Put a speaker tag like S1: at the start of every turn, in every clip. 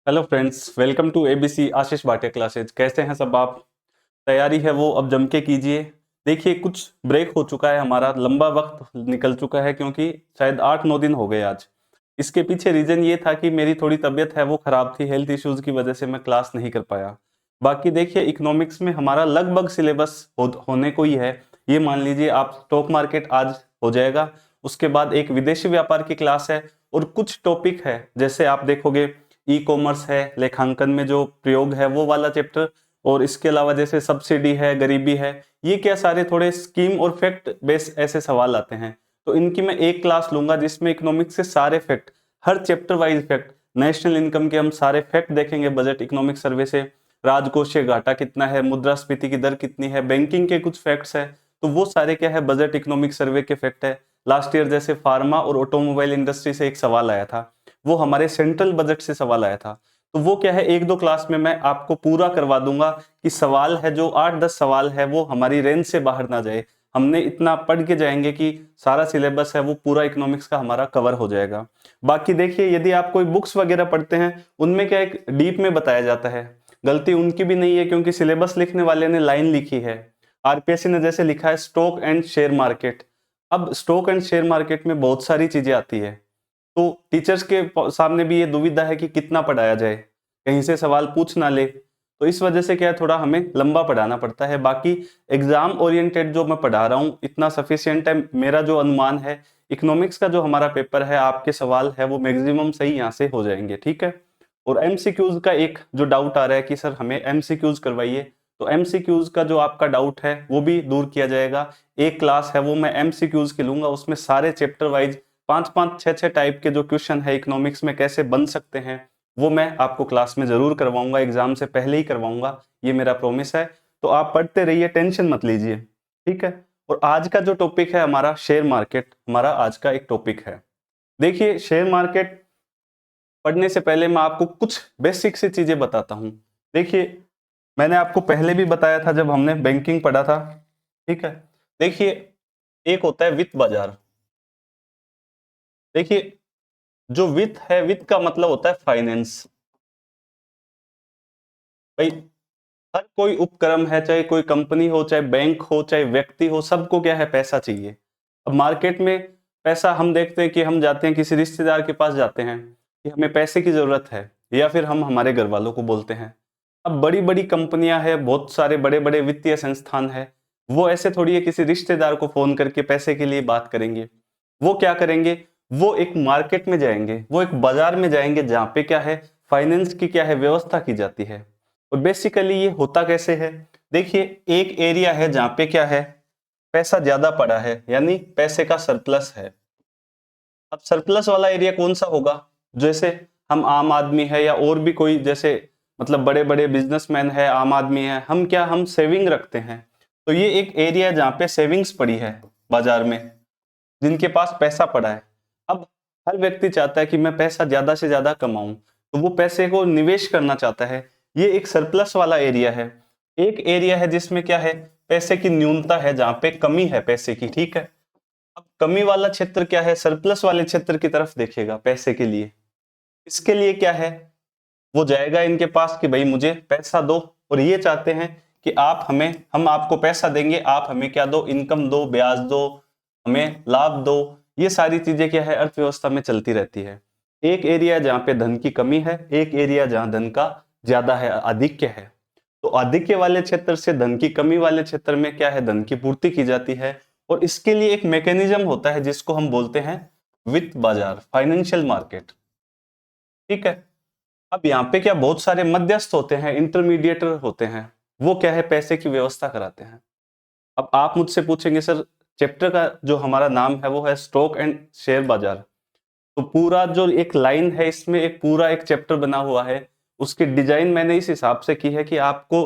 S1: Hello friends, welcome to ABC Ashish Bhatia classes. कैसे हैं सब आप? तैयारी है वो अब जम के कीजिए। देखिए, कुछ ब्रेक हो चुका है, हमारा लंबा वक्त निकल चुका है क्योंकि शायद 8-9 दिन हो गए आज। इसके पीछे रीजन ये था कि मेरी थोड़ी तबीयत है वो खराब थी, हेल्थ इश्यूज की वजह से मैं क्लास नहीं कर पाया। बाकी देखिए, इकोनॉमिक्स में हमारा लगभग सिलेबस होने को ही है। ये मान लीजिए आप स्टॉक मार्केट आज हो जाएगा, उसके बाद एक विदेशी व्यापार की क्लास है और कुछ टॉपिक है, जैसे आप देखोगे ई कॉमर्स है, लेखांकन में जो प्रयोग है वो वाला चैप्टर, और इसके अलावा जैसे सब्सिडी है, गरीबी है, ये क्या सारे थोड़े स्कीम और फैक्ट बेस ऐसे सवाल आते हैं। तो इनकी मैं एक क्लास लूंगा जिसमें इकोनॉमिक्स के सारे फैक्ट, हर chapter wise fact, national income के हम सारे फैक्ट देखेंगे, बजट इकोनॉमिक सर्वे से राजकोषीय घाटा कितना है, मुद्रास्फीति की दर कितनी है, बैंकिंग के कुछ फैक्ट्स है, तो वो सारे क्या है बजट इकोनॉमिक सर्वे के फैक्ट है। लास्ट ईयर जैसे फार्मा और ऑटोमोबाइल इंडस्ट्री से एक सवाल आया था, वो हमारे सेंट्रल बजट से सवाल आया था। तो वो क्या है, एक दो क्लास में मैं आपको पूरा करवा दूंगा कि सवाल है जो 8-10 सवाल है वो हमारी रेंज से बाहर ना जाए। हमने इतना पढ़ के जाएंगे कि सारा सिलेबस है वो पूरा इकोनॉमिक्स का हमारा कवर हो जाएगा। बाकी देखिए, यदि आप कोई बुक्स वगैरह पढ़ते हैं उनमें क्या एक डीप में बताया जाता है। गलती उनकी भी नहीं है क्योंकि सिलेबस लिखने वाले ने लाइन लिखी है। आरपीएससी ने जैसे लिखा है स्टॉक एंड शेयर मार्केट। अब स्टॉक एंड शेयर मार्केट में बहुत सारी चीजें आती है, तो टीचर्स के सामने भी ये दुविधा है कि कितना पढ़ाया जाए, कहीं से सवाल पूछ ना ले। तो इस वजह से क्या है, थोड़ा हमें लंबा पढ़ाना पड़ता है। बाकी एग्जाम ओरिएंटेड जो मैं पढ़ा रहा हूँ इतना सफिशियंट है। मेरा जो अनुमान है, इकोनॉमिक्स का जो हमारा पेपर है, आपके सवाल है वो मैक्सिमम सही यहाँ से हो जाएंगे, ठीक है। और एमसीक्यूज का एक जो डाउट आ रहा है कि सर हमें एमसीक्यूज करवाइए, तो एमसीक्यूज का जो आपका डाउट है वो भी दूर किया जाएगा। एक क्लास है वो मैं एमसीक्यूज की लूंगा, उसमें सारे चैप्टर वाइज 5-5 6-6 टाइप के जो क्वेश्चन है इकोनॉमिक्स में कैसे बन सकते हैं वो मैं आपको क्लास में जरूर करवाऊंगा, एग्जाम से पहले ही करवाऊंगा, ये मेरा प्रॉमिस है। तो आप पढ़ते रहिए, टेंशन मत लीजिए, ठीक है। और आज का जो टॉपिक है हमारा शेयर मार्केट, हमारा आज का एक टॉपिक है। देखिए, शेयर मार्केट पढ़ने से पहले मैं आपको कुछ बेसिक सी चीजें बताता हूं। देखिए, मैंने आपको पहले भी बताया था जब हमने बैंकिंग पढ़ा था, ठीक है। देखिए, एक होता है वित्त बाजार। देखिए, जो वित्त है, वित्त का मतलब होता है फाइनेंस। भाई, हर कोई उपक्रम है, चाहे कोई कंपनी हो, चाहे बैंक हो, चाहे व्यक्ति हो, सबको क्या है, पैसा चाहिए। अब मार्केट में पैसा हम देखते हैं कि हम जाते हैं किसी रिश्तेदार के पास जाते हैं कि हमें पैसे की जरूरत है, या फिर हम हमारे घर वालों को बोलते हैं। अब बड़ी बड़ी कंपनियां हैं, बहुत सारे बड़े बड़े वित्तीय संस्थान है, वो ऐसे थोड़ी है किसी रिश्तेदार को फोन करके पैसे के लिए बात करेंगे। वो क्या करेंगे, वो एक मार्केट में जाएंगे, वो एक बाजार में जाएंगे जहां पे क्या है, फाइनेंस की क्या है, व्यवस्था की जाती है। और बेसिकली ये होता कैसे है, देखिए, एक एरिया है जहां पे क्या है, पैसा ज्यादा पड़ा है, यानी पैसे का सरप्लस है। अब सरप्लस वाला एरिया कौन सा होगा, जैसे हम आम आदमी है या और भी कोई, जैसे मतलब बड़े बड़े बिजनेसमैन है, आम आदमी है, हम क्या, हम सेविंग रखते हैं। तो ये एक एरिया है जहां पे सेविंग्स पड़ी है बाजार में, जिनके पास पैसा पड़ा है। अब हर व्यक्ति चाहता है कि मैं पैसा ज्यादा से ज्यादा कमाऊं, तो वो पैसे को निवेश करना चाहता है। ये एक सरप्लस वाला एरिया है। एक एरिया है जिसमें क्या है, पैसे की न्यूनता है, जहां पे कमी है पैसे की, ठीक है। अब कमी वाला क्षेत्र क्या है, सरप्लस वाले क्षेत्र की तरफ देखेगा पैसे के लिए। इसके लिए क्या है, वो जाएगा इनके पास कि भाई मुझे पैसा दो, और ये चाहते हैं कि आप हमें, हम आपको पैसा देंगे, आप हमें क्या दो, इनकम दो, ब्याज दो, हमें लाभ दो। ये सारी चीजें क्या है, अर्थव्यवस्था में चलती रहती है। एक एरिया जहां पे धन की कमी है, एक एरिया जहां धन का ज्यादा है, आधिक्य है। तो आधिक्य वाले क्षेत्र से धन की कमी वाले क्षेत्र में क्या है, धन की पूर्ति की जाती है। और इसके लिए एक मैकेनिज्म होता है जिसको हम बोलते हैं वित्त बाजार, फाइनेंशियल मार्केट, ठीक है। अब यहाँ पे क्या, बहुत सारे मध्यस्थ होते हैं, इंटरमीडिएटर होते हैं, वो क्या है, पैसे की व्यवस्था कराते हैं। अब आप मुझसे पूछेंगे सर, चैप्टर का जो हमारा नाम है वो है स्टॉक एंड शेयर बाजार, तो पूरा जो एक लाइन है इसमें एक पूरा एक चैप्टर बना हुआ है। उसकी डिजाइन मैंने इस हिसाब से की है कि आपको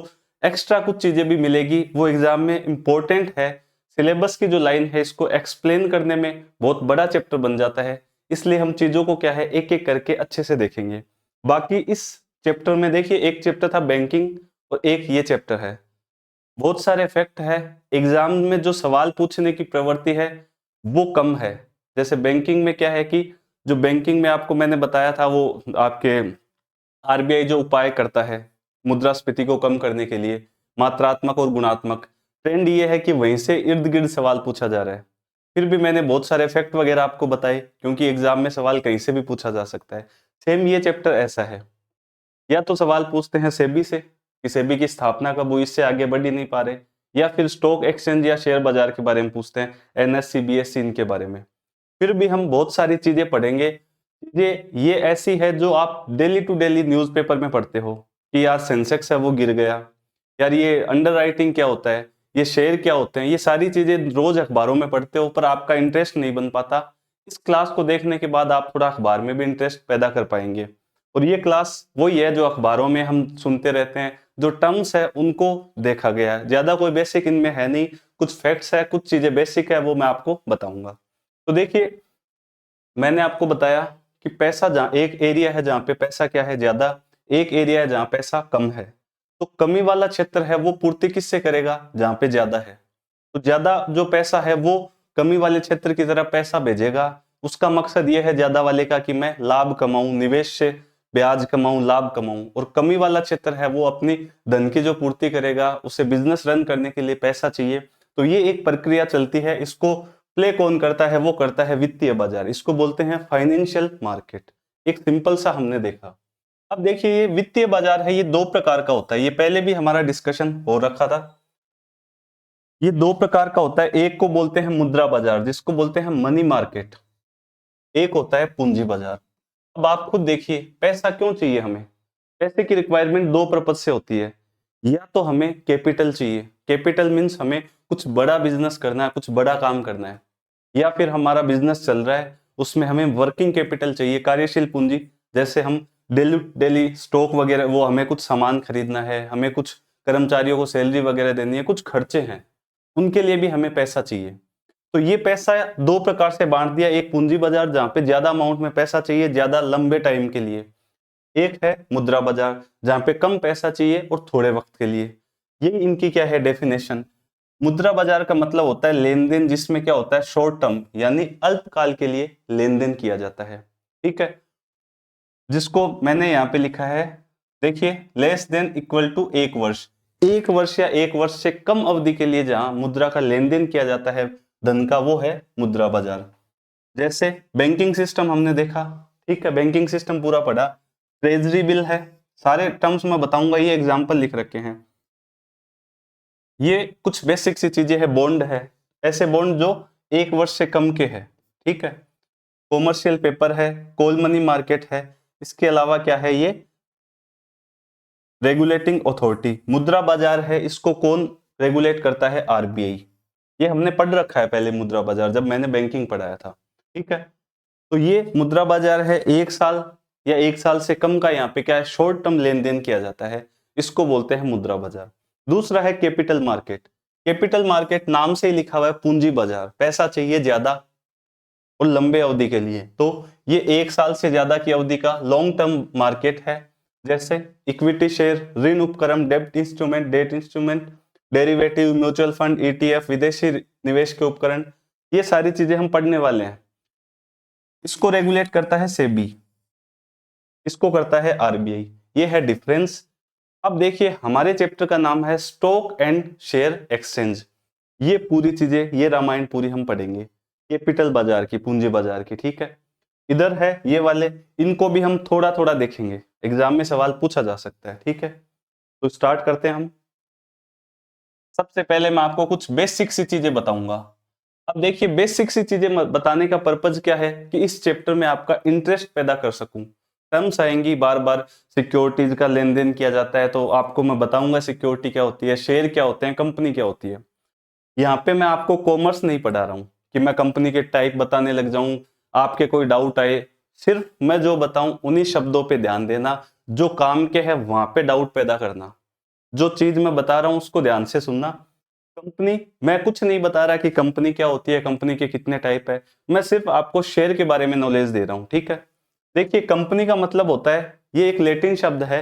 S1: एक्स्ट्रा कुछ चीजें भी मिलेगी, वो एग्जाम में इंपॉर्टेंट है। सिलेबस की जो लाइन है इसको एक्सप्लेन करने में बहुत बड़ा चैप्टर बन जाता है, इसलिए हम चीजों को क्या है, एक एक करके अच्छे से देखेंगे। बाकी इस चैप्टर में देखिए, एक चैप्टर था बैंकिंग और एक ये चैप्टर है। बहुत सारे फैक्ट है, एग्जाम में जो सवाल पूछने की प्रवृत्ति है वो कम है। जैसे बैंकिंग में क्या है कि जो बैंकिंग में आपको मैंने बताया था वो आपके आरबीआई जो उपाय करता है मुद्रास्फीति को कम करने के लिए, मात्रात्मक और गुणात्मक, ट्रेंड ये है कि वहीं से इर्द गिर्द सवाल पूछा जा रहा है। फिर भी मैंने बहुत सारे फैक्ट वगैरह आपको बताए, क्योंकि एग्जाम में सवाल कहीं से भी पूछा जा सकता है। सेम ये चैप्टर ऐसा है, या तो सवाल पूछते हैं सेबी से कि सेबी की स्थापना कब हुई, इससे आगे बढ़ ही नहीं पा रहे, या फिर स्टॉक एक्सचेंज या शेयर बाजार के बारे में पूछते हैं, एनएससी बीएससी इनके बारे में। फिर भी हम बहुत सारी चीजें पढ़ेंगे। ये ऐसी है जो आप डेली टू डेली न्यूज़पेपर में पढ़ते हो कि यार सेंसेक्स है वो गिर गया, यार ये अंडरराइटिंग क्या होता है, ये शेयर क्या होते हैं, ये सारी चीजें रोज अखबारों में पढ़ते हो, पर आपका इंटरेस्ट नहीं बन पाता। इस क्लास को देखने के बाद आप थोड़ा अखबार में भी इंटरेस्ट पैदा कर पाएंगे। और ये क्लास वही है जो अखबारों में हम सुनते रहते हैं, जो टर्म्स है उनको देखा गया है, ज्यादा कोई बेसिक इनमें है नहीं, कुछ फैक्ट्स है, कुछ चीजें बेसिक है, वो मैं आपको बताऊंगा। तो देखिए, मैंने आपको बताया कि पैसा जहां एक एरिया है जहां पे पैसा क्या है ज्यादा, एक एरिया है जहां पैसा कम है, तो कमी वाला क्षेत्र है वो पूर्ति किससे करेगा, जहां पे ज्यादा है। तो ज्यादा जो पैसा है वो कमी वाले क्षेत्र की तरफ पैसा भेजेगा। उसका मकसद ये है ज्यादा वाले का कि मैं लाभ कमाऊं, निवेश से ब्याज कमाऊं, लाभ कमाऊं। और कमी वाला क्षेत्र है वो अपनी धन की जो पूर्ति करेगा, उसे बिजनेस रन करने के लिए पैसा चाहिए। तो ये एक प्रक्रिया चलती है, इसको प्ले कौन करता है, वो करता है वित्तीय बाजार, इसको बोलते हैं फाइनेंशियल मार्केट। एक सिंपल सा हमने देखा। अब देखिए, ये वित्तीय बाजार है, ये दो प्रकार का होता है, ये पहले भी हमारा डिस्कशन हो रखा था। ये दो प्रकार का होता है, एक को बोलते हैं मुद्रा बाजार जिसको बोलते हैं मनी मार्केट, एक होता है पूंजी बाजार। अब आप खुद देखिए, पैसा क्यों चाहिए हमें। पैसे की रिक्वायरमेंट दो पर्पज से होती है, या तो हमें कैपिटल चाहिए, कैपिटल मीन्स हमें कुछ बड़ा बिजनेस करना है, कुछ बड़ा काम करना है, या फिर हमारा बिजनेस चल रहा है उसमें हमें वर्किंग कैपिटल चाहिए, कार्यशील पूंजी। जैसे हम डेली डेली स्टॉक वगैरह, वो हमें कुछ सामान खरीदना है, हमें कुछ कर्मचारियों को सैलरी वगैरह देनी है, कुछ खर्चे हैं, उनके लिए भी हमें पैसा चाहिए। तो ये पैसा दो प्रकार से बांट दिया, एक पूंजी बाजार जहां पे ज्यादा अमाउंट में पैसा चाहिए ज्यादा लंबे टाइम के लिए, एक है मुद्रा बाजार जहां पे कम पैसा चाहिए और थोड़े वक्त के लिए। ये इनकी क्या है डेफिनेशन। मुद्रा बाजार का मतलब होता है लेन देन जिसमें क्या होता है, शॉर्ट टर्म यानी अल्पकाल के लिए लेन देन किया जाता है, ठीक है, जिसको मैंने यहाँ पे लिखा है, देखिए, लेस देन इक्वल टू एक वर्ष, एक वर्ष या एक वर्ष से कम अवधि के लिए जहां मुद्रा का लेन देन किया जाता है धन का, वो है मुद्रा बाजार। जैसे बैंकिंग सिस्टम हमने देखा, ठीक है, बैंकिंग सिस्टम पूरा पढ़ा, ट्रेजरी बिल है, सारे टर्म्स मैं बताऊंगा, ये एग्जाम्पल लिख रखे हैं। ये कुछ बेसिक सी चीजें है, बॉन्ड है, ऐसे बॉन्ड जो एक वर्ष से कम के है, ठीक है, कॉमर्शियल पेपर है, कोल मनी मार्केट है। इसके अलावा क्या है, ये रेगुलेटिंग अथॉरिटी मुद्रा बाजार है, इसको कौन रेगुलेट करता है, आरबीआई। ये हमने पढ़ रखा है पहले मुद्रा बाजार, जब मैंने बैंकिंग पढ़ाया था, ठीक है। तो ये मुद्रा बाजार है, एक साल या एक साल से कम का यहाँ पे क्या है, शॉर्ट टर्म लेन देन किया जाता है, इसको बोलते हैं मुद्रा बाजार। दूसरा है कैपिटल मार्केट, कैपिटल मार्केट नाम से ही लिखा हुआ है पूंजी बाजार, पैसा चाहिए ज्यादा और लंबे अवधि के लिए, तो ये एक साल से ज्यादा की अवधि का लॉन्ग टर्म मार्केट है। जैसे इक्विटी शेयर, ऋण उपक्रम, डेब्ट instrument, debt instrument, derivative, mutual fund, ETF, विदेशी निवेश के उपकरण, ये सारी चीजें हम पढ़ने वाले हैं। इसको रेगुलेट करता है सेबी, इसको करता है आरबीआई, ये है डिफरेंस। अब देखिए, हमारे चैप्टर का नाम है स्टॉक एंड शेयर एक्सचेंज। ये पूरी चीजें, ये रामायण पूरी हम पढ़ेंगे, कैपिटल बाजार की, पूंजी बाजार की, ठीक है। इधर है ये वाले, इनको भी हम थोड़ा थोड़ा देखेंगे, एग्जाम में सवाल पूछा जा सकता है, ठीक है। तो स्टार्ट करते हैं हम। सबसे पहले मैं आपको कुछ बेसिक सी चीजें बताऊंगा। अब देखिए, बेसिक सी चीजें बताने का पर्पज क्या है कि इस चैप्टर में आपका इंटरेस्ट पैदा कर सकूं। टर्म्स आएंगी बार बार, सिक्योरिटीज का लेन देन किया जाता है, तो आपको मैं बताऊंगा सिक्योरिटी क्या होती है, शेयर क्या होते हैं, कंपनी क्या होती है। यहाँ पे मैं आपको कॉमर्स नहीं पढ़ा रहा हूँ कि मैं कंपनी के टाइप बताने लग जाऊं, आपके कोई डाउट आए। सिर्फ मैं जो बताऊं उन्हीं शब्दों पे ध्यान देना, जो काम के है वहां पे डाउट पैदा करना, जो चीज मैं बता रहा हूं उसको ध्यान से सुनना। कंपनी, मैं कुछ नहीं बता रहा कि कंपनी क्या होती है, कंपनी के कितने टाइप है, मैं सिर्फ आपको शेयर के बारे में नॉलेज दे रहा हूं, ठीक है। देखिए, कंपनी का मतलब होता है, ये एक लैटिन शब्द है,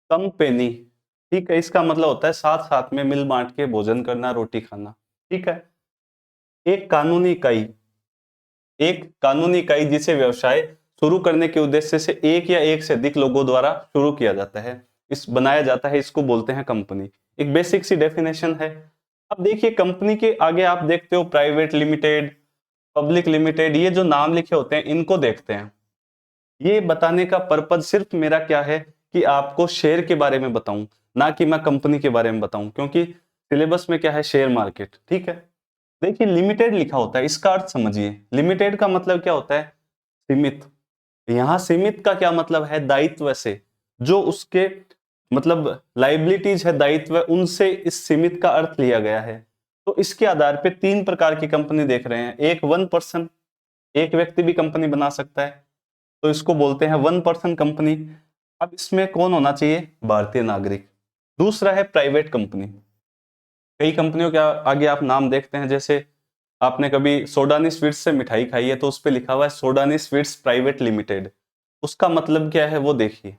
S1: कंपेनी, ठीक है, इसका मतलब होता है साथ साथ में मिल बांट के भोजन करना, रोटी खाना, ठीक है। एक कानूनी इकाई, एक कानूनी इकाई जिसे व्यवसाय शुरू करने के उद्देश्य से एक या एक से अधिक लोगों द्वारा शुरू किया जाता है, इस बनाया जाता है, इसको बोलते हैं कंपनी। एक बेसिक सी डेफिनेशन है। अब देखिए कंपनी के आगे आप देखते हो प्राइवेट लिमिटेड, पब्लिक लिमिटेड, ये जो नाम लिखे होते हैं इनको देखते हैं। ये बताने का पर्पज सिर्फ मेरा क्या है कि आपको शेयर के बारे में बताऊं, ना कि मैं कंपनी के बारे में बताऊं, क्योंकि सिलेबस में क्या है, शेयर मार्केट। ठीक है, देखिए लिमिटेड लिखा होता है, इसका अर्थ समझिए। लिमिटेड का मतलब क्या होता है, सीमित। यहां सीमित का क्या मतलब है, दायित्व से, जो उसके मतलब लाइबिलिटीज है, दायित्व, उनसे इस सीमित का अर्थ लिया गया है। तो इसके आधार पे तीन प्रकार की कंपनी देख रहे हैं। एक वन पर्सन, एक व्यक्ति भी कंपनी बना सकता है, तो इसको बोलते हैं वन पर्सन कंपनी। अब इसमें कौन होना चाहिए, भारतीय नागरिक। दूसरा है प्राइवेट कंपनी। कई कंपनियों के आगे आप नाम देखते हैं, जैसे आपने कभी सोडानी स्वीट्स से मिठाई खाई है तो उस पर लिखा हुआ है सोडानी स्वीट्स प्राइवेट लिमिटेड। उसका मतलब क्या है वो देखिए।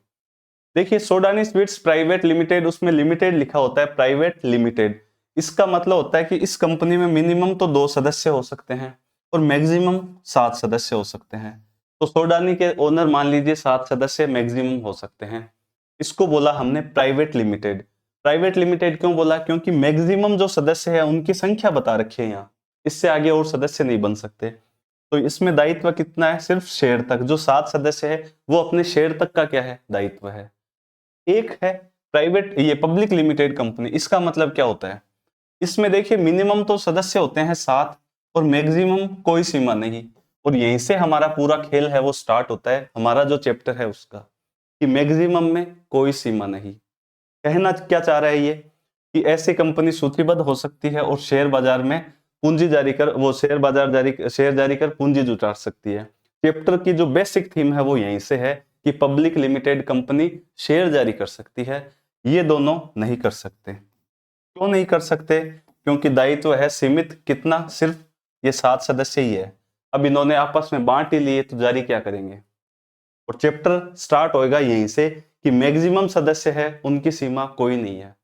S1: देखिए सोडानी स्वीट्स प्राइवेट लिमिटेड, उसमें लिमिटेड लिखा होता है, प्राइवेट लिमिटेड। इसका मतलब होता है कि इस कंपनी में मिनिमम तो 2 सदस्य हो सकते हैं और मैक्सिमम 7 सदस्य हो सकते हैं। तो सोडानी के ओनर मान लीजिए 7 सदस्य मैक्सिमम हो सकते हैं, इसको बोला हमने प्राइवेट लिमिटेड। प्राइवेट लिमिटेड क्यों बोला, क्योंकि मैक्सिमम जो सदस्य है उनकी संख्या बता रखी है यहाँ, इससे आगे और सदस्य नहीं बन सकते। तो इसमें दायित्व कितना है, सिर्फ शेयर तक। जो 7 सदस्य है वो अपने शेयर तक का क्या है, दायित्व है। एक है प्राइवेट, ये पब्लिक लिमिटेड कंपनी। इसका मतलब क्या होता है, इसमें देखिए मिनिमम तो सदस्य होते हैं 7 और मैक्सिमम कोई सीमा नहीं। और यहीं से हमारा पूरा खेल है वो स्टार्ट होता है, हमारा जो चैप्टर है उसका, कि मैक्सिमम में कोई सीमा नहीं। कहना क्या चाह रहा है ये, कि ऐसी कंपनी सूचीबद्ध हो सकती है और शेयर बाजार में पूंजी जारी कर, वो शेयर जारी कर पूंजी जुटा सकती है। चैप्टर की जो बेसिक थीम है वो यहीं से है कि पब्लिक लिमिटेड कंपनी शेयर जारी कर सकती है, ये दोनों नहीं कर सकते। क्यों नहीं कर सकते, क्योंकि दायित्व है सीमित। कितना, सिर्फ ये 7 सदस्य ही है। अब इन्होंने आपस में बांट ही लिए तो जारी क्या करेंगे। और चैप्टर स्टार्ट होएगा यहीं से कि मैक्सिमम सदस्य है उनकी सीमा कोई नहीं है।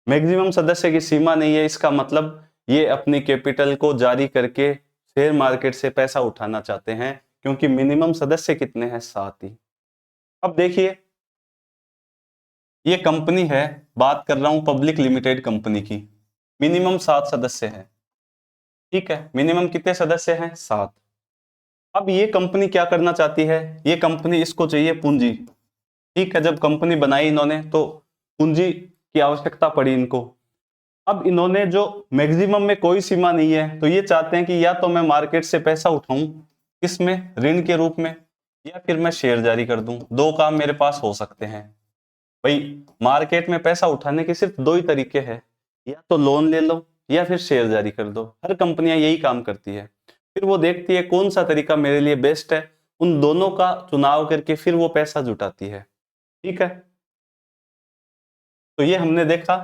S1: मैक्सिमम सदस्य की सीमा नहीं है, इसका मतलब ये अपनी कैपिटल को जारी करके शेयर मार्केट से पैसा उठाना चाहते हैं, क्योंकि मिनिमम सदस्य कितने हैं, 7 ही। अब देखिए ये कंपनी है, बात कर रहा हूं पब्लिक लिमिटेड कंपनी की, मिनिमम 7 सदस्य है। ठीक है, मिनिमम कितने सदस्य हैं, 7। अब ये कंपनी क्या करना चाहती है, ये कंपनी, इसको चाहिए पूंजी। ठीक है, जब कंपनी बनाई इन्होंने तो पूंजी की आवश्यकता पड़ी इनको। अब इन्होंने जो मैक्सिमम में कोई सीमा नहीं है, तो ये चाहते हैं कि या तो मैं मार्केट से पैसा उठाऊं, किसमें, ऋण के रूप में, या फिर मैं शेयर जारी कर दूं। दो काम मेरे पास हो सकते हैं भाई। मार्केट में पैसा उठाने के सिर्फ 2 ही तरीके हैं, या तो लोन ले लो या फिर शेयर जारी कर दो। हर कंपनियां यही काम करती है। फिर वो देखती है कौन सा तरीका मेरे लिए बेस्ट है, उन दोनों का चुनाव करके फिर वो पैसा जुटाती है। ठीक है, तो ये हमने देखा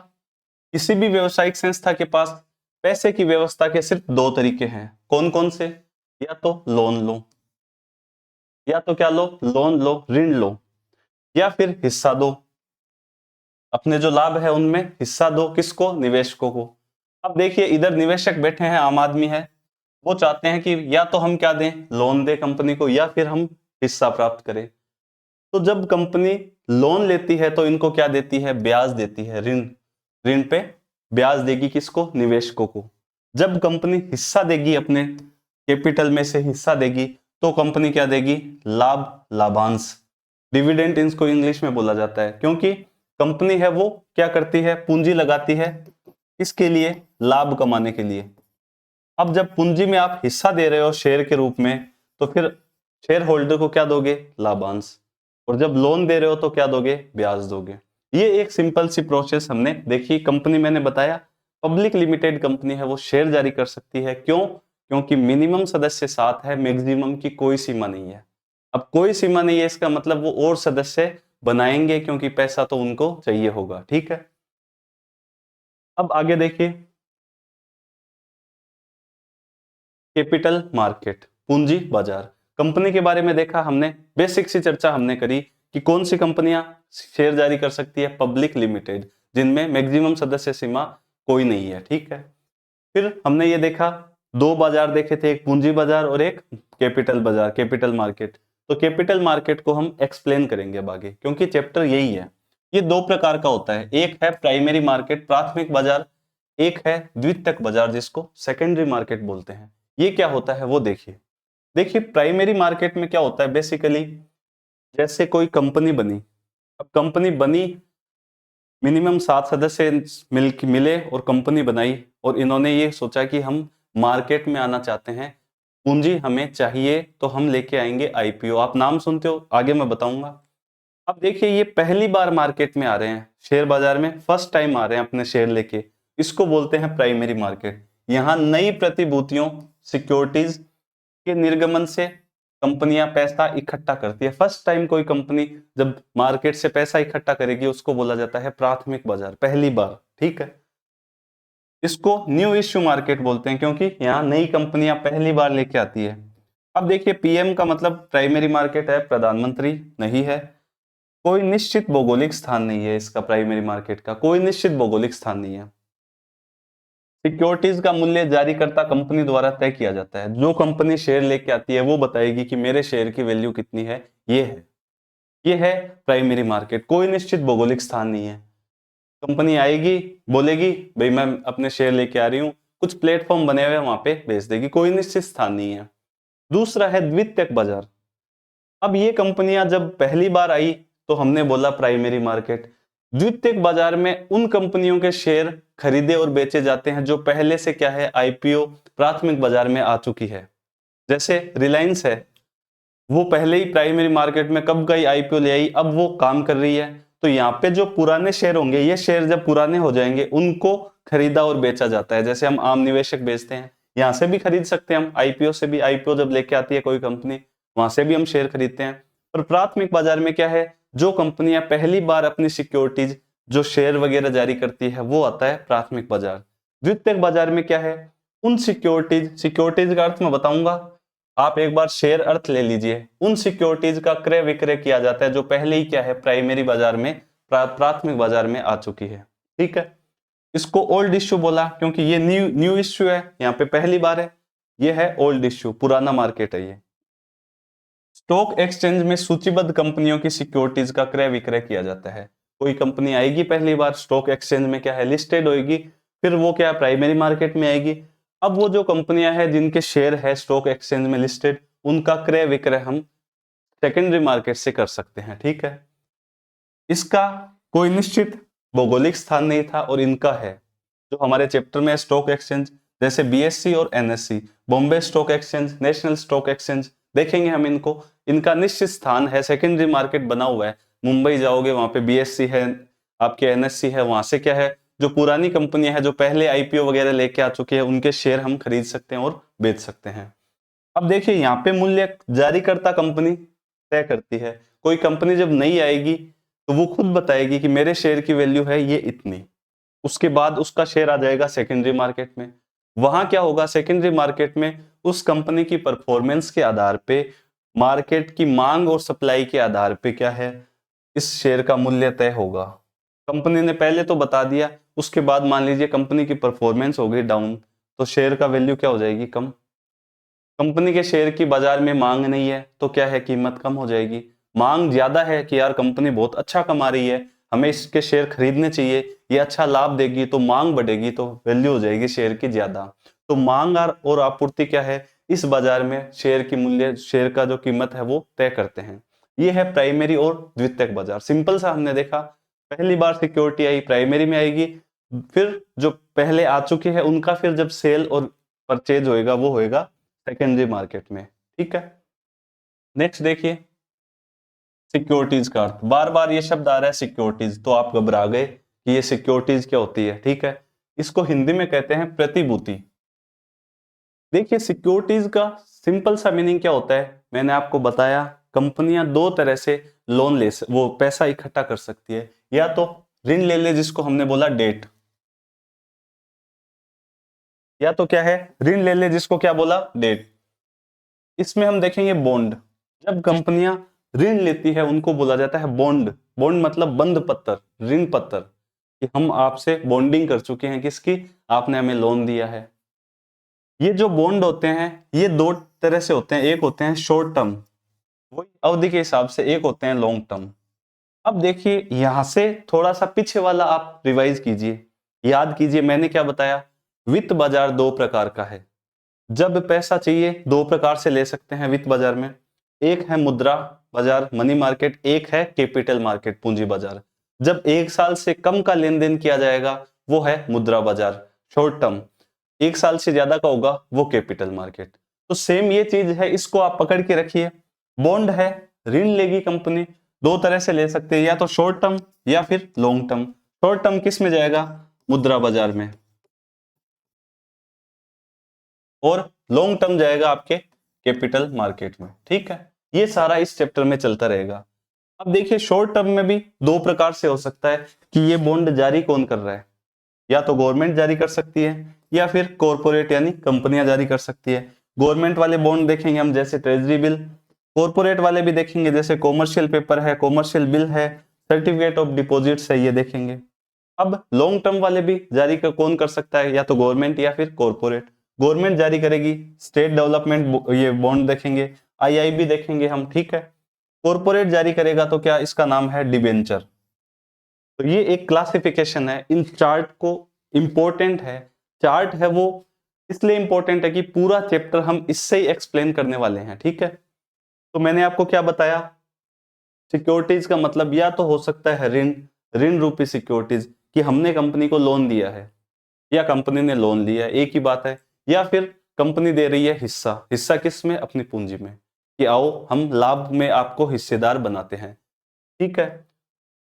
S1: किसी भी व्यवसायिक संस्था के पास पैसे की व्यवस्था के सिर्फ 2 तरीके हैं। कौन कौन से, या तो लोन लो, या तो क्या लो, लोन लो, ऋण लो, या फिर हिस्सा दो। अपने जो लाभ है उनमें हिस्सा दो, किसको, निवेशकों को। अब देखिए इधर निवेशक बैठे हैं, आम आदमी है, वो चाहते हैं कि या तो हम क्या दें, लोन दें कंपनी को, या फिर हम हिस्सा प्राप्त करें। तो जब कंपनी लोन लेती है तो इनको क्या देती है, ब्याज देती है, ऋण, ऋण पे ब्याज देगी, किसको, निवेशकों को। जब कंपनी हिस्सा देगी, अपने कैपिटल में से हिस्सा देगी, तो कंपनी क्या देगी, लाभ, लाभांश, डिविडेंड इसको इंग्लिश में बोला जाता है। क्योंकि कंपनी है वो क्या करती है, पूंजी लगाती है, इसके लिए, लाभ कमाने के लिए। अब जब पूंजी में आप हिस्सा दे रहे हो शेयर के रूप में, तो फिर शेयर होल्डर को क्या दोगे, लाभांश। और जब लोन दे रहे हो तो क्या दोगे, ब्याज दोगे। ये एक सिंपल सी प्रोसेस हमने देखी। कंपनी मैंने बताया पब्लिक लिमिटेड कंपनी है वो शेयर जारी कर सकती है। क्यों, क्योंकि मिनिमम सदस्य 7 है, मैक्सिमम की कोई सीमा नहीं है। अब कोई सीमा नहीं है, इसका मतलब वो और सदस्य बनाएंगे, क्योंकि पैसा तो उनको चाहिए होगा। ठीक है, अब आगे देखिए कैपिटल मार्केट, पूंजी बाजार। कंपनी के बारे में देखा हमने, बेसिक सी चर्चा हमने करी कि कौन सी कंपनियां शेयर जारी कर सकती है, पब्लिक लिमिटेड, जिनमें मैक्सिमम सदस्य सीमा कोई नहीं है। ठीक है, फिर हमने ये देखा 2 बाजार देखे थे, एक पूंजी बाजार और एक कैपिटल बाजार, कैपिटल मार्केट। तो कैपिटल मार्केट को हम एक्सप्लेन करेंगे अब आगे, क्योंकि चैप्टर यही है। ये दो प्रकार का होता है, एक है प्राइमरी मार्केट प्राथमिक बाजार, एक है द्वितीयक बाजार जिसको सेकेंडरी मार्केट बोलते हैं। ये क्या होता है वो देखिए। देखिए प्राइमरी मार्केट में क्या होता है, बेसिकली जैसे कोई कंपनी बनी, अब कंपनी बनी, मिनिमम 7 सदस्य मिले और कंपनी बनाई, और इन्होंने ये सोचा कि हम मार्केट में आना चाहते हैं, पूंजी हमें चाहिए, तो हम लेके आएंगे आईपीओ। आप नाम सुनते हो, आगे मैं बताऊंगा। अब देखिए ये पहली बार मार्केट में आ रहे हैं, शेयर बाजार में फर्स्ट टाइम आ रहे हैं अपने शेयर लेके, इसको बोलते हैं प्राइमरी मार्केट। यहां नई प्रतिभूतियों सिक्योरिटीज के निर्गमन से कंपनियां पैसा इकट्ठा करती है। फर्स्ट टाइम कोई कंपनी जब मार्केट से पैसा इकट्ठा करेगी उसको बोला जाता है प्राथमिक बाजार, पहली बार। ठीक है, इसको न्यू इश्यू मार्केट बोलते हैं क्योंकि यहाँ नई कंपनियां पहली बार लेके आती है। अब देखिए पीएम का मतलब प्राइमरी मार्केट है, प्रधानमंत्री नहीं है। कोई निश्चित भौगोलिक स्थान नहीं है इसका, प्राइमरी मार्केट का कोई निश्चित भौगोलिक स्थान नहीं है। सिक्योरिटीज का मूल्य जारीकर्ता कंपनी द्वारा तय किया जाता है। जो कंपनी शेयर लेके आती है वो बताएगी कि मेरे शेयर की वैल्यू कितनी है, ये है प्राइमरी मार्केट। कोई निश्चित भौगोलिक स्थान नहीं है, कंपनी आएगी बोलेगी भाई मैं अपने शेयर लेके आ रही हूँ, कुछ प्लेटफॉर्म बने हुए वहां पे भेज देगी, कोई निश्चित स्थान नहीं है। दूसरा है द्वितीयक बाजार। अब ये कंपनियां जब पहली बार आई तो हमने बोला प्राइमरी मार्केट। द्वितीयक बाजार में उन कंपनियों के शेयर खरीदे और बेचे जाते हैं जो पहले से क्या है आईपीओ प्राथमिक बाजार में आ चुकी है। जैसे रिलायंस है, वो पहले ही प्राइमरी मार्केट में कब गई आईपीओ ले आई, अब वो काम कर रही है। तो यहाँ पे जो पुराने शेयर होंगे, ये शेयर जब पुराने हो जाएंगे उनको खरीदा और बेचा जाता है। जैसे हम आम निवेशक बेचते हैं, यहाँ से भी खरीद सकते हैं हम, आईपीओ से भी। आईपीओ जब लेके आती है कोई कंपनी, वहां से भी हम शेयर खरीदते हैं। और प्राथमिक बाजार में क्या है, जो कंपनियां पहली बार अपनी सिक्योरिटीज जो शेयर वगैरह जारी करती है वो आता है प्राथमिक बाजार। द्वितीयक बाजार में क्या है, उन सिक्योरिटीज का अर्थ मैं बताऊंगा, आप एक बार शेयर अर्थ ले लीजिए। उन सिक्योरिटीज का क्रय विक्रय किया जाता है जो पहले ही क्या है प्राइमरी बाजार में प्राथमिक बाजार में आ चुकी है। ठीक है, इसको ओल्ड इश्यू बोला क्योंकि ये न्यू इश्यू है, यहाँ पे पहली बार है। ये है ओल्ड इश्यू, पुराना मार्केट है ये। स्टॉक एक्सचेंज में सूचीबद्ध कंपनियों की सिक्योरिटीज का क्रय विक्रय किया जाता है। कोई कंपनी आएगी पहली बार स्टॉक एक्सचेंज में, क्या है लिस्टेड होगी, फिर वो क्या प्राइमरी मार्केट में आएगी। अब वो जो कंपनियां हैं जिनके शेयर है स्टॉक एक्सचेंज में लिस्टेड, उनका क्रय विक्रय हम सेकेंडरी मार्केट से कर सकते हैं। ठीक है, इसका कोई निश्चित भौगोलिक स्थान नहीं था, और इनका है जो हमारे चैप्टर में स्टॉक एक्सचेंज, जैसे बीएससी और NSC, Bombay stock exchange, national stock exchange, देखेंगे हम इनको। इनका निश्चित स्थान है, सेकेंडरी मार्केट बना हुआ है। मुंबई जाओगे वहां पे बीएससी है, आपके एनएससी है, वहां से क्या है जो पुरानी कंपनियां हैं जो पहले आईपीओ वगैरह लेके आ चुकी है उनके शेयर हम खरीद सकते हैं और बेच सकते हैं। अब देखिए यहाँ पे मूल्य जारीकर्ता कंपनी तय करती है। कोई कंपनी जब नई आएगी तो वो खुद बताएगी कि मेरे शेयर की वैल्यू है ये इतनी, उसके बाद उसका शेयर आ जाएगा सेकेंडरी मार्केट में। वहां क्या होगा, सेकेंडरी मार्केट में उस कंपनी की परफॉर्मेंस के आधार पे, मार्केट की मांग और सप्लाई के आधार पे क्या है इस शेयर का मूल्य तय होगा। कंपनी ने पहले तो बता दिया, उसके बाद मान लीजिए कंपनी की परफॉर्मेंस हो गई डाउन, तो शेयर का वैल्यू क्या हो जाएगी, कम। कंपनी के शेयर की बाजार में मांग नहीं है तो क्या है कीमत कम हो जाएगी। मांग ज्यादा है कि यार कंपनी बहुत अच्छा कमा रही है, हमें इसके शेयर खरीदने चाहिए, ये अच्छा लाभ देगी, तो मांग बढ़ेगी तो वैल्यू हो जाएगी शेयर की ज्यादा। तो मांग और आपूर्ति क्या है इस बाजार में शेयर की मूल्य, शेयर का जो कीमत है वो तय करते हैं। ये है प्राइमरी और द्वितीयक बाजार। सिंपल सा हमने देखा, पहली बार सिक्योरिटी आई प्राइमरी में आएगी, फिर जो पहले आ चुके हैं उनका फिर जब सेल और परचेज होएगा वो होएगा सेकेंडरी मार्केट में। ठीक है, नेक्स्ट देखिए सिक्योरिटीज का अर्थ। बार बार ये शब्द आ रहा है सिक्योरिटीज, तो आप घबरा गए कि ये सिक्योरिटीज क्या होती है। ठीक है, इसको हिंदी में कहते हैं प्रतिभूति। देखिए सिक्योरिटीज का सिंपल सा मीनिंग क्या होता है, मैंने आपको बताया कंपनियां दो तरह से लोन वो पैसा इकट्ठा कर सकती है, या तो ऋण ले ले जिसको हमने बोला डेट, या तो क्या है ऋण ले ले जिसको क्या बोला डेट। इसमें हम देखेंगे बॉन्ड। जब कंपनियां ऋण लेती है उनको बोला जाता है बॉन्ड। बॉन्ड मतलब बंध पत्र, ऋण पत्र, कि हम आपसे बॉन्डिंग कर चुके हैं किसकी, आपने हमें लोन दिया है। ये जो बॉन्ड होते हैं ये दो तरह से होते हैं, एक होते हैं शॉर्ट टर्म, वही अवधि के हिसाब से एक होते हैं लॉन्ग टर्म। अब देखिए यहां से थोड़ा सा पीछे वाला आप रिवाइज कीजिए, याद कीजिए मैंने क्या बताया, वित्त बाजार दो प्रकार का है। जब पैसा चाहिए दो प्रकार से ले सकते हैं वित्त बाजार में, एक है मुद्रा बाजार मनी मार्केट, एक है कैपिटल मार्केट पूंजी बाजार। जब एक साल से कम का लेन देन किया जाएगा वो है मुद्रा बाजार शॉर्ट टर्म, एक साल से ज्यादा का होगा वो कैपिटल मार्केट। तो सेम ये चीज है, इसको आप पकड़ के रखिए। बॉन्ड है, ऋण लेगी कंपनी, दो तरह से ले सकते हैं, या तो शॉर्ट टर्म या फिर लॉन्ग टर्म। शॉर्ट टर्म किस में जाएगा, मुद्रा बाजार में, और लॉन्ग टर्म जाएगा आपके कैपिटल मार्केट में। ठीक है, ये सारा इस चैप्टर में चलता रहेगा। अब देखिए शॉर्ट टर्म में भी दो प्रकार से हो सकता है कि ये बॉन्ड जारी कौन कर रहा है, या तो गवर्नमेंट जारी कर सकती है या फिर कॉरपोरेट यानी कंपनियां जारी कर सकती है। गवर्नमेंट वाले बॉन्ड देखेंगे हम जैसे ट्रेजरी बिल, कॉरपोरेट वाले भी देखेंगे जैसे कॉमर्शियल पेपर है, कॉमर्शियल बिल है, सर्टिफिकेट ऑफ डिपॉजिट्स है, ये देखेंगे। अब लॉन्ग टर्म वाले भी जारी कौन कर सकता है, या तो गवर्नमेंट या फिर कॉरपोरेट। गवर्नमेंट जारी करेगी, स्टेट डेवलपमेंट ये बॉन्ड देखेंगे, आईआईबी देखेंगे हम। ठीक है, कॉरपोरेट जारी करेगा तो क्या, इसका नाम है डिबेंचर। तो ये एक क्लासिफिकेशन है, इन चार्ट को इंपॉर्टेंट है, चार्ट है वो इसलिए इंपॉर्टेंट है कि पूरा चैप्टर हम इससे ही एक्सप्लेन करने वाले हैं। ठीक है, तो मैंने आपको क्या बताया, सिक्योरिटीज का मतलब या तो हो सकता है ऋण, ऋण रूपी सिक्योरिटीज कि हमने कंपनी को लोन दिया है या कंपनी ने लोन लिया है, एक ही बात है। या फिर कंपनी दे रही है हिस्सा, हिस्सा किस में, अपनी पूंजी में, कि आओ हम लाभ में आपको हिस्सेदार बनाते हैं। ठीक है,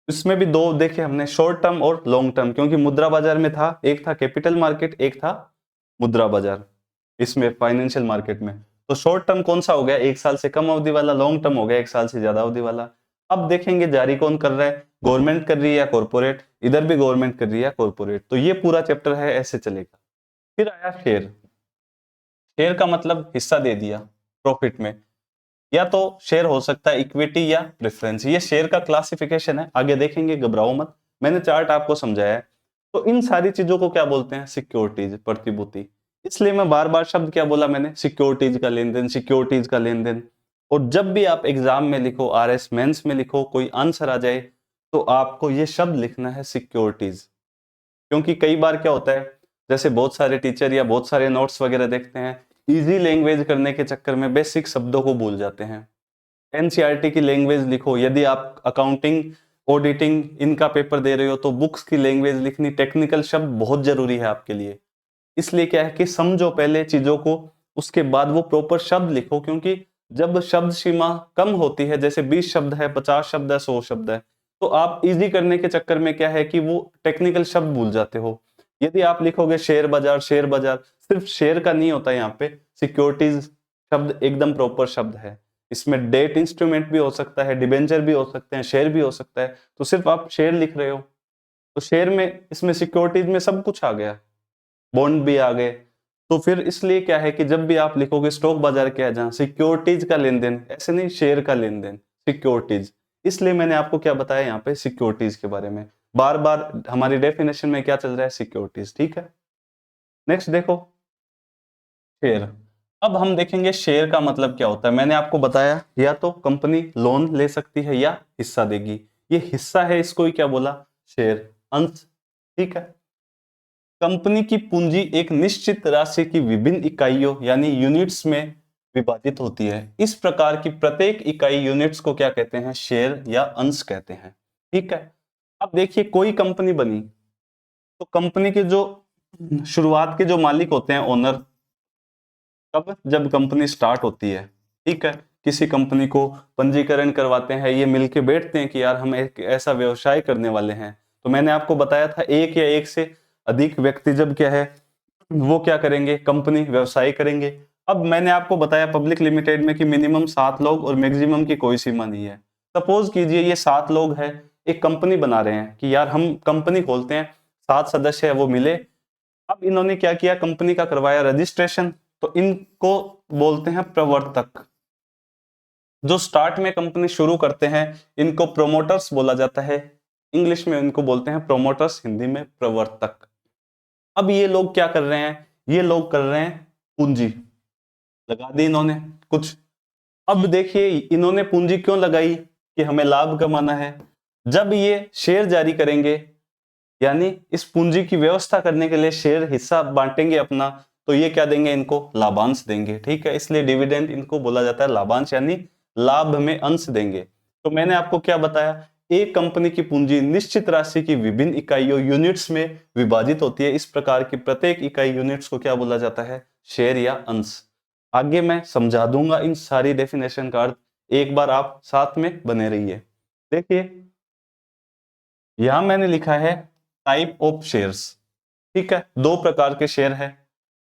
S1: इसमें भी दो देखे हमने, शॉर्ट टर्म और लॉन्ग टर्म, क्योंकि मुद्रा बाजार में था, एक था कैपिटल मार्केट, एक था मुद्रा बाजार, इसमें फाइनेंशियल मार्केट में। तो शॉर्ट टर्म कौन सा हो गया, एक साल से कम अवधि वाला, लॉन्ग टर्म हो गया एक साल से ज्यादा अवधि वाला। अब देखेंगे जारी कौन कर रहा है, गवर्नमेंट कर रही है या कॉर्पोरेट, इधर भी गवर्नमेंट कर रही है या कॉर्पोरेट। तो ये पूरा चैप्टर है, ऐसे चलेगा। फिर आया शेयर, शेयर का मतलब हिस्सा दे दिया प्रॉफिट में, या तो शेयर हो सकता है इक्विटी या प्रेफरेंस। ये शेयर का क्लासिफिकेशन है, आगे देखेंगे, घबराओ मत, मैंने चार्ट आपको समझाया है। तो इन सारी चीजों को क्या बोलते हैं, सिक्योरिटीज, प्रतिभूति। इसलिए मैं बार बार शब्द क्या बोला मैंने, सिक्योरिटीज का लेन देन, सिक्योरिटीज का लेन देन। और जब भी आप एग्जाम में लिखो, आरएस मेंस में लिखो, कोई आंसर आ जाए, तो आपको ये शब्द लिखना है सिक्योरिटीज। क्योंकि कई बार क्या होता है, जैसे बहुत सारे टीचर या बहुत सारे नोट्स वगैरह देखते हैं, इजी लैंग्वेज करने के चक्कर में बेसिक शब्दों को भूल जाते हैं। एनसीईआरटी की लैंग्वेज लिखो, यदि आप अकाउंटिंग ऑडिटिंग इनका पेपर दे रहे हो तो बुक्स की लैंग्वेज लिखनी, टेक्निकल शब्द बहुत जरूरी है आपके लिए। इसलिए क्या है कि समझो पहले चीजों को, उसके बाद वो प्रॉपर शब्द लिखो। क्योंकि जब शब्द सीमा कम होती है, जैसे 20 शब्द है, 50 शब्द है, 100 शब्द है, तो आप इजी करने के चक्कर में क्या है कि वो टेक्निकल शब्द भूल जाते हो। यदि आप लिखोगे शेयर बाजार, शेयर बाजार, सिर्फ शेयर का नहीं होता, यहाँ पे सिक्योरिटीज शब्द एकदम प्रॉपर शब्द है। इसमें डेट इंस्ट्रूमेंट भी हो सकता है, डिबेंचर भी हो सकते हैं, शेयर भी हो सकता है। तो सिर्फ आप शेयर लिख रहे हो तो शेयर में, इसमें सिक्योरिटीज में सब कुछ आ गया, बॉन्ड भी आ गए। तो फिर इसलिए क्या है कि जब भी आप लिखोगे स्टॉक बाजार क्या है, जहां सिक्योरिटीज का लेन देन, ऐसे नहीं शेयर का लेन देन, सिक्योरिटीज। इसलिए मैंने आपको क्या बताया यहाँ पे, सिक्योरिटीज के बारे में। बार बार हमारी डेफिनेशन में क्या चल रहा है, सिक्योरिटीज। ठीक है, नेक्स्ट देखो, शेयर। अब हम देखेंगे शेयर का मतलब क्या होता है। मैंने आपको बताया या तो कंपनी लोन ले सकती है या हिस्सा देगी, ये हिस्सा है, इसको ही क्या बोला, शेयर, अंश। ठीक है, कंपनी की पूंजी एक निश्चित राशि की विभिन्न इकाइयों यानी यूनिट्स में विभाजित होती है। इस प्रकार की प्रत्येक इकाई यूनिट्स को क्या कहते हैं, शेयर या अंश कहते हैं। ठीक है, अब देखिए कोई कंपनी बनी तो कंपनी के जो शुरुआत के जो मालिक होते हैं, ओनर, कब, जब कंपनी स्टार्ट होती है। ठीक है, किसी कंपनी को पंजीकरण करवाते हैं, ये मिलके बैठते हैं कि यार हम एक ऐसा व्यवसाय करने वाले हैं। तो मैंने आपको बताया था, एक या एक से अधिक व्यक्ति जब क्या है, वो क्या करेंगे, कंपनी व्यवसाय करेंगे। अब मैंने आपको बताया पब्लिक लिमिटेड में कि मिनिमम 7 लोग और मैक्सिमम की कोई सीमा नहीं है। सपोज कीजिए ये 7 लोग हैं, एक कंपनी बना रहे हैं कि यार हम कंपनी खोलते हैं, 7 सदस्य है वो मिले। अब इन्होंने क्या किया, कंपनी का करवाया रजिस्ट्रेशन। तो इनको बोलते हैं प्रवर्तक। जो स्टार्ट में कंपनी शुरू करते हैं इनको प्रोमोटर्स बोला जाता है, इंग्लिश में इनको बोलते हैं प्रोमोटर्स, हिंदी में प्रवर्तक। अब ये लोग क्या कर रहे हैं, ये लोग कर रहे हैं पूंजी, लगा दी इन्होंने कुछ, अब देखिए इन्होंने पूंजी क्यों लगाई कि हमें लाभ कमाना है। जब ये शेयर जारी करेंगे यानी इस पूंजी की व्यवस्था करने के लिए शेयर हिस्सा बांटेंगे अपना, तो ये क्या देंगे, इनको लाभांश देंगे। ठीक है, इसलिए डिविडेंड इनको बोला जाता है लाभांश, यानी लाभ में अंश देंगे। तो मैंने आपको क्या बताया, एक कंपनी की पूंजी निश्चित राशि की विभिन्न इकाइयों यूनिट्स में विभाजित होती है। इस प्रकार की प्रत्येक इकाई यूनिट्स को क्या बोला जाता है, शेयर या अंश। आगे मैं समझा दूंगा इन सारी डेफिनेशन का अर्थ, एक बार आप साथ में बने रहिए। देखिए यहां मैंने लिखा है टाइप ऑफ शेयर्स। ठीक है, दो प्रकार के शेयर है,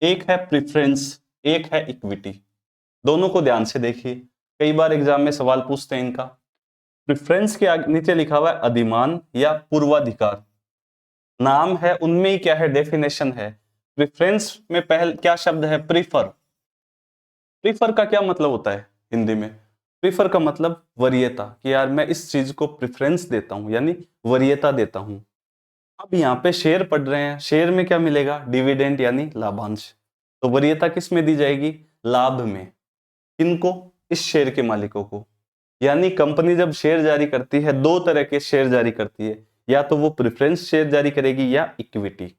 S1: एक है प्रिफरेंस, एक है इक्विटी। दोनों को ध्यान से देखिए, कई बार एग्जाम में सवाल पूछते हैं इनका। प्रिफरेंस के नीचे लिखा हुआ है अधिमान या पूर्वाधिकार, नाम है उनमें ही क्या है, डेफिनेशन है। प्रिफरेंस में पहले क्या शब्द है, प्रीफर। प्रीफर का क्या मतलब होता है हिंदी में, प्रीफर का मतलब वरीयता, कि यार मैं इस चीज को प्रेफरेंस देता हूं यानी वरीयता देता हूं। अब यहाँ पे शेयर पढ़ रहे हैं, शेयर में क्या मिलेगा, डिविडेंड यानी लाभांश। तो वरीयता किस में दी जाएगी, लाभ में। किनको, इस शेयर के मालिकों को। यानी कंपनी जब शेयर जारी करती है, दो तरह के शेयर जारी करती है, या तो वो प्रेफरेंस शेयर जारी करेगी या इक्विटी।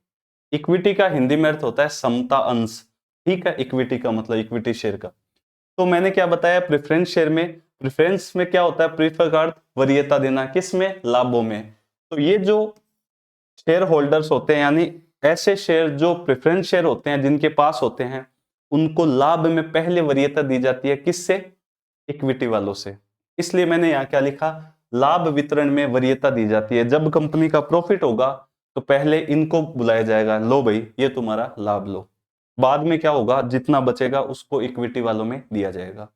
S1: इक्विटी का हिंदी में अर्थ होता है समता अंश। ठीक है, इक्विटी का मतलब इक्विटी शेयर का। तो मैंने क्या बताया, प्रेफरेंस शेयर में, प्रेफरेंस में क्या होता है, प्रीफर का अर्थ वरीयता देना, किस में, लाभों में। तो ये जो शेयर होल्डर्स होते हैं, यानी ऐसे शेयर जो प्रेफरेंस शेयर होते हैं जिनके पास होते हैं, उनको लाभ में पहले वरीयता दी जाती है, किससे, इक्विटी वालों से। इसलिए मैंने यहाँ क्या लिखा, लाभ वितरण में वरीयता दी जाती है। जब कंपनी का प्रॉफिट होगा तो पहले इनको बुलाया जाएगा, लो भाई ये तुम्हारा लाभ लो। बाद में क्या होगा, जितना बचेगा उसको इक्विटी वालों में दिया जाएगा।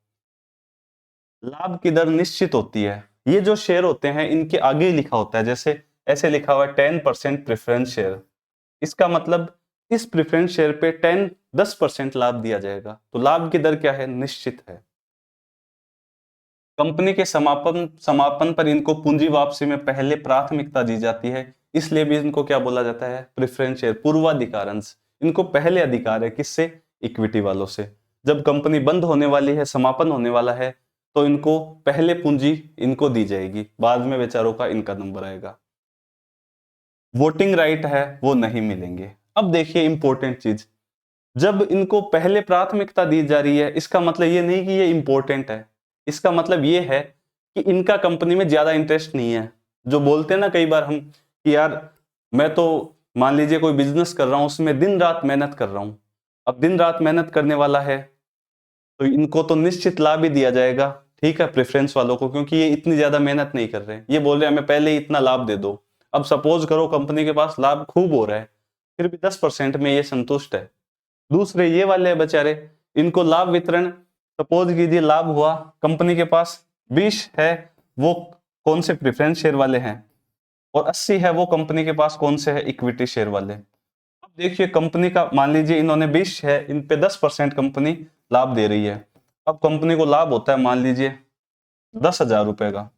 S1: लाभ की दर निश्चित होती है। ये जो शेयर होते हैं इनके आगे ही लिखा होता है, जैसे ऐसे लिखा हुआ है 10% प्रेफरेंस शेयर। इसका मतलब इस प्रेफरेंस शेयर पे 10% लाभ दिया जाएगा। तो लाभ की दर क्या है, निश्चित है। कंपनी के समापन समापन पर इनको पूंजी वापसी में पहले प्राथमिकता दी जाती है, इसलिए भी इनको क्या बोला जाता है, प्रेफरेंस शेयर, पूर्वाधिकार अंश। इनको पहले अधिकार है, किससे, इक्विटी वालों से। जब कंपनी बंद होने वाली है, समापन होने वाला है, तो इनको पहले पूंजी इनको दी जाएगी, बाद में बेचारों का इनका नंबर आएगा। वोटिंग राइट है वो नहीं मिलेंगे। अब देखिए इंपॉर्टेंट चीज, जब इनको पहले प्राथमिकता दी जा रही है, इसका मतलब ये नहीं कि ये इंपॉर्टेंट है। इसका मतलब ये है कि इनका कंपनी में ज्यादा इंटरेस्ट नहीं है। जो बोलते हैं ना कई बार हम कि यार मैं तो मान लीजिए कोई बिजनेस कर रहा हूं, उसमें दिन रात मेहनत कर रहा हूं। अब दिन रात मेहनत करने वाला है तो इनको तो निश्चित लाभ ही दिया जाएगा। ठीक है, प्रेफरेंस वालों को, क्योंकि ये इतनी ज्यादा मेहनत नहीं कर रहे, ये बोल रहे हैं हमें पहले ही इतना लाभ दे दो। अब सपोज करो कंपनी के पास लाभ खूब हो रहा है, फिर भी 10% में ये संतुष्ट है। दूसरे ये वाले बेचारे, इनको लाभ वितरण, सपोज कीजिए लाभ हुआ, कंपनी के पास 20 है, वो कौन से, प्रेफरेंस शेयर वाले हैं, और 80 है वो कंपनी के पास कौन से है, इक्विटी शेयर वाले। अब देखिए कंपनी का मान लीजिए इन्होंने 20 है, इन पे 10% कंपनी लाभ दे रही है। अब कंपनी को लाभ होता है मान लीजिए 10,000 रुपए का।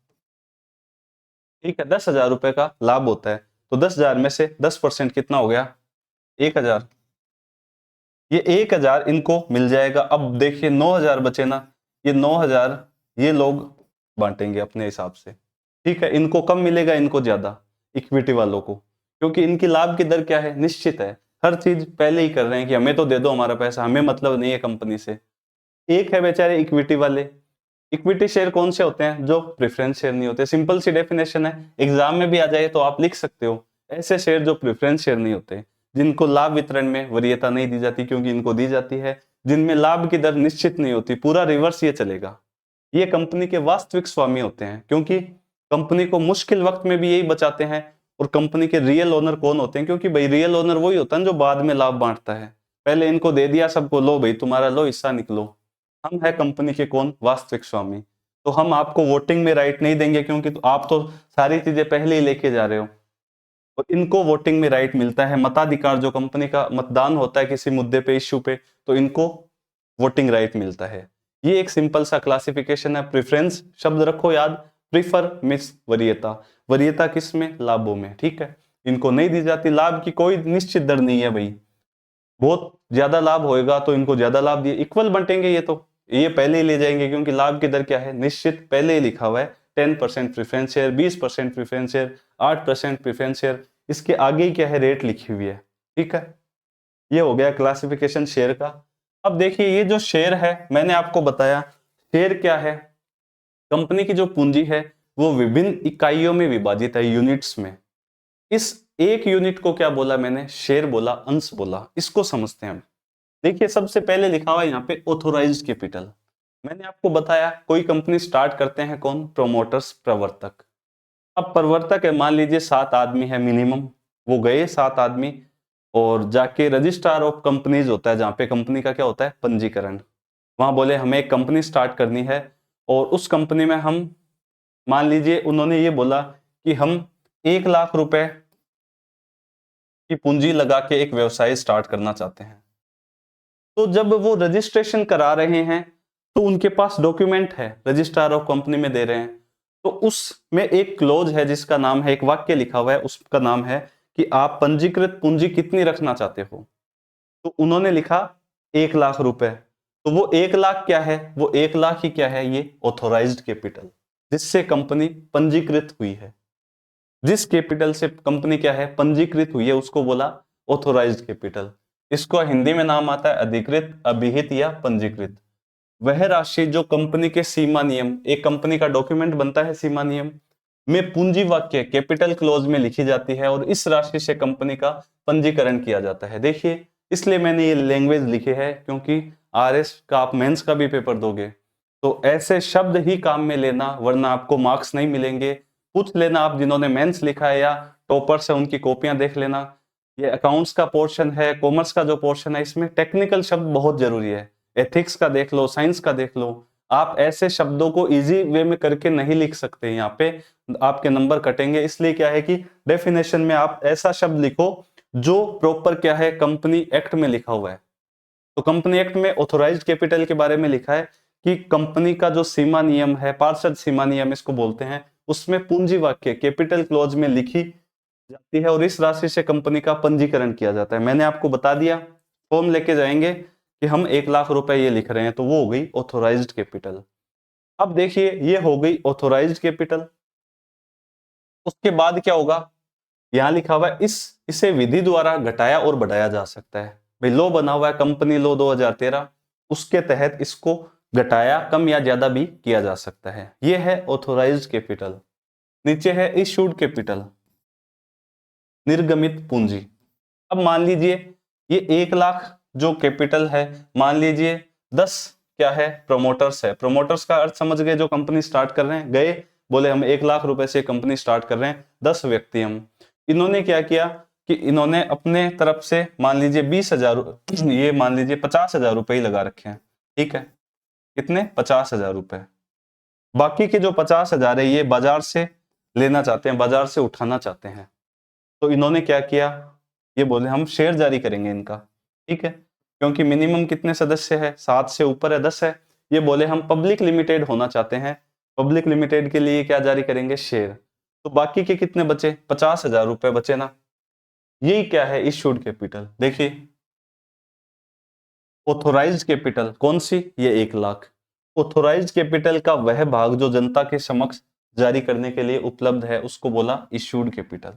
S1: ठीक है, 10,000 रुपए का लाभ होता है, तो 10,000 में से 10% कितना हो गया, 1,000। ये 1,000 इनको मिल जाएगा। अब देखिए 9,000 बचे ना, ये 9,000 ये लोग बांटेंगे अपने हिसाब से। ठीक है, इनको कम मिलेगा, इनको ज्यादा, इक्विटी वालों को, क्योंकि इनकी लाभ की दर क्या है, निश्चित है। हर चीज पहले ही कर रहे हैं कि हमें तो दे दो हमारा पैसा, हमें मतलब नहीं है कंपनी से। एक है बेचारे इक्विटी वाले। इक्विटी शेयर कौन से होते हैं, जो प्रेफरेंस शेयर नहीं होते। सिंपल सी डेफिनेशन है, एग्जाम में भी आ जाए तो आप लिख सकते हो, ऐसे शेयर जो प्रेफरेंस शेयर नहीं होते, जिनको लाभ वितरण में वरीयता नहीं दी जाती, क्योंकि इनको दी जाती है, जिनमें लाभ की दर निश्चित नहीं होती, पूरा रिवर्स ये चलेगा। ये कंपनी के वास्तविक स्वामी होते हैं, क्योंकि कंपनी को मुश्किल वक्त में भी यही बचाते हैं। और कंपनी के रियल ओनर कौन होते हैं, क्योंकि भाई रियल ओनर वही होता है जो बाद में लाभ बांटता है। पहले इनको दे दिया सबको, लो भाई तुम्हारा लो हिस्सा निकलो। हम है कंपनी के कौन, वास्तविक स्वामी। तो हम आपको वोटिंग में राइट नहीं देंगे, क्योंकि तो आप तो सारी चीजें पहले ही लेके जा रहे हो। और इनको वोटिंग में राइट मिलता है, मताधिकार, जो कंपनी का मतदान होता है किसी मुद्दे पे, इश्यू पे, तो इनको वोटिंग राइट मिलता है। ये एक सिंपल सा क्लासिफिकेशन है। प्रेफरेंस शब्द रखो याद, प्रीफर मिस वरीयता, वरीयता किस में, लाभों में। ठीक है, इनको नहीं दी जाती, लाभ की कोई निश्चित दर नहीं है भाई, बहुत ज्यादा लाभ होएगा तो इनको ज्यादा लाभ दिए, इक्वल बंटेंगे ये तो, ये पहले ही ले जाएंगे क्योंकि लाभ की दर क्या है, निश्चित पहले ही लिखा हुआ है। 10% preference share, 20% preference share, 8% preference share, इसके आगे ही क्या है, रेट लिखी हुई है। ठीक है, ये हो गया क्लासिफिकेशन शेयर का। अब देखिए ये जो शेयर है, मैंने आपको बताया शेयर क्या है, कंपनी की जो पूंजी है वो विभिन्न इकाइयों में विभाजित है, यूनिट्स में। इस एक यूनिट को क्या बोला मैंने, शेयर बोला, अंश बोला। इसको समझते हैं हम। देखिए सबसे पहले लिखा हुआ है यहाँ पे ऑथोराइज्ड कैपिटल। मैंने आपको बताया कोई कंपनी स्टार्ट करते हैं कौन, प्रोमोटर्स, प्रवर्तक। अब प्रवर्तक है, मान लीजिए 7 आदमी है मिनिमम, वो गए 7 आदमी और जाके रजिस्ट्रार ऑफ कंपनीज होता है जहां पे कंपनी का क्या होता है, पंजीकरण। वहां बोले हमें एक कंपनी स्टार्ट करनी है और उस कंपनी में हम, मान लीजिए उन्होंने ये बोला कि हम 1 लाख रुपए की पूंजी लगा के एक व्यवसाय स्टार्ट करना चाहते हैं। तो जब वो रजिस्ट्रेशन करा रहे हैं तो उनके पास डॉक्यूमेंट है, रजिस्ट्रार ऑफ कंपनी में दे रहे हैं, तो उसमें एक क्लोज है जिसका नाम है, एक वाक्य लिखा हुआ है उसका नाम है कि आप पंजीकृत पूंजी कितनी रखना चाहते हो। तो उन्होंने लिखा 1 लाख रुपए। तो वो 1 लाख क्या है, वो 1 लाख ही क्या है, ये ऑथोराइज्ड कैपिटल, जिससे कंपनी पंजीकृत हुई है। जिस कैपिटल से कंपनी क्या है, पंजीकृत हुई है, उसको बोला ऑथोराइज्ड कैपिटल। इसको हिंदी में नाम आता है अधिकृत, अभिहित या पंजीकृत। वह राशि जो कंपनी के सीमा नियम, एक कंपनी का डॉक्यूमेंट बनता है सीमा नियम में, पूंजी वाक्य कैपिटल क्लोज में लिखी जाती है और इस राशि से कंपनी का पंजीकरण किया जाता है। देखिए इसलिए मैंने ये लैंग्वेज लिखी है क्योंकि आरएस का आप मेंस का भी पेपर दोगे तो ऐसे शब्द ही काम में लेना, वरना आपको मार्क्स नहीं मिलेंगे। पूछ लेना आप जिन्होंने मेंस लिखा है या टॉपर्स है उनकी कॉपियां देख लेना। ये अकाउंट्स का पोर्शन है, कॉमर्स का जो पोर्शन है, इसमें टेक्निकल शब्द बहुत जरूरी है। एथिक्स का देख लो, साइंस का देख लो, आप ऐसे शब्दों को इजी वे में करके नहीं लिख सकते, यहाँ पे आपके नंबर कटेंगे। इसलिए क्या है कि डेफिनेशन में आप ऐसा शब्द लिखो जो प्रॉपर क्या है, कंपनी एक्ट में लिखा हुआ है। तो कंपनी एक्ट में ऑथोराइज्ड कैपिटल के बारे में लिखा है कि कंपनी का जो सीमा नियम है, पार्षद सीमा नियम इसको बोलते हैं, उसमें पूंजी वाक्य कैपिटल क्लॉज में लिखी जाती है और इस राशि से कंपनी का पंजीकरण किया जाता है। मैंने आपको बता दिया, फॉर्म लेके जाएंगे कि हम 1 लाख रुपए ये लिख रहे हैं, तो वो हो गई ऑथोराइज्ड कैपिटल। अब देखिए ये हो गई ऑथोराइज्ड कैपिटल। उसके बाद क्या होगा, यहां लिखा हुआ है इसे विधि द्वारा घटाया और बढ़ाया जा सकता है। भाई लॉ बना हुआ है कंपनी लॉ 2013, उसके तहत इसको घटाया, कम या ज्यादा भी किया जा सकता है। ये है ऑथोराइज्ड कैपिटल। नीचे है इशूड कैपिटल, निर्गमित पूंजी। अब मान लीजिए ये 1 लाख जो कैपिटल है, मान लीजिए 10 क्या है, प्रमोटर्स है। प्रमोटर्स का अर्थ समझ गए, जो कंपनी स्टार्ट कर रहे हैं, गए बोले हम 1 लाख रुपए से कंपनी स्टार्ट कर रहे हैं, 10 व्यक्ति हम। इन्होंने क्या किया कि इन्होंने अपने तरफ से मान लीजिए 20,000, ये मान लीजिए 50,000 रुपए ही लगा रखे हैं। ठीक है, कितने, 50,000 रुपए। बाकी के जो 50,000 है ये बाजार से लेना चाहते हैं, बाजार से उठाना चाहते हैं। तो इन्होंने क्या किया, ये बोले हम शेयर जारी करेंगे इनका। ठीक है, क्योंकि मिनिमम कितने सदस्य है, 7 से ऊपर है, 10 है। ये बोले हम पब्लिक लिमिटेड होना चाहते हैं, पब्लिक लिमिटेड के लिए क्या जारी करेंगे, शेयर। तो बाकी के कितने बचे, 50,000 रुपए बचे ना। यही क्या है, इशूड कैपिटल। देखिए ऑथोराइज्ड कैपिटल कौन सी, ये 1 लाख। ऑथोराइज्ड कैपिटल का वह भाग जो जनता के समक्ष जारी करने के लिए उपलब्ध है उसको बोला इशूड कैपिटल।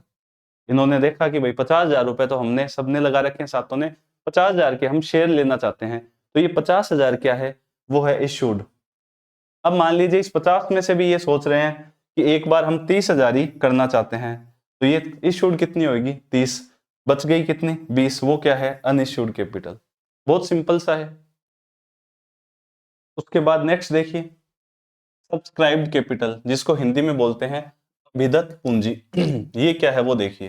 S1: इन्होंने देखा कि भाई 50,000 रुपए तो हमने सबने लगा रखे हैं, सातों ने 50,000 के हम शेयर लेना चाहते हैं, तो ये 50,000 क्या है, वो है इशूड। अब मान लीजिए इस 50 में से भी ये सोच रहे हैं कि एक बार हम 30,000 ही करना चाहते हैं, तो ये इशूड कितनी होगी, 30, बच गई कितनी, 20, वो क्या है, अनइशूड कैपिटल। बहुत सिंपल सा है। उसके बाद नेक्स्ट देखिए सब्सक्राइब्ड कैपिटल, जिसको हिंदी में बोलते हैं अभिदत्त पूंजी। ये क्या है वो देखिए,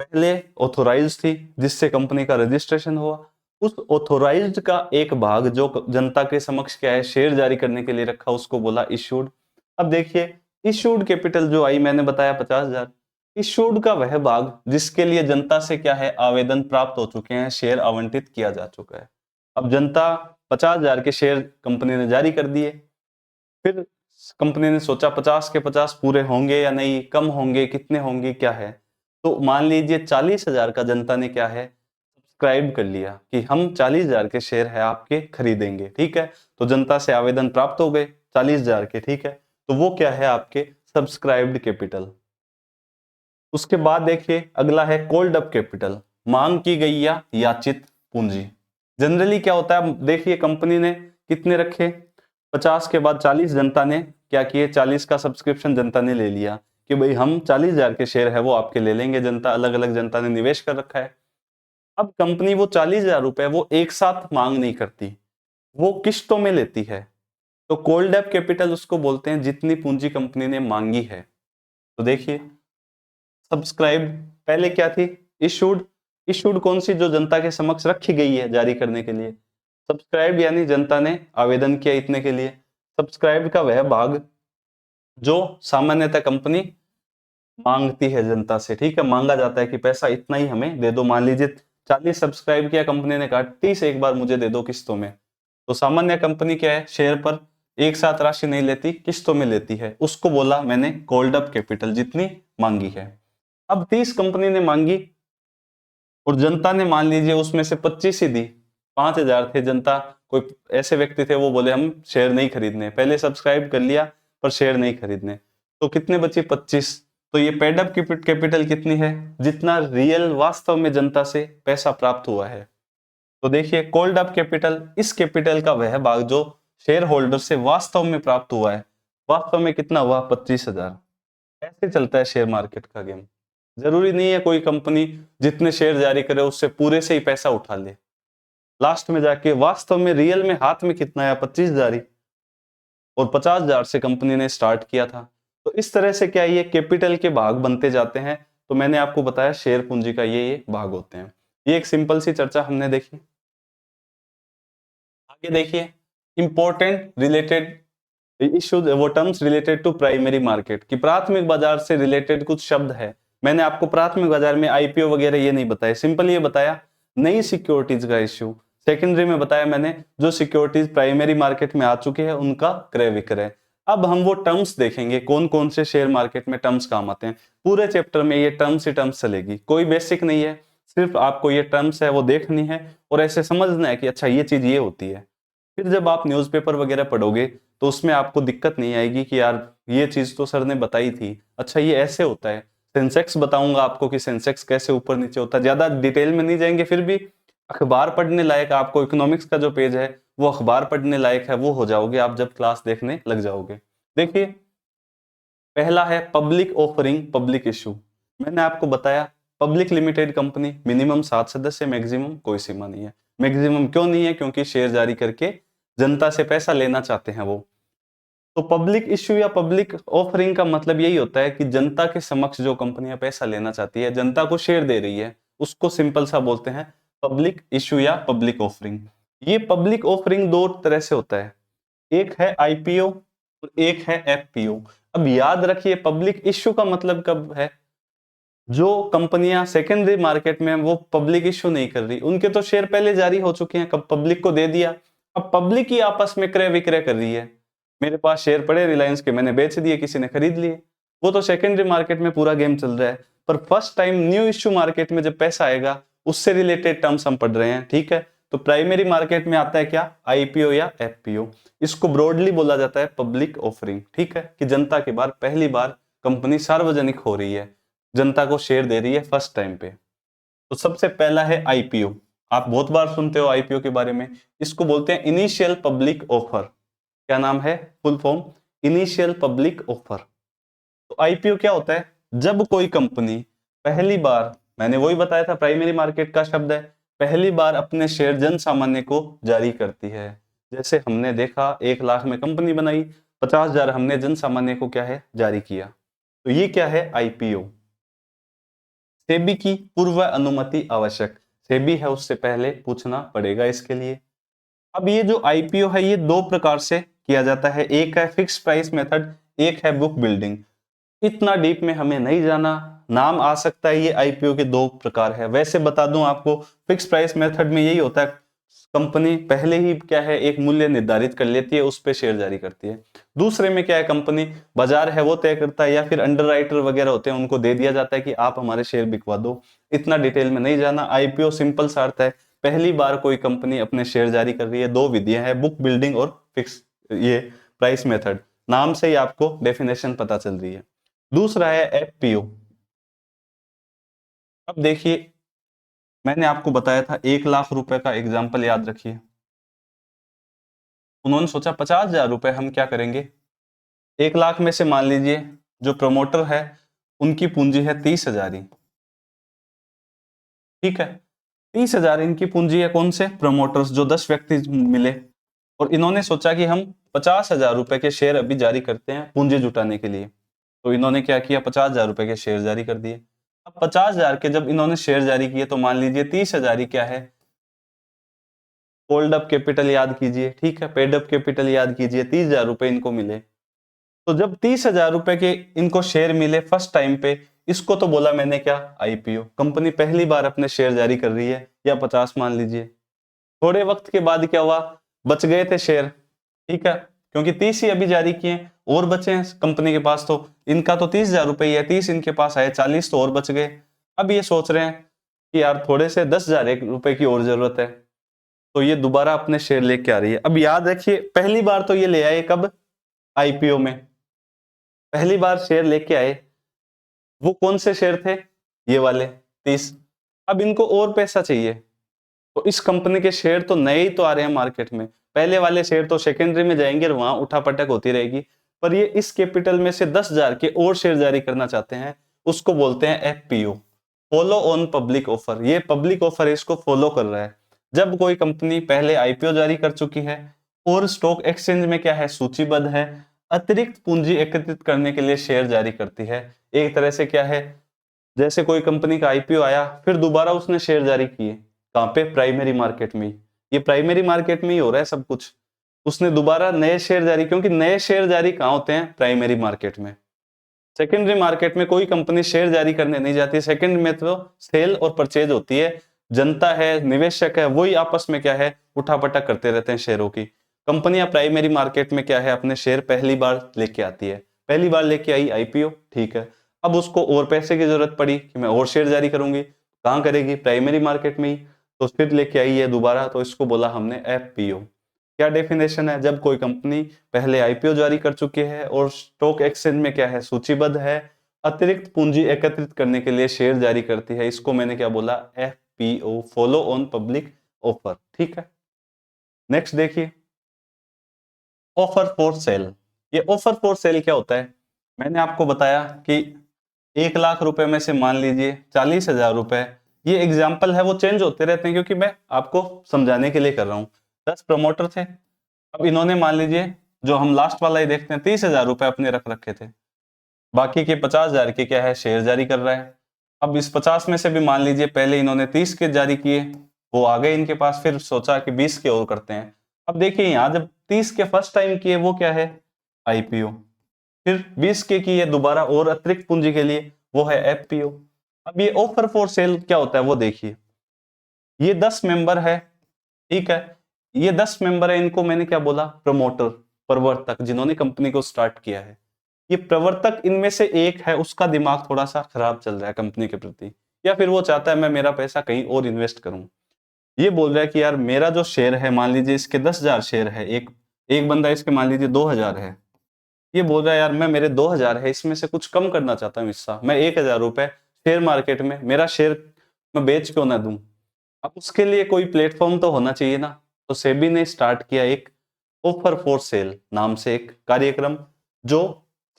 S1: पहले ऑथोराइज थी जिससे कंपनी का रजिस्ट्रेशन हुआ, उस ऑथोराइज्ड का एक भाग जो जनता के समक्ष क्या है, शेयर जारी करने के लिए रखा, उसको बोला इशूड। अब देखिए इशूड कैपिटल जो आई, मैंने बताया 50,000। इशूड का वह भाग जिसके लिए जनता से क्या है, आवेदन प्राप्त हो चुके हैं, शेयर आवंटित किया जा चुका है। अब जनता 50,000 के शेयर कंपनी ने जारी कर दिए, फिर कंपनी ने सोचा 50 के 50 पूरे होंगे या नहीं, कम होंगे, कितने होंगे, क्या है। तो मान लीजिए 40,000 का जनता ने क्या है, सब्सक्राइब कर लिया कि हम 40,000 के शेयर है आपके खरीदेंगे, ठीक है। तो जनता से आवेदन प्राप्त हो गए 40,000 के, ठीक है। तो वो क्या है आपके सब्सक्राइब्ड कैपिटल। उसके बाद देखिए अगला है कॉल्ड अप कैपिटल, मांग की गई या याचित पूंजी। जनरली क्या होता है, देखिए कंपनी ने कितने रखे 50 के बाद 40, जनता ने क्या किए 40 का सब्सक्रिप्शन जनता ने ले लिया कि भाई हम 40,000 के शेयर है वो आपके ले लेंगे। जनता अलग अलग जनता ने निवेश कर रखा है। अब कंपनी वो 40,000 रुपए वो एक साथ मांग नहीं करती, वो किस्तों में लेती है। तो कोल्ड अप कैपिटल उसको बोलते हैं जितनी पूंजी कंपनी ने मांगी है। तो देखिए सब्सक्राइब पहले क्या थी, इशूड। इशूड कौन सी, जो जनता के समक्ष रखी गई है जारी करने के लिए। सब्सक्राइब यानी जनता ने आवेदन किया इतने के लिए। सब्सक्राइब का वह भाग जो सामान्यतः कंपनी मांगती है जनता से, ठीक है। मांगा जाता है कि पैसा इतना ही हमें दे दो। मान लीजिए 40 सब्सक्राइब किया कंपनी ने, कहा 30 एक बार मुझे दे दो किस्तों में। तो सामान्य कंपनी क्या है, शेयर पर एक साथ राशि नहीं लेती, किस्तों में लेती है। उसको बोला मैंने कॉल्ड अप कैपिटल, जितनी मांगी है। अब 30 कंपनी ने मांगी और जनता ने मान लीजिए उसमें से 25 ही दी। 5,000 थे, जनता कोई ऐसे व्यक्ति थे वो बोले हम शेयर नहीं खरीदने, पहले सब्सक्राइब कर लिया पर शेयर नहीं खरीदने। तो कितने बची 25। तो ये पेड अप कैपिटल कितनी है, जितना रियल वास्तव में जनता से पैसा प्राप्त हुआ है। तो देखिए कॉल्ड अप कैपिटल, इस कैपिटल का वह भाग जो शेयर होल्डर से वास्तव में प्राप्त हुआ है। वास्तव में कितना हुआ 25,000। ऐसे चलता है शेयर मार्केट का गेम। जरूरी नहीं है कोई कंपनी जितने शेयर जारी करे उससे पूरे से ही पैसा उठा ले, लास्ट में जाके वास्तव में रियल में हाथ में कितना है 25,000 ही। और 50,000 से कंपनी ने स्टार्ट किया था। तो इस तरह से क्या ये कैपिटल के भाग बनते जाते हैं। तो मैंने आपको बताया शेयर पूंजी का ये भाग होते हैं। ये एक सिंपल सी चर्चा हमने देखी। आगे देखिए इंपॉर्टेंट रिलेटेड इश्यूज, वो terms related to primary market की प्राथमिक बाजार से रिलेटेड कुछ शब्द है। मैंने आपको प्राथमिक बाजार में आईपीओ वगैरह ये नहीं बताया, सिंपल ये बताया नई सिक्योरिटीज का इश्यू। सेकेंडरी में बताया मैंने जो सिक्योरिटीज प्राइमरी मार्केट में आ चुके हैं उनका क्रय विक्रय। अब हम वो टर्म्स देखेंगे कौन कौन से शेयर मार्केट में टर्म्स काम आते हैं। पूरे चैप्टर में ये टर्म्स ही टर्म्स चलेगी, कोई बेसिक नहीं है, सिर्फ आपको ये टर्म्स है वो देखनी है और ऐसे समझना है कि अच्छा ये चीज ये होती है। फिर जब आप न्यूज़पेपर वगैरह पढ़ोगे तो उसमें आपको दिक्कत नहीं आएगी कि यार ये चीज तो सर ने बताई थी, अच्छा ये ऐसे होता है। सेंसेक्स बताऊंगा आपको कि सेंसेक्स कैसे ऊपर नीचे होता है, ज्यादा डिटेल में नहीं जाएंगे, फिर भी अखबार पढ़ने लायक, आपको इकोनॉमिक्स का जो पेज है वो अखबार पढ़ने लायक है, वो हो जाओगे आप जब क्लास देखने लग जाओगे। देखिए पहला है पब्लिक ऑफरिंग पब्लिक इशू। मैंने आपको बताया पब्लिक लिमिटेड कंपनी, मिनिमम 7 सदस्य, मैक्सिमम कोई सीमा नहीं है। मैक्सिमम क्यों नहीं है, क्योंकि शेयर जारी करके जनता से पैसा लेना चाहते हैं वो। तो पब्लिक इश्यू या पब्लिक ऑफरिंग का मतलब यही होता है कि जनता के समक्ष जो कंपनियां पैसा लेना चाहती है, जनता को शेयर दे रही है, उसको सिंपल सा बोलते हैं पब्लिक इश्यू या पब्लिक ऑफरिंग। ये पब्लिक ऑफरिंग दो तरह से होता है, एक है आईपीओ और एक है एफपीओ। अब याद रखिए पब्लिक इश्यू का मतलब कब है, जो कंपनियां सेकेंडरी मार्केट में वो पब्लिक इश्यू नहीं कर रही, उनके तो शेयर पहले जारी हो चुके हैं, कब पब्लिक को दे दिया। अब पब्लिक ही आपस में क्रय विक्रय कर रही है, मेरे पास शेयर पड़े रिलायंस के, मैंने बेच दिए, किसी ने खरीद लिए, वो तो सेकेंडरी मार्केट में पूरा गेम चल रहा है। पर first time new issue market में जब पैसा आएगा उससे रिलेटेड टर्म्स हम पढ़ रहे हैं, ठीक है। तो प्राइमरी मार्केट में आता है क्या, आईपीओ या एफपीओ। इसको ब्रॉडली बोला जाता है पब्लिक ऑफरिंग, ठीक है, कि जनता के बार पहली बार कंपनी सार्वजनिक हो रही है, जनता को शेयर दे रही है फर्स्ट टाइम पे। तो सबसे पहला है आईपीओ, आप बहुत बार सुनते हो आईपीओ के बारे में, इसको बोलते हैं इनिशियल पब्लिक ऑफर। क्या नाम है, full form initial public offer. तो आईपीओ क्या होता है, जब कोई कंपनी पहली बार, मैंने वही बताया था प्राइमरी मार्केट का शब्द है, पहली बार अपने शेयर जन सामान्य को जारी करती है। जैसे हमने देखा 1 लाख में कंपनी बनाई, 50,000 हमने जन सामान्य को क्या है जारी किया। तो ये क्या है आईपीओ। सेबी की पूर्व अनुमति आवश्यक, सेबी है उससे पहले पूछना पड़ेगा इसके लिए। अब ये जो आईपीओ है ये दो प्रकार से किया जाता है, एक है फिक्स प्राइस मेथड, एक है बुक बिल्डिंग। इतना डीप में हमें नहीं जाना, नाम आ सकता है, ये आईपीओ के दो प्रकार है। वैसे बता दूं आपको, फिक्स प्राइस मेथड में यही होता है कंपनी पहले ही क्या है एक मूल्य निर्धारित कर लेती है, उस पे शेयर जारी करती है। दूसरे में क्या है, कंपनी बाजार है वो तय करता है या फिर अंडरराइटर वगैरह होते हैं उनको दे दिया जाता है कि आप हमारे शेयर बिकवा दो। इतना डिटेल में नहीं जाना। आईपीओ सिंपल सा अर्थ है पहली बार कोई कंपनी अपने शेयर जारी कर रही है। दो विधियां हैं, बुक बिल्डिंग और फिक्स ये प्राइस मेथड। नाम से ही आपको डेफिनेशन पता चल रही है। दूसरा है एफपीओ। अब देखिए मैंने आपको बताया था 1 लाख रुपए का एग्जाम्पल याद रखिए। उन्होंने सोचा 50,000 रुपए हम क्या करेंगे, 1 लाख में से मान लीजिए जो प्रमोटर है उनकी पूंजी है 30,000 ही, ठीक है। 30,000 इनकी पूंजी है, कौन से प्रमोटर्स जो 10 व्यक्ति मिले, और इन्होंने सोचा कि हम 50,000 रुपए के शेयर अभी जारी करते हैं पूंजी जुटाने के लिए। तो इन्होंने क्या किया, 50,000 रुपए के शेयर जारी कर दिए। अब 50,000 के जब इन्होंने शेयर जारी किए तो मान लीजिए 30,000 ही क्या है, होल्ड अप कैपिटल याद कीजिए, ठीक है, पेड अप कैपिटल याद कीजिए, 30,000 रुपए इनको मिले। तो जब 30,000 रुपए के इनको शेयर मिले फर्स्ट टाइम पे, इसको तो बोला मैंने क्या, आईपीओ। कंपनी पहली बार अपने शेयर जारी कर रही है, या 50 मान लीजिए। थोड़े वक्त के बाद क्या हुआ, बच गए थे शेयर, ठीक है, क्योंकि 30 ही अभी जारी किए और बचे हैं कंपनी के पास। तो इनका तो 30,000 रुपए ही है, 30 इनके पास आए, 40 तो और बच गए। अब ये सोच रहे हैं कि यार थोड़े से 10,000 रुपए की और जरूरत है, तो ये दोबारा अपने शेयर लेके आ रही है। अब याद रखिए पहली बार तो ये ले आए कब, आईपीओ में पहली बार शेयर लेके आए। वो कौन से शेयर थे, ये वाले 30। अब इनको और पैसा चाहिए, तो इस कंपनी के शेयर तो नए ही तो आ रहे हैं मार्केट में, पहले वाले शेयर तो सेकेंडरी में जाएंगे और वहां उठापटक होती रहेगी। पर ये इस कैपिटल में से 10,000 के और शेयर जारी करना चाहते हैं, उसको बोलते हैं FPO, follow on public offer. ये पब्लिक ऑफर है, इसको फॉलो कर रहा है। जब कोई कंपनी पहले आईपीओ जारी कर चुकी है और स्टॉक एक्सचेंज में क्या है, सूचीबद्ध है, अतिरिक्त पूंजी एकत्रित करने के लिए शेयर जारी करती है। एक तरह से क्या है, जैसे कोई कंपनी का आईपीओ आया फिर दोबारा उसने शेयर जारी किए, कहां पे, प्राइमरी मार्केट में। ये प्राइमरी मार्केट में ही हो रहा है सब कुछ। उसने दोबारा नए शेयर जारी, क्योंकि नए शेयर जारी कहां होते हैं, प्राइमरी मार्केट में। सेकेंडरी मार्केट में कोई कंपनी शेयर जारी करने नहीं जाती। सेकेंड में तो सेल और परचेज होती है, जनता है, निवेशक है, वही आपस में क्या है, उठापटक करते रहते हैं शेयरों की। कंपनियां प्राइमरी मार्केट में क्या है, अपने शेयर पहली बार लेके आती है। पहली बार लेके आई आईपीओ, ठीक है। अब उसको और पैसे की जरूरत पड़ी कि मैं और शेयर जारी करूंगी, कहां करेगी, प्राइमरी मार्केट में ही। तो फिर लेके आई है दोबारा, तो इसको बोला हमने एफपीओ। क्या डेफिनेशन है, जब कोई कंपनी पहले आईपीओ जारी कर चुकी है और स्टॉक एक्सचेंज में क्या है, सूचीबद्ध है, अतिरिक्त पूंजी एकत्रित करने के लिए शेयर जारी करती है, इसको मैंने क्या बोला, FPO, follow on public offer, ठीक है। नेक्स्ट देखिए, ऑफर फॉर सेल। ये ऑफर फॉर सेल क्या होता है, मैंने आपको बताया कि 1 लाख रुपए में से मान लीजिए 40,000 रुपए, ये एग्जाम्पल है वो चेंज होते रहते हैं क्योंकि मैं आपको समझाने के लिए कर रहा हूं। 10 प्रमोटर थे, अब इन्होंने मान लीजिए जो हम लास्ट वाला ही देखते हैं 30,000 रुपए अपने रख रखे थे, बाकी के 50,000 के क्या है, शेयर जारी कर रहा है। अब इस 50 में से भी मान लीजिए पहले इन्होंने 30 के जारी किए, वो आ गए इनके पास, फिर सोचा कि 20 के और करते हैं। अब देखिए यहाँ जब 30 के फर्स्ट टाइम किए वो क्या है, आईपीओ, फिर 20 के किए दोबारा और अतिरिक्त पूंजी के लिए, वो है एफपीओ। अब ये ऑफर फॉर सेल क्या होता है वो देखिए, ये 10 मेंबर है, ठीक है, ये 10 मेंबर है, इनको मैंने क्या बोला, प्रमोटर, प्रवर्तक, जिन्होंने कंपनी को स्टार्ट किया है। ये प्रवर्तक इनमें से एक है, उसका दिमाग थोड़ा सा खराब चल रहा है कंपनी के प्रति, या फिर वो चाहता है मैं मेरा पैसा कहीं और इन्वेस्ट करूं। ये बोल रहा है कि यार मेरा जो शेयर है, मान लीजिए इसके 10,000 शेयर है, एक एक बंदा इसके मान लीजिए 2,000 है, ये बोल रहा है यार मैं मेरे 2,000 है इसमें से कुछ कम करना चाहता हूँ हिस्सा, मैं 1,000 रुपए शेयर मार्केट में मेरा शेयर मैं बेच क्यों ना दूं। अब उसके लिए कोई प्लेटफॉर्म तो होना चाहिए ना। तो सेबी ने स्टार्ट किया एक ऑफर फॉर सेल नाम से एक कार्यक्रम, जो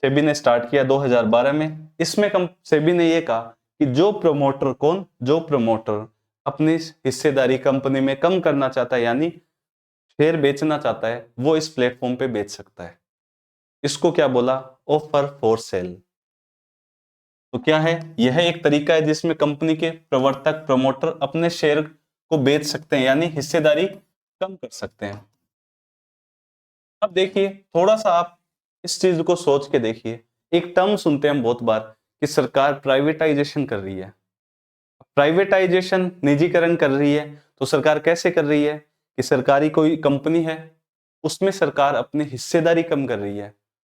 S1: सेबी ने स्टार्ट किया 2012 में। इसमें सेबी ने ये कहा कि जो प्रमोटर, कौन, जो प्रमोटर अपनी हिस्सेदारी कंपनी में कम करना चाहता है, यानी शेयर बेचना चाहता है, वो इस प्लेटफॉर्म पे बेच सकता है। इसको क्या बोला, ऑफर फॉर सेल। तो क्या है, यह एक तरीका है जिसमें कंपनी के प्रवर्तक, प्रमोटर अपने शेयर को बेच सकते हैं, यानी हिस्सेदारी कम कर सकते हैं। अब देखिए थोड़ा सा आप इस चीज को सोच के देखिए, एक टर्म सुनते हैं हम बहुत बार कि सरकार प्राइवेटाइजेशन कर रही है। प्राइवेटाइजेशन, निजीकरण कर रही है, तो सरकार कैसे कर रही है कि सरकारी कोई कंपनी है, उसमें सरकार अपनी हिस्सेदारी कम कर रही है।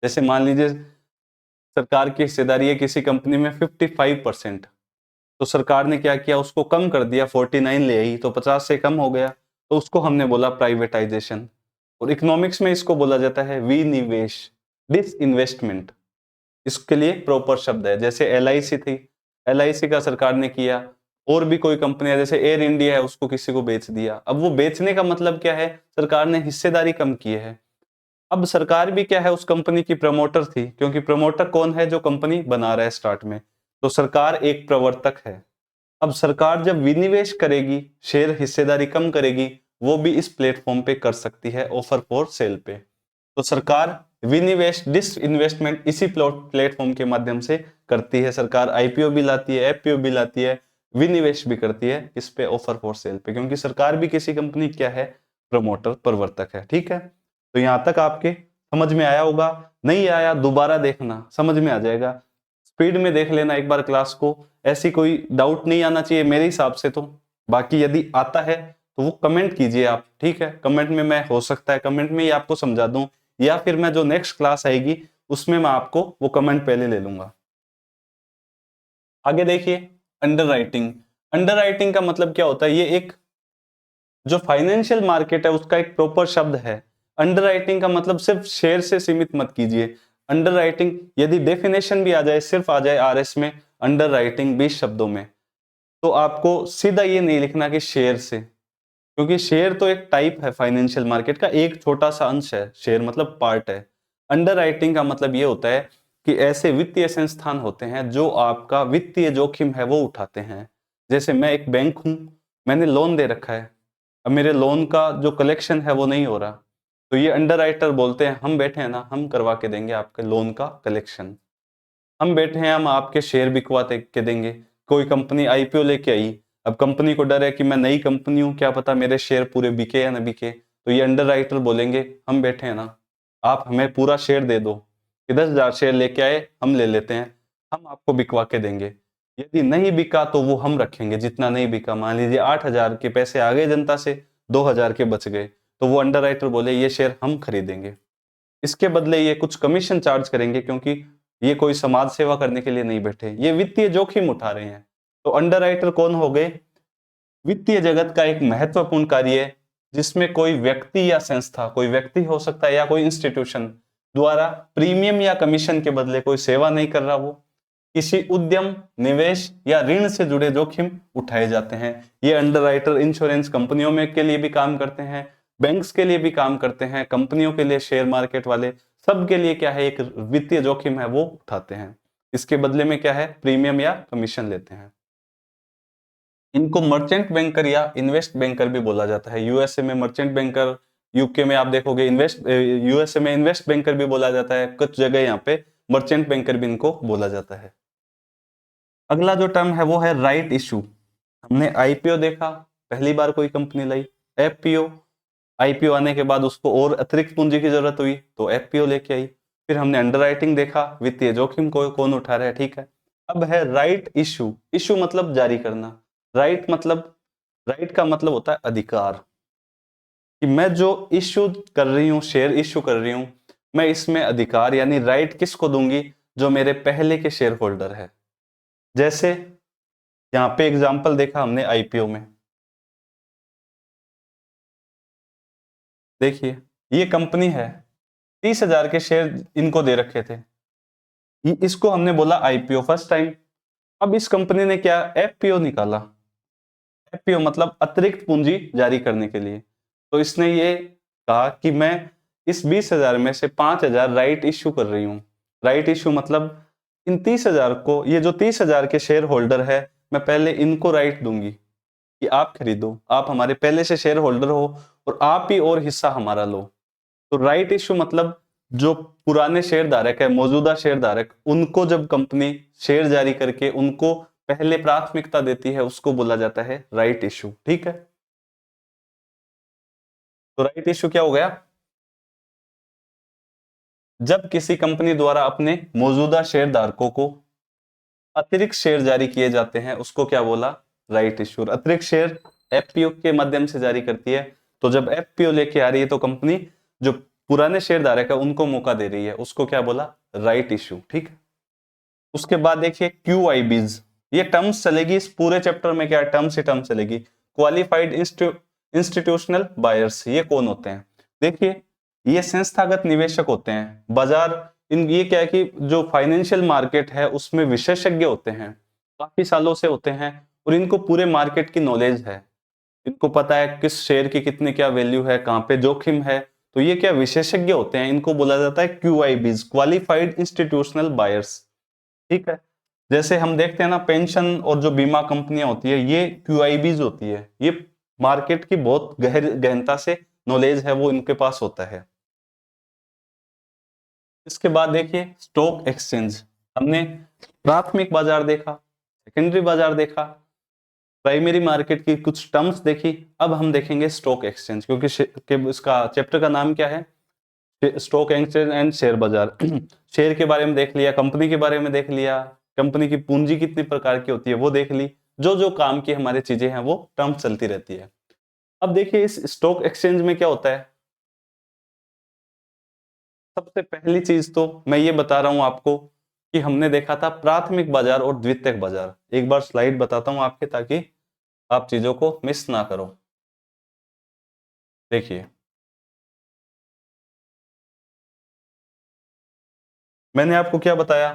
S1: जैसे मान लीजिए सरकार की हिस्सेदारी है किसी कंपनी में 55%, तो सरकार ने क्या किया, उसको कम कर दिया, 49 ले आई, तो 50 से कम हो गया, तो उसको हमने बोला प्राइवेटाइजेशन। और इकोनॉमिक्स में इसको बोला जाता है विनिवेश, डिसइन्वेस्टमेंट। इसके लिए प्रॉपर शब्द है। जैसे LIC थी, LIC का सरकार ने किया, और भी कोई कंपनी है जैसे एयर इंडिया है, उसको किसी को बेच दिया। अब वो बेचने का मतलब क्या है, सरकार ने हिस्सेदारी कम की है। अब सरकार भी क्या है, उस कंपनी की प्रमोटर थी, क्योंकि प्रमोटर कौन है, जो कंपनी बना रहा है स्टार्ट में, तो सरकार एक प्रवर्तक है। अब सरकार जब विनिवेश करेगी, शेयर हिस्सेदारी कम करेगी, वो भी इस प्लेटफॉर्म पे कर सकती है, ऑफर फॉर सेल पे। तो सरकार विनिवेश डिस इन्वेस्टमेंट इसी प्लेटफॉर्म के माध्यम से करती है। सरकार IPO भी लाती है, FPO भी लाती है, विनिवेश भी करती है इस पे, ऑफर फॉर सेल पे, क्योंकि सरकार भी किसी कंपनी क्या है, प्रमोटर, प्रवर्तक है। ठीक है, तो यहां तक आपके समझ में आया होगा। नहीं आया दोबारा देखना, समझ में आ जाएगा। स्पीड में देख लेना एक बार क्लास को, ऐसी कोई डाउट नहीं आना चाहिए मेरे हिसाब से तो। बाकी यदि आता है तो वो कमेंट कीजिए आप, ठीक है, कमेंट में मैं हो सकता है कमेंट में ही आपको समझा दूं, या फिर मैं जो नेक्स्ट क्लास आएगी उसमें मैं आपको वो कमेंट पहले ले लूंगा। आगे देखिए, अंडर राइटिंग। अंडर राइटिंग का मतलब क्या होता है, ये एक जो फाइनेंशियल मार्केट है उसका एक प्रॉपर शब्द है। अंडर राइटिंग का मतलब सिर्फ शेयर से सीमित मत कीजिए। अंडर राइटिंग यदि डेफिनेशन भी आ जाए, सिर्फ आ जाए RS में अंडर राइटिंग 20 शब्दों में, तो आपको सीधा ये नहीं लिखना कि शेयर से, क्योंकि शेयर तो एक टाइप है फाइनेंशियल मार्केट का, एक छोटा सा अंश है, शेयर मतलब पार्ट है। अंडर राइटिंग का मतलब ये होता है कि ऐसे वित्तीय संस्थान होते हैं जो आपका वित्तीय जोखिम है वो उठाते हैं। जैसे मैं एक बैंक हूं, मैंने लोन दे रखा है, अब मेरे लोन का जो कलेक्शन है वो नहीं हो रहा, तो ये अंडर राइटर बोलते हैं, हम बैठे हैं ना, हम करवा के देंगे आपके लोन का कलेक्शन, हम बैठे हैं, हम आपके शेयर बिकवा के देंगे। कोई कंपनी IPO लेके आई, अब कंपनी को डर है कि मैं नई कंपनी हूं, क्या पता मेरे शेयर पूरे बिके या ना बिके, तो ये अंडर राइटर बोलेंगे, हम बैठे हैं ना, आप हमें पूरा शेयर दे दो, कि 10,000 शेयर लेके आए, हम ले लेते हैं, हम आपको बिकवा के देंगे। यदि नहीं बिका तो वो हम रखेंगे, जितना नहीं बिका, मान लीजिए 8,000 के पैसे आ गए जनता से, 2,000 के बच गए, तो वो अंडर राइटर बोले ये शेयर हम खरीदेंगे, इसके बदले ये कुछ कमीशन चार्ज करेंगे, क्योंकि ये कोई समाज सेवा करने के लिए नहीं बैठे, ये वित्तीय जोखिम उठा रहे हैं। तो अंडर राइटर कौन हो गए, वित्तीय जगत का एक महत्वपूर्ण कार्य है, जिसमें कोई व्यक्ति या संस्था, कोई व्यक्ति हो सकता है या कोई इंस्टीट्यूशन द्वारा प्रीमियम या कमीशन के बदले कोई सेवा नहीं कर रहा, वो किसी उद्यम, निवेश या ऋण से जुड़े जोखिम उठाए जाते हैं। ये अंडर राइटर इंश्योरेंस कंपनियों में के लिए भी काम करते हैं, बैंक्स के लिए भी काम करते हैं, कंपनियों के लिए, शेयर मार्केट वाले सबके लिए क्या है, एक वित्तीय जोखिम है वो उठाते हैं, इसके बदले में क्या है, प्रीमियम या कमीशन लेते हैं। इनको मर्चेंट बैंकर या इन्वेस्ट बैंकर भी बोला जाता है। USA में मर्चेंट बैंकर, UK में आप देखोगे USA में इन्वेस्ट बैंकर भी बोला जाता है, कुछ जगह यहाँ पे मर्चेंट बैंकर भी इनको बोला जाता है। अगला जो टर्म है वो है राइट इशू। हमने IPO देखा, पहली बार कोई कंपनी लाई, FPO, IPO आने के बाद उसको और अतिरिक्त पूंजी की जरूरत हुई तो FPO लेके आई, फिर हमने अंडर राइटिंग देखा, वित्तीय जोखिम को कौन उठा रहा है, ठीक है। अब है राइट इशू। इशू मतलब जारी करना, राइट मतलब, राइट का मतलब होता है अधिकार, कि मैं जो इशू कर रही हूं, शेयर इशू कर रही हूं, मैं इसमें अधिकार यानी राइट किसको दूंगी, जो मेरे पहले के शेयर होल्डर है। जैसे यहाँ पे एग्जांपल देखा हमने IPO में, देखिए ये कंपनी है, 30,000 के शेयर इनको दे रखे थे, इसको हमने बोला IPO फर्स्ट टाइम। अब इस कंपनी ने क्या, FPO निकाला, FPO मतलब अतिरिक्त पूंजी जारी करने के लिए। तो इसने ये कहा कि मैं इस 20,000 में से 5,000 राइट इश्यू कर रही हूं। राइट इश्यू मतलब इन 30,000 को, ये जो 30,000 के शेयर होल्डर है, मैं पहले इनको राइट दूंगी कि आप खरीदो, आप हमारे पहले से शेयर होल्डर हो और आप ही और हिस्सा हमारा लो। तो राइट इश्यू मतलब जो पुराने शेयर धारक है, मौजूदा शेयर धारक, उनको जब कंपनी शेयर जारी करके उनको पहले प्राथमिकता देती है, उसको बोला जाता है राइट इश्यू, ठीक है। तो राइट इश्यू क्या हो गया, जब किसी कंपनी द्वारा अपने मौजूदा शेयर धारकों को अतिरिक्त शेयर जारी किए जाते हैं, उसको क्या बोला, राइट इश्यू। अतिरिक्त शेयर FPO के माध्यम से जारी करती है, तो जब एफपीओ लेके आ रही है तो कंपनी जो पुराने शेयरधारक है उनको मौका दे रही है, उसको क्या बोला, राइट इश्यू। ठीक है, उसके बाद देखिए क्यूआईबीज, ये टर्म्स चलेगी इस पूरे चैप्टर में, क्या टर्म्स ही टर्म चलेगी। क्वालिफाइड इंस्टीट्यूशनल बायर्स, ये कौन होते हैं, देखिए ये संस्थागत निवेशक होते हैं। बाजार इन ये क्या है कि जो फाइनेंशियल मार्केट है उसमें विशेषज्ञ होते हैं, काफी सालों से होते हैं और इनको पूरे मार्केट की नॉलेज है, इनको पता है किस शेयर की कितनी क्या वैल्यू है, कहाँ पे जोखिम है, तो ये क्या विशेषज्ञ होते हैं, इनको बोला जाता है क्यूआईबीज, क्वालिफाइड इंस्टीट्यूशनल बायर्स। ठीक है, जैसे हम देखते हैं ना पेंशन और जो बीमा कंपनियां होती है ये क्यूआईबीज होती है, ये मार्केट की बहुत गहनता से नॉलेज है वो इनके पास होता है। इसके बाद देखिए स्टॉक एक्सचेंज, हमने प्राथमिक बाजार देखा, सेकेंडरी बाजार देखा, प्राइमरी मार्केट की कुछ टर्म्स देखी, अब हम देखेंगे स्टॉक एक्सचेंज, क्योंकि इसका चैप्टर का नाम क्या है, स्टॉक एक्सचेंज एंड शेयर बाजार। शेयर के बारे में देख लिया, कंपनी के बारे में देख लिया, कंपनी की पूंजी कितनी प्रकार की होती है वो देख ली, जो जो काम की हमारी चीजें हैं वो टर्म चलती रहती है। अब देखिए इस स्टॉक एक्सचेंज में क्या होता है, सबसे पहली चीज तो मैं ये बता रहा हूं आपको कि हमने देखा था प्राथमिक बाजार और द्वितीयक बाजार। एक बार स्लाइड बताता हूं आपके ताकि आप चीजों को मिस ना करो। देखिए मैंने आपको क्या बताया,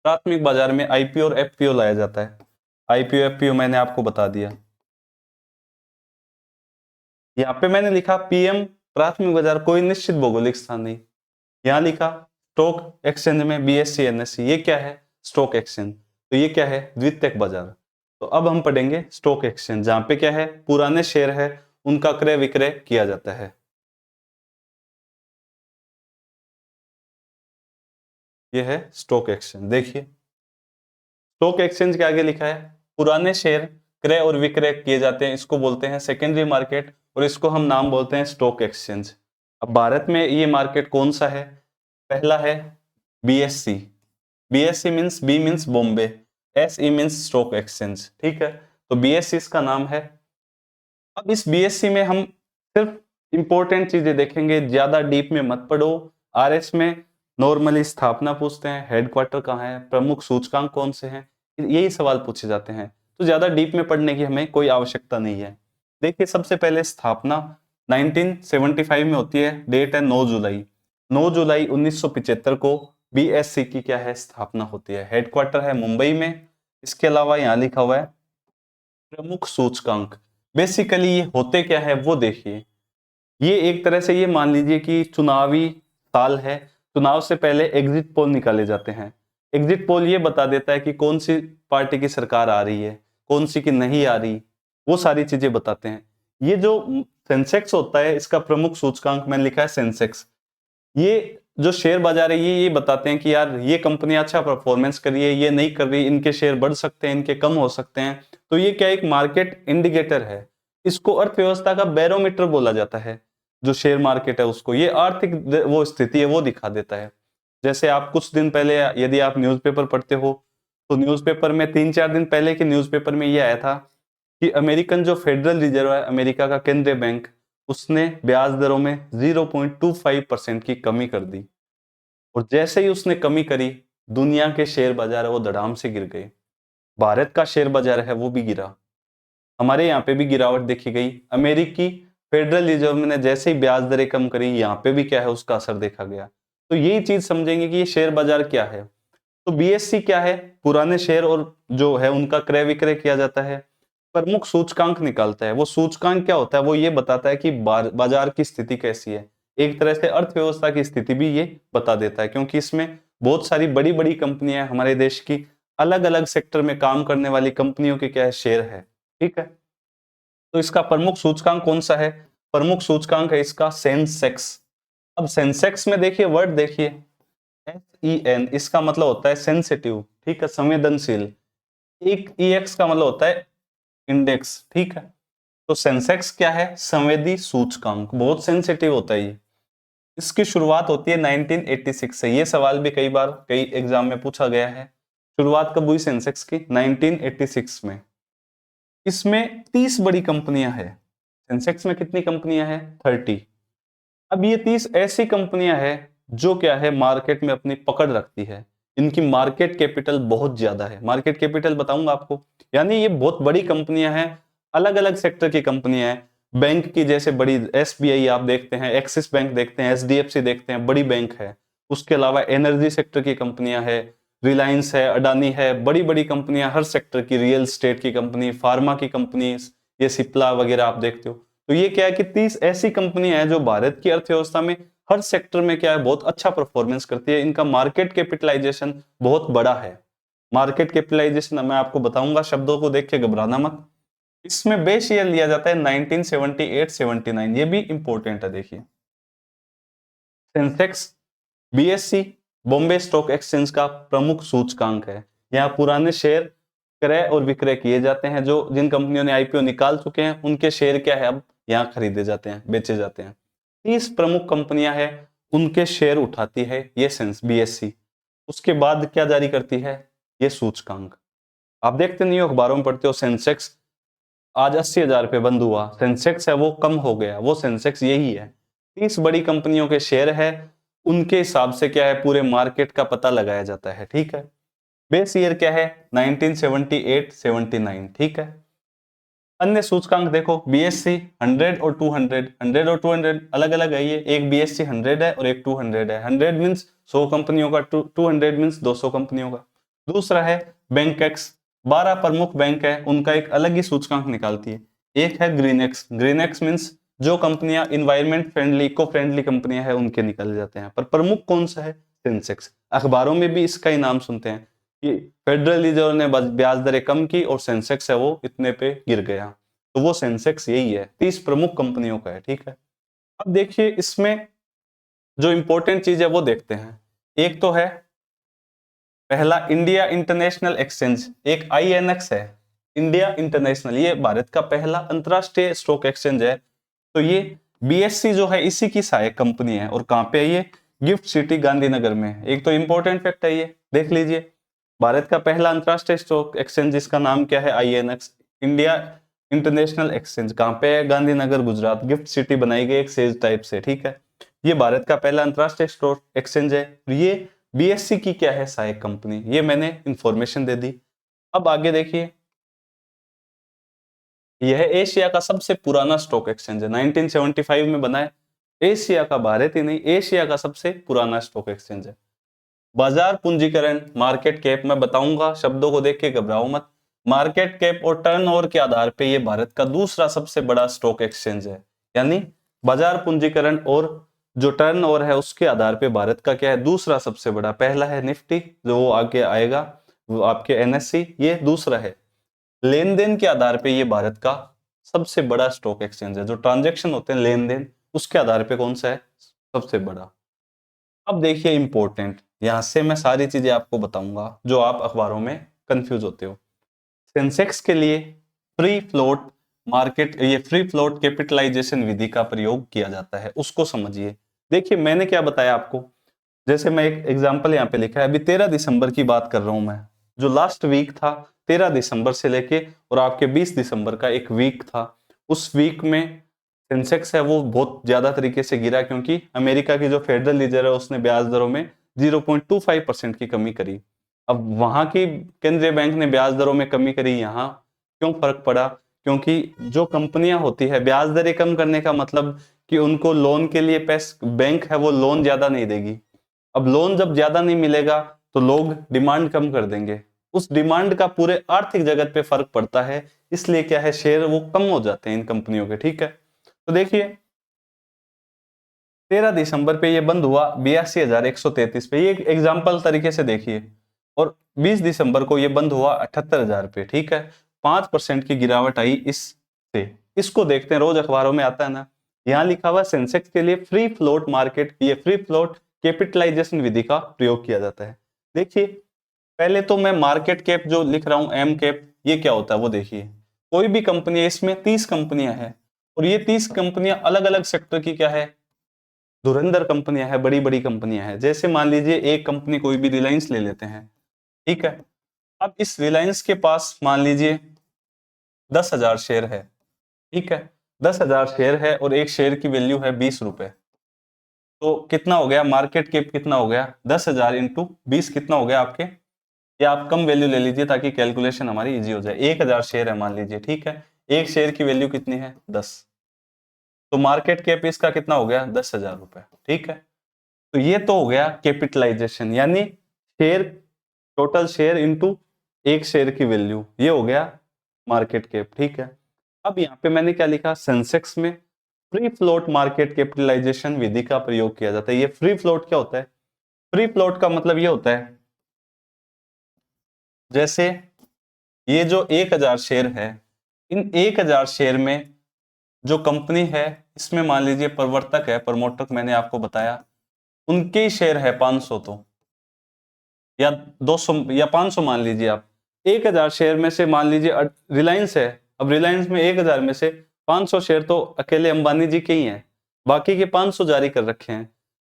S1: प्राथमिक बाजार में आईपीओ और एफपीओ लाया जाता है। आईपीओ एफपीओ मैंने आपको बता दिया, यहाँ पे मैंने लिखा पीएम प्राथमिक बाजार कोई निश्चित भौगोलिक स्थान नहीं, यहाँ लिखा स्टॉक एक्सचेंज में बीएससी एनएससी, ये क्या है स्टॉक एक्सचेंज, तो ये क्या है द्वितीयक बाजार। तो अब हम पढ़ेंगे स्टॉक एक्सचेंज, जहां पे क्या है पुराने शेयर है उनका क्रय विक्रय किया जाता है। ये है स्टॉक एक्सचेंज। देखिए स्टॉक एक्सचेंज के आगे लिखा है पुराने शेयर क्रय और विक्रय किए जाते हैं, इसको बोलते हैं सेकेंडरी मार्केट और इसको हम नाम बोलते हैं स्टॉक एक्सचेंज। अब भारत में ये मार्केट कौन सा है, पहला है BSC, BSC means B means Bombay, SE means stock exchange. ठीक है, तो बीएससी इसका नाम है। अब इस बीएससी में हम सिर्फ इंपॉर्टेंट चीजें देखेंगे, ज्यादा डीप में मत पढ़ो। आरएस में नॉर्मली स्थापना पूछते हैं, हेडक्वार्टर कहाँ है, प्रमुख सूचकांक कौन से हैं, यही सवाल पूछे जाते हैं, तो ज्यादा डीप में पढ़ने की हमें कोई आवश्यकता नहीं है। देखिए सबसे पहले स्थापना 1975 में होती है, डेट है 9 जुलाई, 9 जुलाई 1975 को बीएससी की क्या है स्थापना होती है, हेडक्वार्टर है मुंबई में। इसके अलावा यहाँ लिखा हुआ है प्रमुख सूचकांक, बेसिकली ये होते क्या है वो देखिए। ये एक तरह से ये मान लीजिए कि चुनावी साल है, चुनाव से पहले एग्जिट पोल निकाले जाते हैं। एग्जिट पोल ये बता देता है कि कौन सी पार्टी की सरकार आ रही है, कौन सी की नहीं आ रही, वो सारी चीजें बताते हैं। ये जो सेंसेक्स होता है इसका प्रमुख सूचकांक मैंने लिखा है सेंसेक्स, ये जो शेयर बाजार है ये बताते हैं कि यार ये कंपनी अच्छा परफॉर्मेंस कर रही है, ये नहीं कर रही, इनके शेयर बढ़ सकते हैं, इनके कम हो सकते हैं। तो ये क्या एक मार्केट इंडिकेटर है, इसको अर्थव्यवस्था का बैरोमीटर बोला जाता है। जो शेयर मार्केट है उसको ये आर्थिक वो स्थिति है वो दिखा देता है। जैसे आप कुछ दिन पहले यदि आप न्यूज़पेपर पढ़ते हो तो न्यूज़पेपर में 3-4 दिन पहले के न्यूज़पेपर में ये आया था कि अमेरिकन जो फेडरल रिजर्व है, अमेरिका का केंद्रीय बैंक, उसने ब्याज दरों में 0.25% की कमी कर दी और जैसे ही उसने कमी करी दुनिया के शेयर बाजार है वो धड़ाम से गिर गए। भारत का शेयर बाजार है वो भी गिरा, हमारे यहाँ पे भी गिरावट देखी गई। अमेरिकी फेडरल रिजर्व ने जैसे ही ब्याज दरें कम करी यहाँ पे भी क्या है उसका असर देखा गया। तो यही चीज समझेंगे कि ये शेयर बाजार क्या है। तो बीएससी क्या है, पुराने शेयर और जो है उनका क्रय विक्रय किया जाता है। प्रमुख सूचकांक निकालता है, वो सूचकांक क्या होता है वो ये बताता है कि बाजार की स्थिति कैसी है, एक तरह से अर्थव्यवस्था की स्थिति भी ये बता देता है, क्योंकि इसमें बहुत सारी बड़ी बड़ी कंपनियां हमारे देश की अलग अलग सेक्टर में काम करने वाली कंपनियों के क्या है शेयर है। ठीक है, तो इसका प्रमुख सूचकांक कौन सा है, प्रमुख सूचकांक है इसका सेंसेक्स। अब सेंसेक्स में देखिए वर्ड देखिए SEN, इसका मतलब होता है सेंसिटिव, ठीक है संवेदनशील। एक EX का मतलब होता है इंडेक्स, ठीक है। तो सेंसेक्स क्या है, संवेदी सूचकांक, बहुत सेंसिटिव होता है ये। इसकी शुरुआत होती है 1986 से, ये सवाल भी कई बार कई एग्जाम में पूछा गया है। शुरुआत कब हुई सेंसेक्स की, 1986 में। इसमें 30 बड़ी कंपनियां हैं, सेंसेक्स में कितनी कंपनियां हैं? 30। अब ये 30 ऐसी कंपनियां हैं जो क्या है, मार्केट में अपनी पकड़ रखती है। इनकी मार्केट कैपिटल बहुत ज्यादा है। मार्केट कैपिटल बताऊंगा आपको, यानी ये बहुत बड़ी कंपनियां हैं, अलग अलग सेक्टर की कंपनियां हैं। बैंक की जैसे बड़ी एसबीआई आप देखते हैं, एक्सिस बैंक देखते हैं, एचडीएफसी देखते हैं, बड़ी बैंक है। उसके अलावा एनर्जी सेक्टर की कंपनियां है, रिलायंस है, अडानी है, बड़ी बड़ी कंपनियां हर सेक्टर की, रियल एस्टेट की कंपनी, फार्मा की कंपनी, ये सिप्ला वगैरह आप देखते हो। तो ये क्या है कि 30 ऐसी कंपनियां हैं जो भारत की अर्थव्यवस्था में हर सेक्टर में क्या है, बहुत अच्छा परफॉर्मेंस करती है। इनका मार्केट कैपिटलाइजेशन बहुत बड़ा है। मार्केट कैपिटलाइजेशन मैं आपको बताऊंगा, शब्दों को देख के घबराना मत। इसमें बेस ईयर लिया जाता है 1978-79, ये भी इंपॉर्टेंट है। देखिए, Sensex BSc Bombay stock exchange का प्रमुख सूचकांक है। यहाँ पुराने शेयर क्रय और विक्रय किए जाते हैं। जो जिन कंपनियों ने आईपीओ निकाल चुके हैं उनके शेयर क्या है, अब यहाँ खरीदे जाते हैं, बेचे जाते हैं। 30 प्रमुख कंपनियां हैं, उनके शेयर उठाती है ये सेंस बीएससी। उसके बाद क्या जारी करती है, ये सूचकांक। आप देखते नहीं हो, अखबारों में पढ़ते हो, सेंसेक्स आज 80,000 पे बंद हुआ, सेंसेक्स है वो कम हो गया, वो सेंसेक्स यही है। 30 बड़ी कंपनियों के शेयर है, उनके हिसाब से क्या है, पूरे मार्केट का पता लगाया जाता है। ठीक है, बेस ईयर क्या है, 1978-79। ठीक है, अन्य सूचकांक देखो, बीएससी 100 और 200, 100 और 200 अलग अलग है। ये एक बीएससी 100 है और एक 200 है। 100 मीन्स 100 कंपनियों का, 200 मीन्स 200 कंपनियों का। दूसरा है बैंक एक्स, 12 प्रमुख बैंक है, उनका एक अलग ही सूचकांक निकालती है। एक है green x, green x means जो कंपनियां इन्वायरमेंट फ्रेंडली, इको फ्रेंडली कंपनियां हैं उनके निकल जाते हैं। पर प्रमुख कौन सा है, सेंसेक्स। अखबारों में भी इसका ही नाम सुनते हैं कि फेडरल रिजर्व ने ब्याज दरें कम की और सेंसेक्स है वो इतने पे गिर गया। तो वो सेंसेक्स यही है, 30 प्रमुख कंपनियों का है। ठीक है, अब देखिए इसमें जो इंपॉर्टेंट चीज है वो देखते हैं। एक तो है पहला इंडिया इंटरनेशनल एक्सचेंज, एक आईएनएक्स है, इंडिया इंटरनेशनल, ये भारत का पहला अंतरराष्ट्रीय स्टॉक एक्सचेंज है। तो ये बीएससी जो है इसी की सहायक कंपनी है। और कहाँ पे है ये, गिफ्ट सिटी गांधीनगर में। एक तो इंपॉर्टेंट फैक्ट है ये, देख लीजिए, भारत का पहला अंतरराष्ट्रीय स्टॉक एक्सचेंज जिसका नाम क्या है, आईएनएक्स, इंडिया इंटरनेशनल एक्सचेंज। कहाँ पे है, गांधीनगर गुजरात। गिफ्ट सिटी बनाई गई एक सेज टाइप से। ठीक है, ये भारत का पहला अंतरराष्ट्रीय स्टॉक एक्सचेंज है। ये बीएससी की क्या है, सहायक कंपनी। ये मैंने इंफॉर्मेशन दे दी। अब आगे देखिए, यह एशिया का सबसे पुराना स्टॉक एक्सचेंज है, 1975 में बना है। एशिया का, भारत ही नहीं, एशिया का सबसे पुराना स्टॉक एक्सचेंज है। बाजार पूंजीकरण, मार्केट कैप मैं बताऊंगा, शब्दों को देख के घबराओ मत। मार्केट कैप और टर्नओवर के आधार पे ये भारत का दूसरा सबसे बड़ा स्टॉक एक्सचेंज है। यानी बाजार पूंजीकरण और जो टर्नओवर है उसके आधार पे भारत का क्या है, दूसरा सबसे बड़ा। पहला है निफ्टी जो वो आगे आएगा, वो आपके एनएससी, ये दूसरा है। लेन देन के आधार पे ये भारत का सबसे बड़ा स्टॉक एक्सचेंज है। जो ट्रांजेक्शन होते हैं लेन देन, उसके आधार पे कौन सा है, सबसे बड़ा। अब देखिए इंपॉर्टेंट, यहां से मैं सारी चीजें आपको बताऊंगा जो आप अखबारों में कंफ्यूज होते हो। सेंसेक्स के लिए फ्री फ्लोट मार्केट, ये फ्री फ्लोट कैपिटलाइजेशन विधि का प्रयोग किया जाता है, उसको समझिए। देखिए मैंने क्या बताया आपको, जैसे मैं एक एग्जांपल यहाँ पे लिखा है, अभी 13 दिसंबर की बात कर रहा हूं मैं। जो लास्ट वीक था 13 दिसंबर से लेके और आपके 20 दिसंबर का एक वीक था, उस वीक में सेंसेक्स है वो बहुत ज्यादा तरीके से गिरा, क्योंकि अमेरिका की जो फेडरल रिजर्व है उसने ब्याज दरों में 0.25% की कमी करी। अब वहां की केंद्रीय बैंक ने ब्याज दरों में कमी करी, यहाँ क्यों फर्क पड़ा, क्योंकि जो कंपनियां होती है, ब्याज दरें कम करने का मतलब कि उनको लोन के लिए पैसे, बैंक है वो लोन ज्यादा नहीं देगी। अब लोन जब ज्यादा नहीं मिलेगा तो लोग डिमांड कम कर देंगे, उस डिमांड का पूरे आर्थिक जगत पे फर्क पड़ता है। इसलिए क्या है, शेयर वो कम हो जाते हैं इन कंपनियों के। ठीक है, तो देखिए 13 दिसंबर पे ये बंद हुआ 82,133 पे, ये एक एग्जाम्पल तरीके से देखिए। और 20 दिसंबर को ये बंद हुआ 78,000 पे। ठीक है, 5% की गिरावट आई इससे। इसको देखते हैं, रोज अखबारों में आता है ना, यहाँ लिखा हुआ सेंसेक्स के लिए फ्री फ्लोट मार्केट, ये फ्री फ्लोट कैपिटलाइजेशन विधि का प्रयोग किया जाता है। देखिए पहले तो मैं मार्केट कैप जो लिख रहा हूं, एम कैप, ये क्या होता है वो देखिए। कोई भी कंपनी है, इसमें 30 कंपनियां हैं और ये 30 कंपनियां अलग अलग सेक्टर की क्या है, धुरंधर कंपनियां हैं, बड़ी बड़ी कंपनियां हैं। जैसे मान लीजिए एक कंपनी कोई भी रिलायंस ले लेते हैं। ठीक है, अब इस रिलायंस के पास मान लीजिए 10,000 शेयर है। ठीक है, 10,000 शेयर है और एक शेयर की वैल्यू है 20 रुपए, तो कितना हो गया मार्केट कैप, कितना हो गया 10,000 इंटू 20 कितना हो गया आपके, या आप कम वैल्यू ले लीजिए ताकि कैलकुलेशन हमारी इजी हो जाए। 1,000 शेयर है मान लीजिए, ठीक है, एक शेयर की वैल्यू कितनी है 10, तो मार्केट कैप इसका कितना हो गया 10,000 रुपए, ठीक है। तो ये तो हो गया कैपिटलाइजेशन, यानी शेयर, टोटल शेयर इनटू एक शेयर की वैल्यू, ये हो गया मार्केट कैप, ठीक है। अब यहाँ पे मैंने क्या लिखा, सेंसेक्स में फ्री फ्लोट मार्केट कैपिटलाइजेशन विधि का प्रयोग किया जाता है। ये फ्री फ्लोट क्या होता है, फ्री फ्लोट का मतलब ये होता है जैसे ये जो 1,000 शेयर है, इन 1,000 शेयर में जो कंपनी है इसमें मान लीजिए प्रवर्तक है, प्रमोटक मैंने आपको बताया, उनके ही शेयर है 500, तो या 200 या 500 मान लीजिए आप। 1,000 शेयर में से मान लीजिए रिलायंस है, अब रिलायंस में 1,000 में से 500 शेयर तो अकेले अंबानी जी के ही हैं, बाकी के 500 जारी कर रखे हैं।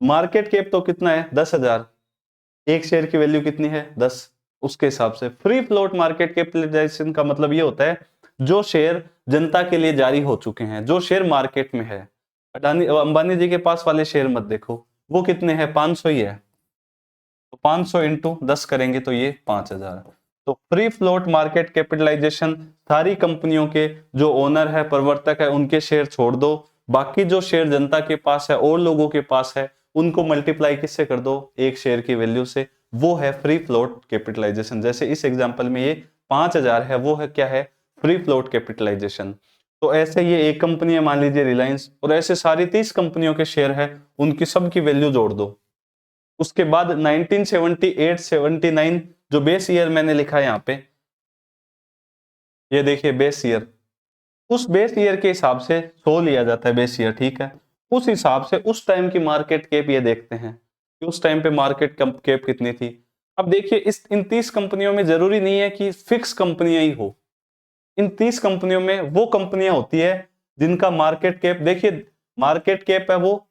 S1: मार्केट कैप तो कितना है 10,000, एक शेयर की वैल्यू कितनी है 10, उसके हिसाब से फ्री फ्लोट मार्केट कैपिटलाइजेशन का मतलब ये होता है जो शेयर जनता के लिए जारी हो चुके हैं, जो शेयर मार्केट में है। अडानी अंबानी जी के पास वाले शेयर मत देखो, वो कितने हैं 500 ही है, तो 500 इंटू 10 करेंगे तो ये 5,000। तो फ्री फ्लोट मार्केट कैपिटलाइजेशन सारी कंपनियों के जो ओनर है, प्रवर्तक है, उनके शेयर छोड़ दो, बाकी जो शेयर जनता के पास है और लोगों के पास है उनको मल्टीप्लाई किससे कर दो, एक शेयर की वैल्यू से, वो है फ्री फ्लोट कैपिटलाइजेशन। जैसे इस एग्जांपल में ये 5,000 है, वो है क्या है, फ्री फ्लोट कैपिटलाइजेशन। तो ऐसे ये एक कंपनी है मान लीजिए रिलायंस, और ऐसे सारी 30 कंपनियों के शेयर है, उनकी सबकी वैल्यू जोड़ दो। उसके बाद 1978-79 जो बेस ईयर मैंने लिखा है यहाँ पे, ये देखिए बेस ईयर, उस बेस ईयर के हिसाब से 100 लिया जाता है बेस ईयर, ठीक है। उस हिसाब से उस टाइम की मार्केट कैप ये देखते हैं कि उस टाइम पे मार्केट कैप कितनी थी। अब देखिए इस इन 30 कंपनियों में जरूरी नहीं है कि फिक्स कंपनियां ही हो, इन 30 कंपनियों में वो कंपनियां होती है जिनका मार्केट कैप, देखिए मार्केट कैप है वो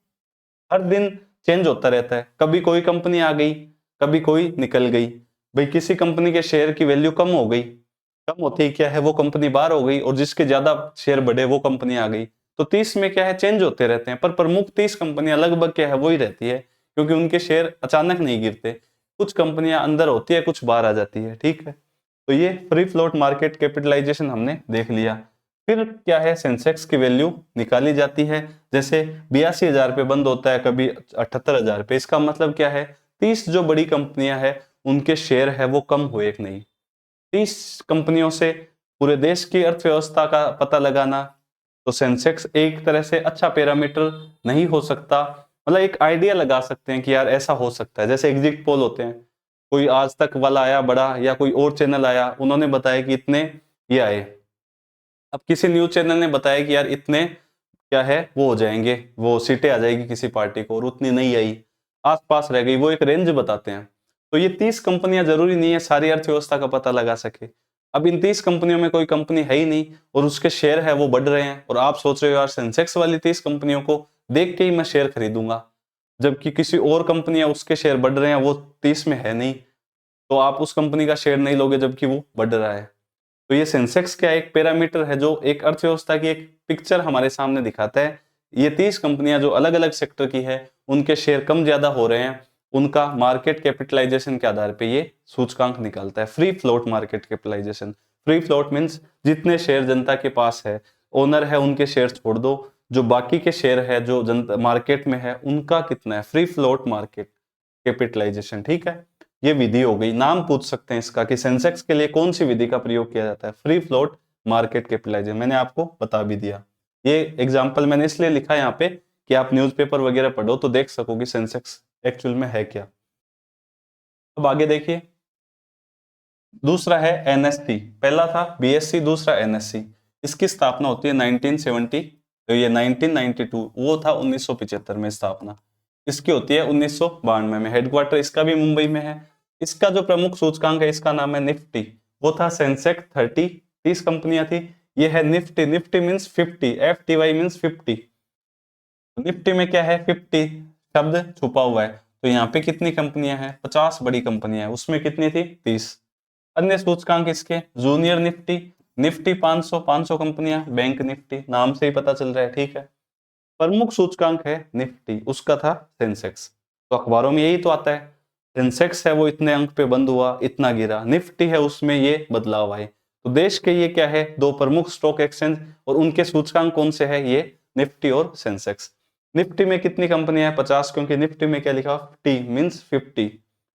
S1: हर दिन चेंज होता रहता है, कभी कोई कंपनी आ गई, कभी कोई निकल गई। भाई किसी कंपनी के शेयर की वैल्यू कम हो गई, कम होती ही क्या है वो कंपनी बाहर हो गई, और जिसके ज्यादा शेयर बढ़े वो कंपनी आ गई। तो 30 में क्या है चेंज होते रहते हैं, पर प्रमुख 30 कंपनियां लगभग क्या है वही रहती है, क्योंकि उनके शेयर अचानक नहीं गिरते, कुछ कंपनियां अंदर होती है कुछ बाहर आ जाती है, ठीक है। तो ये फ्री फ्लोट मार्केट कैपिटलाइजेशन हमने देख लिया। फिर क्या है, सेंसेक्स की वैल्यू निकाली जाती है, जैसे 82,000 पे बंद होता है, कभी 78,000 पे। इसका मतलब क्या है, 30 जो बड़ी कंपनियां हैं उनके शेयर है वो कम हुए कि नहीं। 30 कंपनियों से पूरे देश की अर्थव्यवस्था का पता लगाना, तो सेंसेक्स एक तरह से अच्छा पैरामीटर नहीं हो सकता, मतलब एक आइडिया लगा सकते हैं कि यार ऐसा हो सकता है। जैसे एग्जिट पोल होते हैं, कोई आज तक वाला आया बड़ा, या कोई और चैनल आया, उन्होंने बताया कि इतने ये आए। अब किसी न्यूज चैनल ने बताया कि यार इतने क्या है वो हो जाएंगे, वो सीटें आ जाएगी किसी पार्टी को, और उतनी नहीं आई, आसपास रह गई, वो एक रेंज बताते हैं। तो ये 30 कंपनियां जरूरी नहीं है सारी अर्थव्यवस्था का पता लगा सके। अब इन 30 कंपनियों में कोई कंपनी है ही नहीं और उसके शेयर है वो बढ़ रहे हैं, और आप सोच रहे हो यार सेंसेक्स वाली 30 कंपनियों को देख के ही मैं शेयर खरीदूंगा, जबकि किसी और कंपनियां उसके शेयर बढ़ रहे हैं, वो 30 में है नहीं, तो आप उस कंपनी का शेयर नहीं लोगे जबकि वो बढ़ रहा है। तो ये सेंसेक्स क्या एक पैरामीटर है जो एक अर्थव्यवस्था की एक पिक्चर हमारे सामने दिखाता है। ये 30 कंपनियां जो अलग अलग सेक्टर की है उनके शेयर कम ज्यादा हो रहे हैं, उनका मार्केट कैपिटलाइजेशन के आधार पे ये सूचकांक निकलता है, free float market capitalisation. Free float means जितने शेयर जनता के पास है, ओनर है उनके शेयर छोड़ दो, जो बाकी के शेयर है जो जनता मार्केट में है उनका कितना है, फ्री फ्लोट मार्केट कैपिटलाइजेशन, ठीक है। ये विधि हो गई, नाम पूछ सकते हैं इसका कि सेंसेक्स के लिए कौन सी विधि का प्रयोग किया जाता है, फ्री फ्लोट मार्केट कैपिटलाइजेशन, मैंने आपको बता भी दिया। ये एग्जांपल मैंने इसलिए लिखा है यहाँ पे कि आप न्यूज़पेपर वगैरह पढ़ो तो देख सको कि सेंसेक्स एक्चुअल में है क्या। अब आगे देखिए, दूसरा है एनएससी, पहला था बीएससी, दूसरा एनएससी। इसकी स्थापना होती है 1970, तो ये 1992, वो था 1975 में स्थापना, इसकी होती है 1992 में। हेडक्वार्टर इसका भी मुंबई में है। इसका जो प्रमुख सूचकांक है इसका नाम है निफ्टी, वो था सेंसेक्स 30, 30 कंपनियां थी, ये है Nifty, Nifty means 50, FTY means 50। Nifty में क्या है 50 शब्द छुपा हुआ है, तो यहाँ पे कितनी कंपनियां हैं, 50 बड़ी कंपनियां हैं, उसमें कितनी थी 30। अन्य सूचकांक इसके जूनियर निफ्टी, निफ्टी 500, 500 कंपनियां, बैंक निफ्टी नाम से ही पता चल रहा है, ठीक है। प्रमुख सूचकांक है निफ्टी, उसका था सेंसेक्स। तो अखबारों में यही तो आता है, सेंसेक्स है वो इतने अंक पे बंद हुआ, इतना गिरा, निफ्टी है उसमें ये बदलाव आए। तो देश के ये क्या है, दो प्रमुख स्टॉक एक्सचेंज, और उनके सूचकांक कौन से है, ये निफ्टी और सेंसेक्स। निफ्टी में कितनी कंपनियां हैं, 50, क्योंकि निफ्टी में क्या लिखा, टी मींस 50,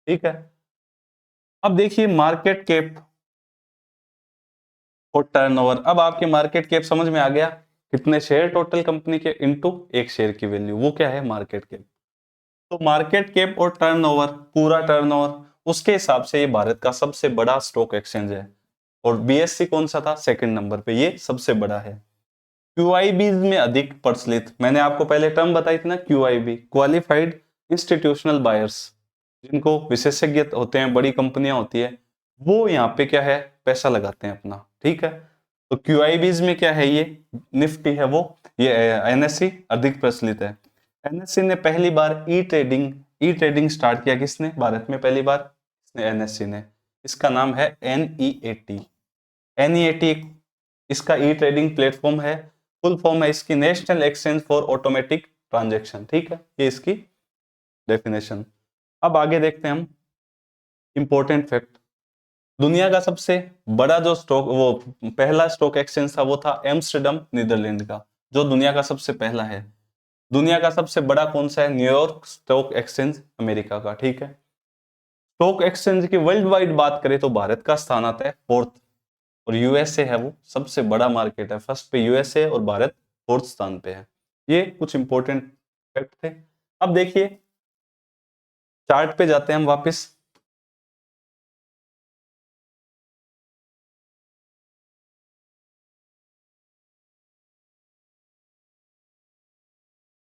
S1: ठीक है। अब देखिए मार्केट कैप और टर्नओवर। अब आपके मार्केट कैप समझ में आ गया, कितने शेयर टोटल कंपनी के इनटू एक शेयर की वैल्यू, वो क्या है मार्केट कैप। तो मार्केट कैप और टर्नओवर, पूरा टर्नओवर, उसके हिसाब से ये भारत का सबसे बड़ा स्टॉक एक्सचेंज है। और बीएससी कौन सा था, सेकंड नंबर पे, ये सबसे बड़ा है। क्यूआईबी में अधिक प्रचलित, मैंने आपको पहले टर्म बताई थी ना, क्यूआईबी, क्वालिफाइड इंस्टीट्यूशनल बायर्स, जिनको विशेषज्ञ होते हैं, बड़ी कंपनियां होती है, वो यहाँ पे क्या है, पैसा लगाते हैं अपना, ठीक है। तो क्यूआईबीज में क्या है, ये निफ्टी है वो, ये एनएससी अधिक प्रचलित है। एनएससी ने पहली बार ई ट्रेडिंग स्टार्ट किया, किसने, भारत में पहली बार, एनएससी ने। इसका नाम है एनईएटी। एनईएटी इसका ई ट्रेडिंग प्लेटफॉर्म है, फुल फॉर्म है इसकी national exchange for automatic transaction, ठीक है, ये इसकी डेफिनेशन। अब आगे देखते हैं हम इंपॉर्टेंट फैक्ट। दुनिया का सबसे बड़ा जो स्टॉक, वो पहला स्टॉक एक्सचेंज था, वो था एम्स्टर्डम नीदरलैंड का, जो दुनिया का सबसे पहला है। दुनिया का सबसे बड़ा कौन सा है, न्यूयॉर्क स्टॉक एक्सचेंज, अमेरिका का, ठीक है। स्टॉक एक्सचेंज की वर्ल्ड वाइड बात करें तो भारत का स्थान आता है फोर्थ, और यूएसए है वो सबसे बड़ा मार्केट है, फर्स्ट पे यूएसए और भारत फोर्थ स्थान पे है। ये कुछ इंपॉर्टेंट फैक्ट थे। अब देखिए चार्ट पे जाते हैं हम वापस।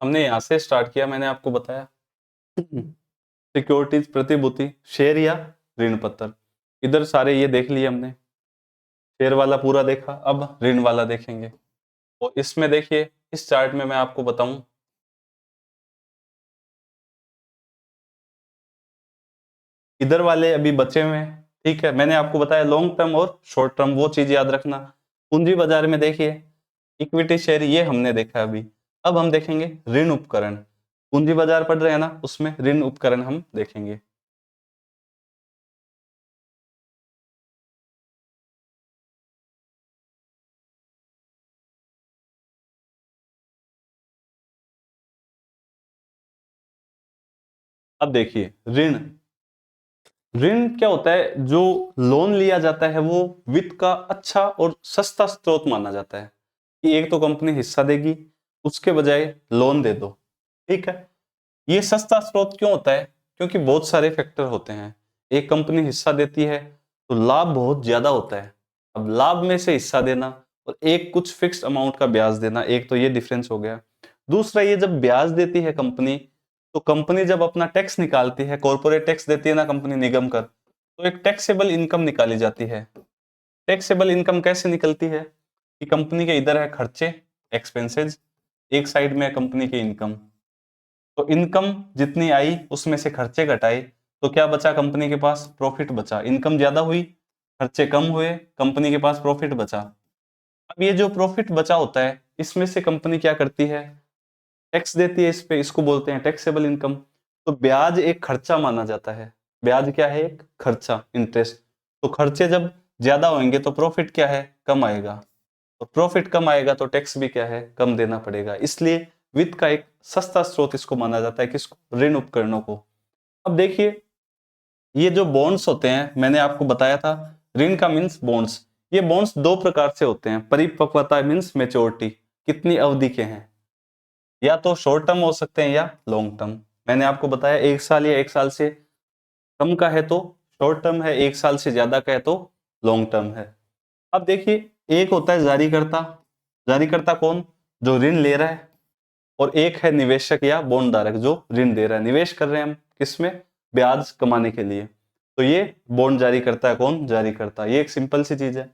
S1: हमने यहां से स्टार्ट किया, मैंने आपको बताया सिक्योरिटीज, प्रतिभूति, शेयर या ऋण पत्र, इधर सारे ये देख लिए हमने। शेयर वाला पूरा देखा, अब ऋण वाला देखेंगे। तो इसमें देखिए, इस चार्ट में मैं आपको बताऊं, इधर वाले अभी बचे हुए हैं, ठीक है। मैंने आपको बताया लॉन्ग टर्म और शॉर्ट टर्म, वो चीज याद रखना। पूंजी बाजार में देखिए इक्विटी शेयर, ये हमने देखा अभी। अब हम देखेंगे ऋण उपकरण, पूंजी बाजार पढ़ रहे हैं ना, उसमें ऋण उपकरण हम देखेंगे। अब देखिए ऋण, ऋण क्या होता है, जो लोन लिया जाता है वो वित्त का अच्छा और सस्ता स्रोत माना जाता है, कि एक तो कंपनी हिस्सा देगी, उसके बजाय लोन दे दो, ठीक है। ये सस्ता स्रोत क्यों होता है, क्योंकि बहुत सारे फैक्टर होते हैं। एक कंपनी हिस्सा देती है तो लाभ बहुत ज्यादा होता है, अब लाभ में से हिस्सा देना और एक कुछ फिक्स्ड अमाउंट का ब्याज देना, एक तो ये डिफरेंस हो गया। दूसरा, ये जब ब्याज देती है कंपनी, तो कंपनी जब अपना टैक्स निकालती है, कॉर्पोरेट टैक्स देती है ना कंपनी, निगम कर, तो एक टैक्सेबल इनकम निकाली जाती है। टैक्सेबल इनकम कैसे निकलती है, कि कंपनी के इधर है खर्चे, एक्सपेंसेस, एक साइड में है कंपनी की इनकम। तो इनकम जितनी आई उसमें से खर्चे घटाए, तो क्या बचा कंपनी के पास, प्रॉफिट बचा। इनकम ज्यादा हुई, खर्चे कम हुए, कंपनी के पास प्रॉफिट बचा। अब ये जो प्रॉफिट बचा होता है, इसमें से कंपनी क्या करती है, टैक्स देती है इस पे, इसको बोलते हैं टैक्सेबल इनकम। तो ब्याज एक खर्चा माना जाता है, ब्याज क्या है, एक खर्चा, इंटरेस्ट। तो खर्चे जब ज्यादा होंगे तो प्रॉफिट क्या है, कम आएगा, और प्रॉफिट कम आएगा तो टैक्स भी क्या है, कम देना पड़ेगा। इसलिए वित्त का एक सस्ता स्रोत इसको माना जाता है, किसको, ऋण उपकरणों को। अब देखिए ये जो बॉन्ड्स होते हैं, मैंने आपको बताया था ऋण का मीन्स बॉन्ड्स। ये बॉन्ड्स दो प्रकार से होते हैं, परिपक्वता मीन्स मेच्योरिटी, कितनी अवधि के हैं, या तो शॉर्ट टर्म हो सकते हैं या लॉन्ग टर्म। मैंने आपको बताया 1 साल या 1 साल से कम का है तो शॉर्ट टर्म है, 1 साल से ज्यादा का है तो लॉन्ग टर्म है। अब देखिए एक होता है जारीकर्ता, जारीकर्ता कौन, जो ऋण ले रहा है, और एक है निवेशक या बॉन्ड धारक, जो ऋण दे रहा है, निवेश कर रहे हैं हम किसमें, ब्याज कमाने के लिए। तो ये बॉन्ड जारी करता है कौन, जारी करता है, ये एक सिंपल सी चीज है।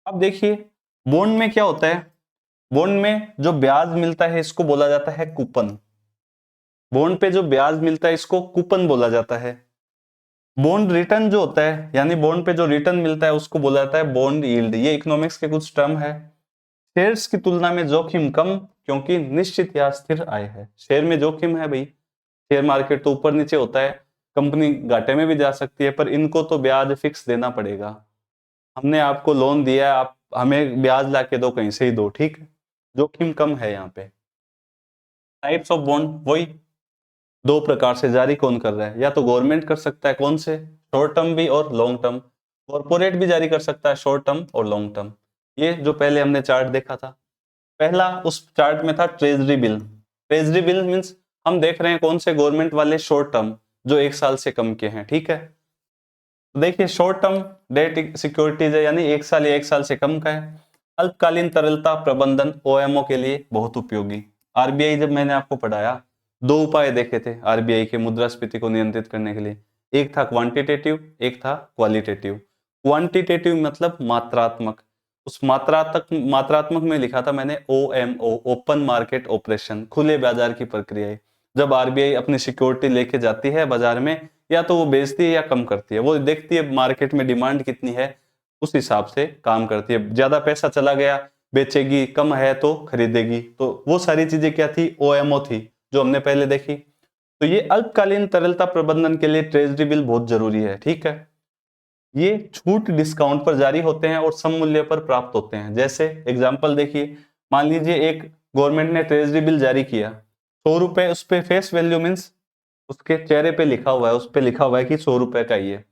S1: अब देखिए बॉन्ड में क्या होता है, बॉन्ड में जो ब्याज मिलता है इसको बोला जाता है कूपन, बॉन्ड पे जो ब्याज मिलता है इसको कूपन बोला जाता है। बॉन्ड रिटर्न जो होता है, यानी बॉन्ड पे जो रिटर्न मिलता है उसको बोला जाता है बॉन्ड यील्ड। ये इकोनॉमिक्स के कुछ टर्म है। शेयर्स की तुलना में जोखिम कम, क्योंकि निश्चित या स्थिर आय है। शेयर में जोखिम है भाई, शेयर मार्केट तो ऊपर नीचे होता है, कंपनी घाटे में भी जा सकती है, पर इनको तो ब्याज फिक्स देना पड़ेगा। हमने आपको लोन दिया है, आप हमें ब्याज ला के दो, कहीं से ही दो, ठीक है। जोखिम कम है यहाँ पे। टाइप्स ऑफ बॉन्ड वही, दो प्रकार से जारी कौन कर रहा है, या तो गवर्नमेंट कर सकता है, कौन से, शॉर्ट टर्म भी और लॉन्ग टर्म। कॉर्पोरेट भी जारी कर सकता है शॉर्ट टर्म और लॉन्ग टर्म। ये जो पहले हमने चार्ट देखा था, पहला उस चार्ट में था treasury bill. Treasury bill means हम देख रहे हैं कौन से गवर्नमेंट वाले शॉर्ट टर्म, जो 1 साल से कम के हैं, ठीक है। तो देखिए शॉर्ट टर्म डेट सिक्योरिटीज है, यानी 1 साल या 1 साल से कम का है। अल्पकालीन तरलता प्रबंधन ओएमओ के लिए बहुत उपयोगी। आरबीआई, जब मैंने आपको पढ़ाया, दो उपाय देखे थे आरबीआई के मुद्रास्फीति को नियंत्रित करने के लिए। एक था क्वांटिटेटिव, एक था क्वालिटेटिव। क्वांटिटेटिव मतलब मात्रात्मक। उस मात्रात्मक में लिखा था मैंने ओएमओ, ओपन मार्केट ऑपरेशन, खुले बाजार की प्रक्रिया। जब आरबीआई अपनी सिक्योरिटी लेके जाती है बाजार में, या तो वो बेचती है या कम करती है, वो देखती है मार्केट में डिमांड कितनी है, उस हिसाब से काम करती है। ज्यादा पैसा चला गया बेचेगी, कम है तो खरीदेगी। तो वो सारी चीजें क्या थी, ओएमओ थी, जो हमने पहले देखी। तो ये अल्पकालीन तरलता प्रबंधन के लिए ट्रेजरी बिल बहुत जरूरी है, ठीक है। ये छूट डिस्काउंट पर जारी होते हैं और सम मूल्य पर प्राप्त होते हैं। जैसे एग्जांपल देखिए, मान लीजिए एक गवर्नमेंट ने ट्रेजरी बिल जारी किया, 100 रुपए, उस पे फेस वैल्यू मीन्स उसके चेहरे पे लिखा हुआ है, उस पे लिखा हुआ है कि 100 रुपए का ये।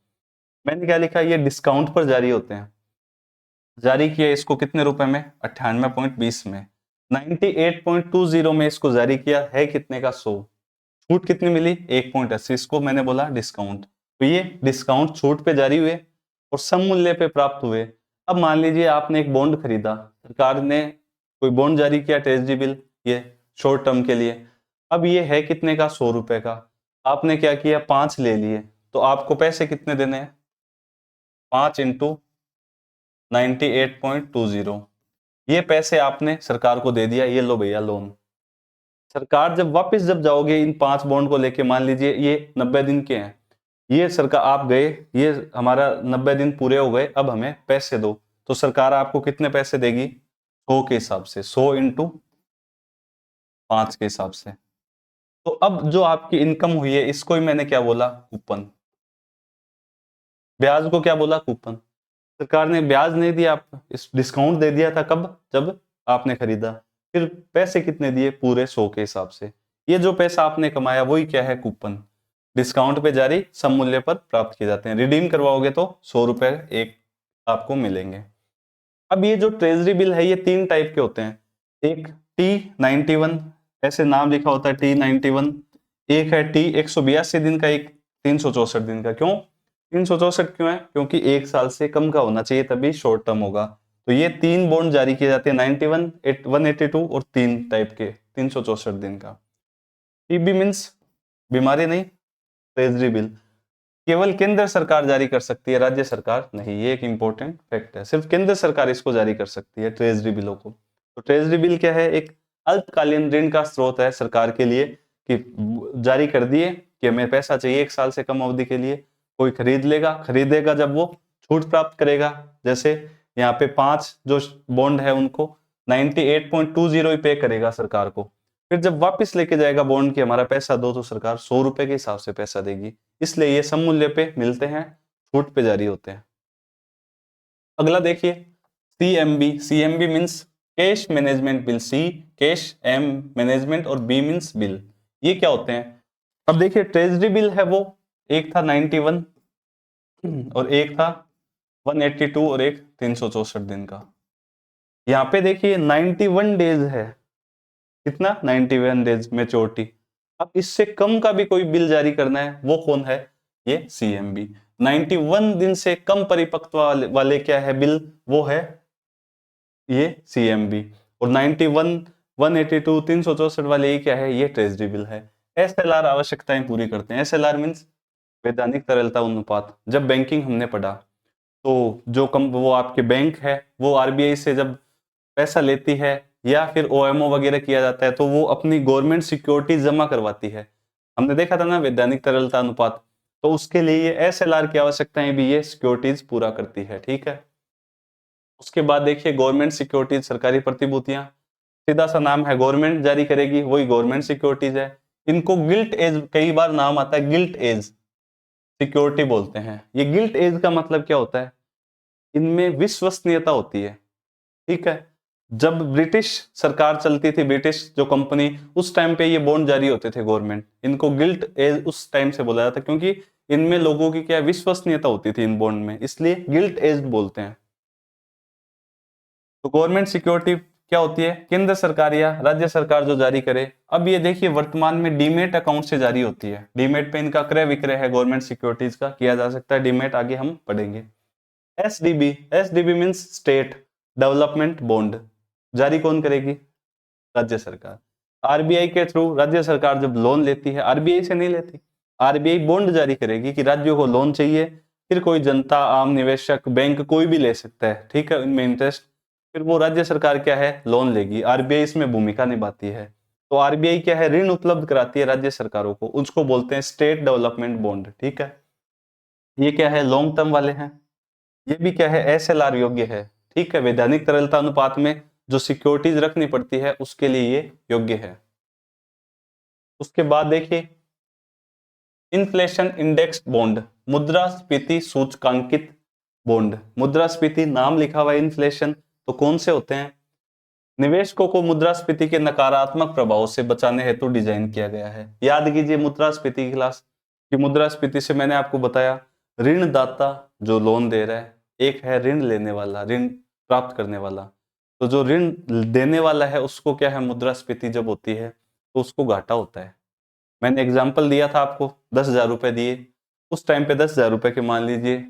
S1: मैंने क्या लिखा, ये डिस्काउंट पर जारी होते हैं। जारी किया इसको कितने रुपए में, 98.20 में। 98.20 में इसको जारी किया है कितने का, 100। छूट कितनी मिली, 1.80। इसको मैंने बोला डिस्काउंट। तो ये डिस्काउंट छूट पे जारी हुए और सम मूल्य पे प्राप्त हुए। अब मान लीजिए आपने एक बॉन्ड खरीदा, सरकार ने कोई बॉन्ड जारी किया ट्रेजरी बिल, ये शॉर्ट टर्म के लिए। अब ये है कितने का, 100 रुपए का। आपने क्या किया, 5 ले लिए, तो आपको पैसे कितने देने हैं, 5 × 98.20। ये पैसे आपने सरकार को दे दिया, ये लो भैया लोन। सरकार जब वापस जब जाओगे इन 5 बॉन्ड को लेके, मान लीजिए ये 90 दिन के हैं, ये सरकार आप गए, ये हमारा 90 दिन पूरे हो गए, अब हमें पैसे दो। तो सरकार आपको कितने पैसे देगी, 100 के हिसाब से, 100 × 5 के हिसाब से। तो अब जो आपकी इनकम हुई है, इसको ही मैंने क्या बोला, कूपन। ब्याज को क्या बोला, कूपन। सरकार ने ब्याज नहीं दिया, आप इस डिस्काउंट दे दिया था, कब, जब आपने खरीदा। फिर पैसे कितने दिए, पूरे 100 के हिसाब से। ये जो पैसा आपने कमाया वही क्या है, कूपन। डिस्काउंट पे जारी सम मूल्य पर प्राप्त किए जाते हैं। रिडीम करवाओगे तो 100 रुपए एक आपको मिलेंगे। अब ये जो ट्रेजरी बिल है, ये 3 टाइप के होते हैं। एक T91, ऐसे नाम लिखा होता है T91। एक है T 182 दिन का, एक 364 दिन का। क्यों 364 क्यों है, क्योंकि 1 साल से कम का होना चाहिए, तभी शॉर्ट टर्म होगा। तो ये 3 बॉन्ड जारी किए जाते हैं, 91, 182 और 3 टाइप के, 364 दिन का। टीबी मीन्स बीमारी नहीं, ट्रेजरी बिल केवल केंद्र सरकार जारी कर सकती है, राज्य सरकार नहीं। ये एक इंपॉर्टेंट फैक्ट है, सिर्फ केंद्र सरकार इसको जारी कर सकती है, ट्रेजरी बिलों को। तो ट्रेजरी बिल क्या है, एक अल्पकालीन ऋण का स्रोत है सरकार के लिए, कि जारी कर दिए कि हमें पैसा चाहिए 1 साल से कम अवधि के लिए, कोई खरीद लेगा, खरीदेगा जब वो छूट प्राप्त करेगा। जैसे यहाँ पे 5 जो बॉन्ड है उनको 98.20 ही पे करेगा सरकार को। फिर जब वापस लेके जाएगा बॉन्ड की हमारा पैसा दो, तो सरकार 100 रुपए के हिसाब से पैसा देगी। इसलिए ये सम मूल्य पे मिलते हैं, छूट पे जारी होते हैं। अगला देखिए CMB. CMB means cash management bill. C cash, M management और बी मीन्स बिल। ये क्या होते हैं, अब देखिए ट्रेजरी बिल है वो, एक था 91 और एक था 182 और एक 364 दिन का। यहाँ पे देखिए 91 डेज है, कितना, 91 डेज मेच्योरिटी। अब इससे कम का भी कोई बिल जारी करना है, वो कौन है, ये सीएमबी। 91 दिन से कम परिपक्वता वाले क्या है बिल, वो है ये सीएमबी। और 91, 182, 364 वाले ये क्या है, ये ट्रेजरी बिल है। एसएलआर आवश्यकताएं पूरी करते हैं। एसएलआर मीन्स वैधानिक तरलता अनुपात। जब बैंकिंग हमने पढ़ा, तो जो कम वो आपके बैंक है, वो आरबीआई से जब पैसा लेती है या फिर ओएमओ वगैरह किया जाता है, तो वो अपनी गवर्नमेंट सिक्योरिटी जमा करवाती है। हमने देखा था ना वैधानिक तरलता अनुपात, तो उसके लिए ये SLR की आवश्यकताएं भी ये सिक्योरिटीज पूरा करती है, ठीक है। उसके बाद देखिए गवर्नमेंट सिक्योरिटीज, सरकारी प्रतिभूतियां, सीधा सा नाम है, गवर्नमेंट जारी करेगी, वही गवर्नमेंट सिक्योरिटीज है। इनको गिल्ट एज, कई बार नाम आता है गिल्ट एज सिक्योरिटी बोलते हैं। ये गिल्ट एज का मतलब क्या होता है, इनमें विश्वसनीयता होती है, ठीक है। जब ब्रिटिश सरकार चलती थी, ब्रिटिश जो कंपनी, उस टाइम पे ये बॉन्ड जारी होते थे गवर्नमेंट, इनको गिल्ट एज उस टाइम से बोला जाता, क्योंकि इनमें लोगों की क्या विश्वसनीयता होती थी इन बॉन्ड में, इसलिए गिल्ट एज बोलते हैं। तो गवर्नमेंट सिक्योरिटी क्या होती है, केंद्र सरकार या राज्य सरकार जो जारी करे। अब ये देखिए वर्तमान में डीमेट अकाउंट से जारी होती है, डीमेट पे इनका क्रय विक्रय है, गवर्नमेंट सिक्योरिटीज का किया जा सकता है, डीमेट आगे हम पढ़ेंगे। SDB, SDB means state development bond, जारी कौन करेगी, राज्य सरकार। आरबीआई के थ्रू राज्य सरकार जब लोन लेती है, आरबीआई से नहीं लेती, आरबीआई बॉन्ड जारी करेगी कि राज्यों को लोन चाहिए, फिर कोई जनता, आम निवेशक, बैंक कोई भी ले सकता है, ठीक है, इनमें इंटरेस्ट, फिर वो राज्य सरकार क्या है, लोन लेगी, आरबीआई इसमें भूमिका निभाती है। तो आरबीआई क्या है, ऋण उपलब्ध कराती है राज्य सरकारों को, उसको बोलते हैं स्टेट डेवलपमेंट बॉन्ड, ठीक है। ये क्या है, लॉन्ग टर्म वाले हैं। ये भी क्या है, एसएलआर योग्य है, ठीक है, वैधानिक तरलता अनुपात में जो सिक्योरिटीज रखनी पड़ती है उसके लिए ये योग्य है। उसके बाद देखिए इन्फ्लेशन इंडेक्स बॉन्ड, मुद्रास्फीति सूचकांकित बॉन्ड, मुद्रास्फीति नाम लिखा हुआ है, इन्फ्लेशन तो कौन से होते हैं, निवेशकों को मुद्रास्फीति के नकारात्मक प्रभाव से बचाने हेतु डिजाइन किया गया है। याद कीजिए मुद्रास्फीति की क्लास, कि मुद्रास्फीति से मैंने आपको बताया, ऋणदाता जो लोन दे रहा है, एक है ऋण लेने वाला, ऋण प्राप्त करने वाला। तो जो ऋण देने वाला है उसको क्या है, मुद्रास्फीति जब होती है तो उसको घाटा होता है। मैंने एग्जाम्पल दिया था आपको, 10,000 रुपए दिए, उस टाइम पे 10,000 रुपए के मान लीजिए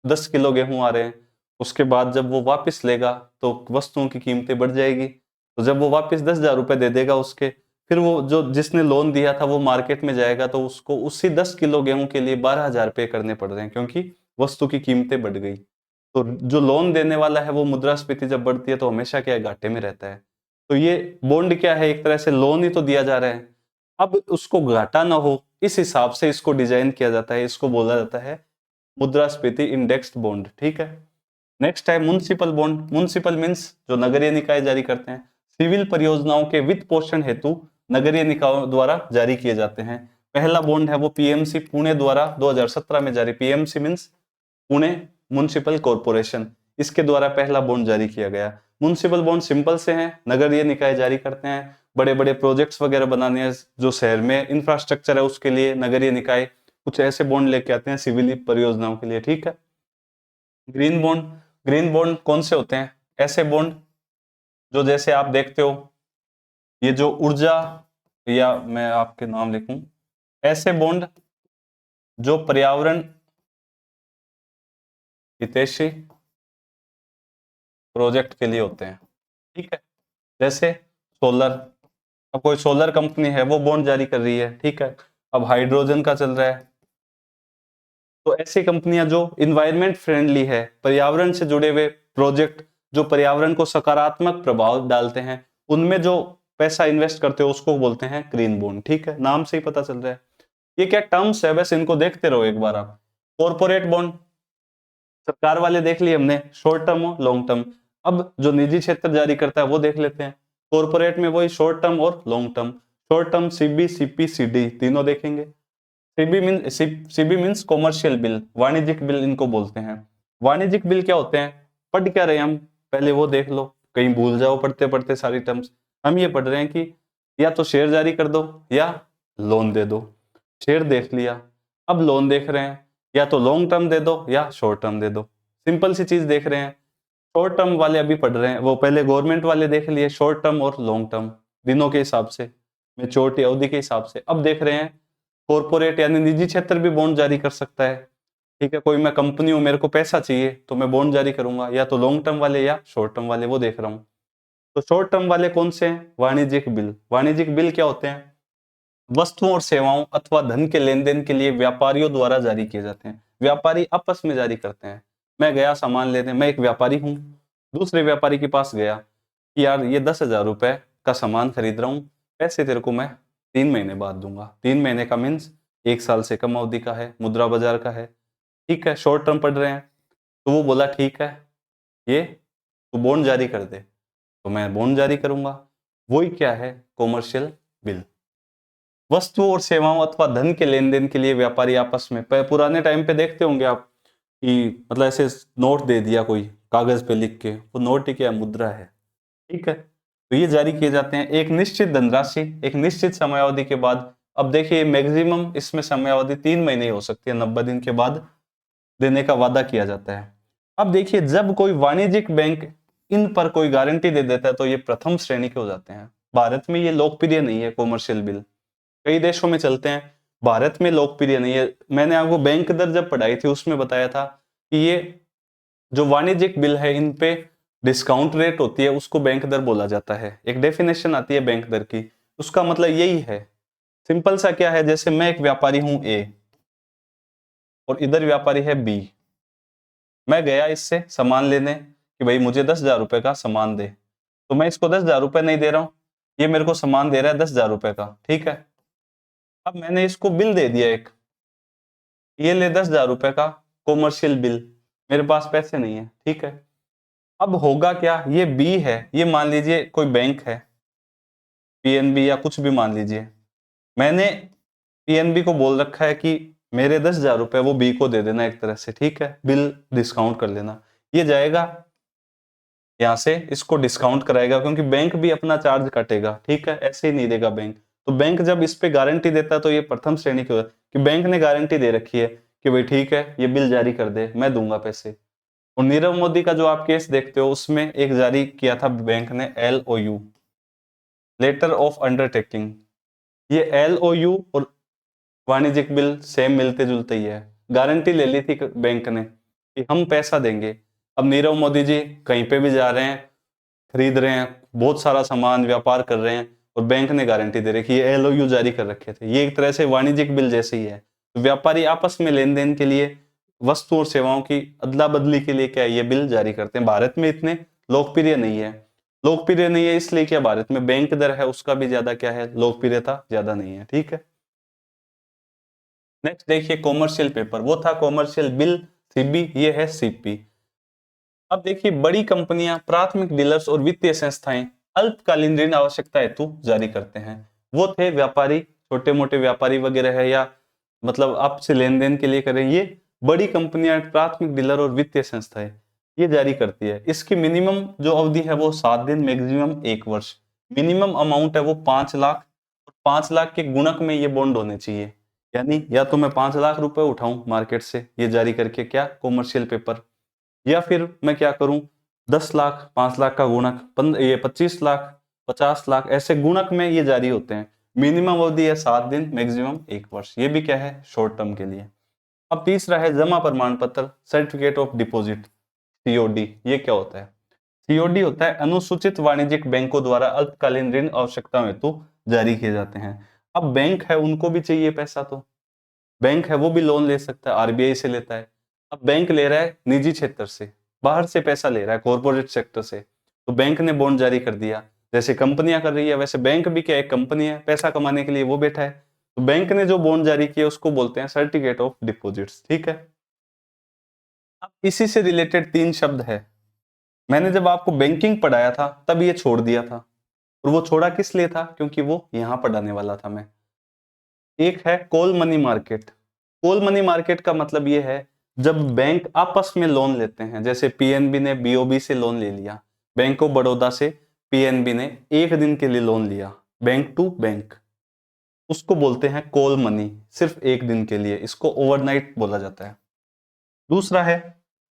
S1: 10 किलो गेहूं आ रहे हैं, उसके बाद जब वो वापस लेगा तो वस्तुओं की कीमतें बढ़ जाएगी, तो जब वो वापस 10,000 रुपए दे देगा उसके, फिर वो जो जिसने लोन दिया था वो मार्केट में जाएगा तो उसको उसी 10 किलो गेहूं के लिए 12,000 रुपए करने पड़ रहे हैं, क्योंकि वस्तु की कीमतें बढ़ गई। तो जो लोन देने वाला है वो मुद्रास्फीति जब बढ़ती है तो हमेशा क्या है, घाटे में रहता है। तो ये बॉन्ड क्या है, एक तरह से लोन ही तो दिया जा रहा है, अब उसको घाटा ना हो इस हिसाब से इसको डिजाइन किया जाता है, इसको बोला जाता है मुद्रास्फीति इंडेक्स्ड बॉन्ड, ठीक है। नेक्स्ट है म्युनिसिपल बॉन्ड, म्युनिसिपल मींस जो नगरीय निकाय जारी करते हैं, सिविल परियोजनाओं के वित्त पोषण हेतु नगरीय निकायों द्वारा जारी किए जाते हैं। पहला बॉन्ड है वो पीएमसी पुणे द्वारा 2017 में जारी, PMC means Pune municipal corporation, इसके द्वारा पहला बॉन्ड जारी किया गया। म्युनिसिपल बॉन्ड सिंपल से हैं, नगरीय निकाय जारी करते हैं, बड़े बड़े प्रोजेक्ट्स वगैरह बनाने हैं, जो शहर में इंफ्रास्ट्रक्चर है उसके लिए नगरीय निकाय कुछ ऐसे बॉन्ड लेके आते हैं सिविल परियोजनाओं के लिए, ठीक है। ग्रीन बॉन्ड, ग्रीन बॉन्ड कौन से होते हैं, ऐसे बॉन्ड जो जैसे आप देखते हो ये जो ऊर्जा, या मैं आपके नाम लिखूं, ऐसे बॉन्ड जो पर्यावरण हितैषी प्रोजेक्ट के लिए होते हैं, ठीक है। जैसे सोलर, अब कोई सोलर कंपनी है वो बॉन्ड जारी कर रही है, ठीक है, अब हाइड्रोजन का चल रहा है, तो ऐसी कंपनियां जो इन्वायरमेंट फ्रेंडली है, पर्यावरण से जुड़े हुए प्रोजेक्ट जो पर्यावरण को सकारात्मक प्रभाव डालते हैं, उनमें जो पैसा इन्वेस्ट करते हो उसको बोलते हैं ग्रीन बॉन्ड, ठीक है, नाम से ही पता चल रहा है। ये क्या टर्म्स है, बस इनको देखते रहो एक बार आप। कॉर्पोरेट बॉन्ड सरकार वाले देख लिए हमने, शॉर्ट टर्म और लॉन्ग टर्म। अब जो निजी क्षेत्र जारी करता है वो देख लेते हैं। कॉर्पोरेट में वही शॉर्ट टर्म और long term. Short term CB, CP, CD तीनों देखेंगे। सीबी मीन्स कॉमर्शियल बिल, वाणिज्यिक बिल इनको बोलते हैं। वाणिज्यिक बिल क्या होते हैं, पढ़ क्या रहे हम, पहले वो देख लो, कहीं भूल जाओ पढ़ते पढ़ते सारी टर्म्स। हम ये पढ़ रहे हैं कि या तो शेयर जारी कर दो या लोन दे दो। शेयर देख लिया, अब लोन देख रहे हैं, या तो लॉन्ग टर्म दे दो या शॉर्ट टर्म दे दो, सिंपल सी चीज देख रहे हैं। शॉर्ट टर्म वाले अभी पढ़ रहे हैं, वो पहले गवर्नमेंट वाले देख लिए, शॉर्ट टर्म और लॉन्ग टर्म दिनों के हिसाब से, मेच्योरिटी अवधि के हिसाब से। अब देख रहे हैं कॉर्पोरेट यानी निजी क्षेत्र भी बॉन्ड जारी कर सकता है, ठीक है, कोई मैं कंपनी हूं, मेरे को पैसा चाहिए तो मैं बॉन्ड जारी करूंगा, या तो लॉन्ग टर्म वाले या शॉर्ट टर्म वाले, वो देख रहा हूँ। तो शॉर्ट टर्म वाले कौन से हैं, वाणिज्यिक बिल। वाणिज्यिक बिल क्या होते हैं, वस्तुओं और सेवाओं अथवा धन के लेन देन के लिए व्यापारियों द्वारा जारी किए जाते हैं, व्यापारी आपस में जारी करते हैं। मैं गया सामान लेने, मैं एक व्यापारी हूँ, दूसरे व्यापारी के पास गया कि यार ये 10,000 रुपए का सामान खरीद रहा हूँ, पैसे तेरे को मैं 3 महीने बाद दूंगा। 3 महीने का मीन्स 1 साल से कम अवधि का है, मुद्रा बाजार का है, ठीक है, शॉर्ट टर्म पढ़ रहे हैं। तो वो बोला ठीक है, ये तू बॉन्ड जारी कर दे, तो मैं बॉन्ड जारी करूंगा। वही क्या है, कॉमर्शियल बिल। वस्तुओं और सेवाओं अथवा धन के लेन देन के लिए व्यापारी आपस में, पुराने टाइम पे देखते होंगे आप कि मतलब ऐसे नोट दे दिया कोई कागज पे लिख के, वो नोट ही क्या है, मुद्रा है, ठीक है। तो ये जारी किए जाते हैं एक निश्चित धनराशि एक निश्चित समयावधि के बाद। अब देखिए मैक्सिमम इसमें समयावधि 3 महीने ही हो सकती है, 90 दिन के बाद देने का वादा किया जाता है। अब देखिए जब कोई वाणिज्यिक बैंक इन पर कोई गारंटी दे देता है तो ये प्रथम श्रेणी के हो जाते हैं। भारत में ये लोकप्रिय नहीं है कॉमर्शियल बिल, कई देशों में चलते हैं, भारत में लोकप्रिय नहीं है। मैंने आपको बैंक दर जब पढ़ाई थी उसमें बताया था कि ये जो वाणिज्यिक बिल है इन पे डिस्काउंट रेट होती है, उसको बैंक दर बोला जाता है। एक डेफिनेशन आती है बैंक दर की, उसका मतलब यही है। सिंपल सा क्या है, जैसे मैं एक व्यापारी हूं ए और इधर व्यापारी है बी, मैं गया इससे सामान लेने कि भाई मुझे 10,000 रुपए का सामान दे, तो मैं इसको 10,000 रुपए नहीं दे रहा हूं, ये मेरे को सामान दे रहा है 10,000 रुपए का, ठीक है। अब मैंने इसको बिल दे दिया एक, ये ले 10,000 रुपए का कॉमर्शियल बिल, मेरे पास पैसे नहीं है, ठीक है। अब होगा क्या, ये बी है, ये मान लीजिए कोई बैंक है, पीएनबी या कुछ भी मान लीजिए, मैंने पीएनबी को बोल रखा है कि मेरे 10,000 रुपए वो बी को दे देना एक तरह से, ठीक है, बिल डिस्काउंट कर लेना। ये जाएगा यहाँ से, इसको डिस्काउंट कराएगा क्योंकि बैंक भी अपना चार्ज काटेगा, ठीक है, ऐसे ही नहीं देगा बैंक। तो बैंक जब इस पे गारंटी देता है तो ये प्रथम श्रेणी की कि बैंक ने गारंटी दे रखी है कि भाई ठीक है ये बिल जारी कर दे, मैं दूंगा पैसे। और नीरव मोदी का जो आप केस देखते हो उसमें एक जारी किया था बैंक ने LOU, लेटर ऑफ अंडरटेकिंग। ये LOU और वाणिज्यिक बिल सेम मिलते जुलते ही है, गारंटी ले ली थी बैंक ने कि हम पैसा देंगे। अब नीरव मोदी जी कहीं पे भी जा रहे हैं, खरीद रहे हैं, बहुत सारा सामान व्यापार कर रहे हैं और बैंक ने गारंटी दे रखी है, LOU जारी कर रखे थे। ये एक तरह से वाणिज्यिक बिल जैसे ही है। तो व्यापारी आपस में लेन देन के लिए, वस्तु और सेवाओं की अदला बदली के लिए क्या है, ये बिल जारी करते हैं। भारत में इतने लोकप्रिय नहीं है, लोकप्रिय नहीं है इसलिए क्या, भारत में बैंक दर है उसका भी ज्यादा क्या है, लोकप्रियता ज्यादा नहीं है, ठीक है। नेक्स्ट देखिए कॉमर्शियल पेपर, वो था कॉमर्शियल बिल CB, ये है CP। अब देखिए बड़ी कंपनियां, प्राथमिक डीलर्स और वित्तीय संस्थाएं अल्पकालीन ऋण आवश्यकता हेतु जारी करते हैं। वो थे व्यापारी, छोटे मोटे व्यापारी वगैरह है, या मतलब आपसे लेन देन के लिए करें, ये बड़ी कंपनियां, प्राथमिक डीलर और वित्तीय संस्थाएं ये जारी करती है। इसकी मिनिमम जो अवधि है वो 7 दिन, मैक्सिमम 1 वर्ष। मिनिमम अमाउंट है वो 5 लाख, 5 लाख के गुणक में ये बॉन्ड होने चाहिए। यानी या तो मैं 5 लाख रुपए उठाऊं मार्केट से ये जारी करके क्या, कॉमर्शियल पेपर, या फिर मैं क्या करूं 10 लाख, 5 लाख का गुणक, ये 25 लाख, 50 लाख, ऐसे गुणक में ये जारी होते हैं। मिनिमम अवधि है 7 दिन, मैक्सिमम 1 वर्ष। ये भी क्या है, शॉर्ट टर्म के लिए। अब तीसरा है जमा प्रमाण पत्र, सर्टिफिकेट ऑफ डिपॉजिट, COD। ये क्या होता है, COD होता है अनुसूचित वाणिज्यिक बैंकों द्वारा अल्पकालीन ऋण आवश्यकताओं हेतु जारी किए जाते हैं। अब बैंक है उनको भी चाहिए पैसा, तो बैंक है वो भी लोन ले सकता है, RBI से लेता है। अब बैंक ले रहा है निजी क्षेत्र से, बाहर से पैसा ले रहा है कॉर्पोरेट सेक्टर से, तो बैंक ने बॉन्ड जारी कर दिया। जैसे कंपनियां कर रही है वैसे बैंक भी क्या, एक कंपनी है, पैसा कमाने के लिए वो बैठा है, तो बैंक ने जो बॉन्ड जारी किया उसको बोलते हैं सर्टिफिकेट ऑफ डिपॉजिट्स, ठीक है। अब इसी से रिलेटेड 3 शब्द है, मैंने जब आपको बैंकिंग पढ़ाया था तब ये छोड़ दिया था, और वो छोड़ा किस लिए था, क्योंकि वो यहां पढ़ाने वाला था मैं। एक है call money market. Call money market का मतलब ये है जब बैंक आपस में लोन लेते हैं, जैसे PNB ने BOB से लोन ले लिया, बैंक ऑफ बड़ौदा से PNB ने 1 दिन के लिए लोन लिया, बैंक टू बैंक, उसको बोलते हैं कॉल मनी, सिर्फ 1 दिन के लिए, इसको ओवरनाइट बोला जाता है। दूसरा है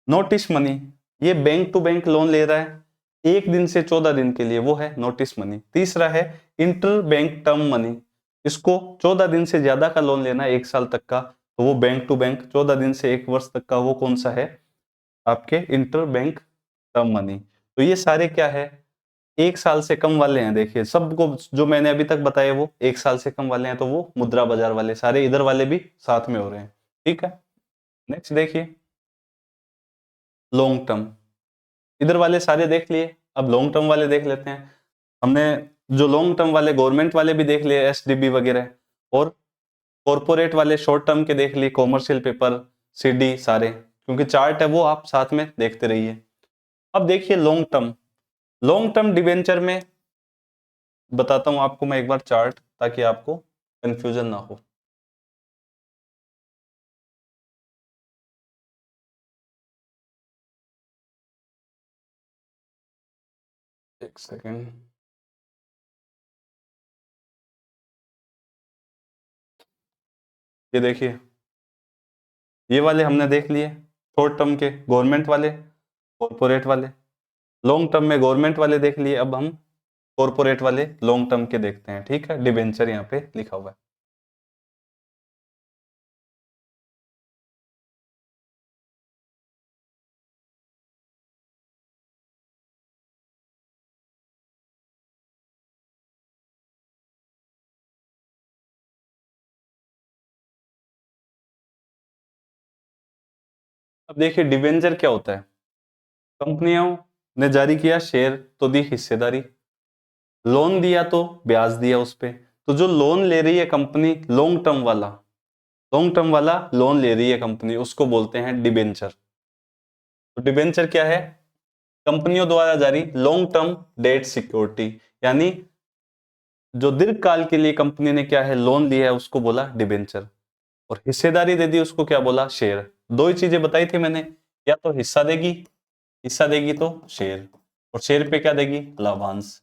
S1: नोटिस मनी, ये बैंक टू बैंक लोन ले रहा है 1 दिन से 14 दिन के लिए, वो है नोटिस मनी। तीसरा है इंटर बैंक टर्म मनी, इसको 14 दिन से ज्यादा का लोन लेना है 1 साल तक का, तो वो बैंक टू बैंक 14 दिन से 1 वर्ष तक का, वो कौन सा है, आपके इंटर बैंक टर्म मनी। तो ये सारे क्या है, 1 साल से कम वाले हैं। देखिए सबको जो मैंने अभी तक बताया वो 1 साल से कम वाले हैं, तो वो मुद्रा बाजार वाले सारे, इधर वाले भी साथ में हो रहे हैं, ठीक है। नेक्स्ट देखिए लॉन्ग टर्म, इधर वाले सारे देख लिए, अब लॉन्ग टर्म वाले देख लेते हैं। हमने जो लॉन्ग टर्म वाले गवर्नमेंट वाले भी देख लिए, SDB वगैरह, और कॉर्पोरेट वाले शॉर्ट टर्म के देख लिए, कॉमर्शियल पेपर, सीडी सारे, क्योंकि चार्ट है वो आप साथ में देखते रहिए। अब देखिए long term, long term debenture में बताता हूं आपको मैं एक बार चार्ट, ताकि आपको कंफ्यूजन ना हो। एक सेकेंड, ये देखिए, ये वाले हमने देख लिए शॉर्ट टर्म के, गवर्नमेंट वाले, कॉर्पोरेट वाले। लॉन्ग टर्म में गवर्नमेंट वाले देख लिए, अब हम कॉर्पोरेट वाले लॉन्ग टर्म के देखते हैं। ठीक है, डिबेंचर यहाँ पे लिखा हुआ है। अब देखिए डिबेंचर क्या होता है, कंपनियों ने जारी किया शेयर तो दी हिस्सेदारी, लोन दिया तो ब्याज दिया उस पे। तो जो लोन ले रही है कंपनी, लॉन्ग टर्म वाला, लॉन्ग टर्म वाला लोन ले रही है कंपनी, उसको बोलते हैं डिबेंचर। तो डिबेंचर क्या है, कंपनियों द्वारा जारी लॉन्ग टर्म डेट सिक्योरिटी, यानी जो दीर्घकाल के लिए कंपनी ने क्या है लोन लिया है उसको बोला डिबेंचर, और हिस्सेदारी दे दी उसको क्या बोला, शेयर। दो ही चीजें बताई थी मैंने, या तो हिस्सा देगी, हिस्सा देगी तो शेयर, और शेयर पे क्या देगी, लाभांश।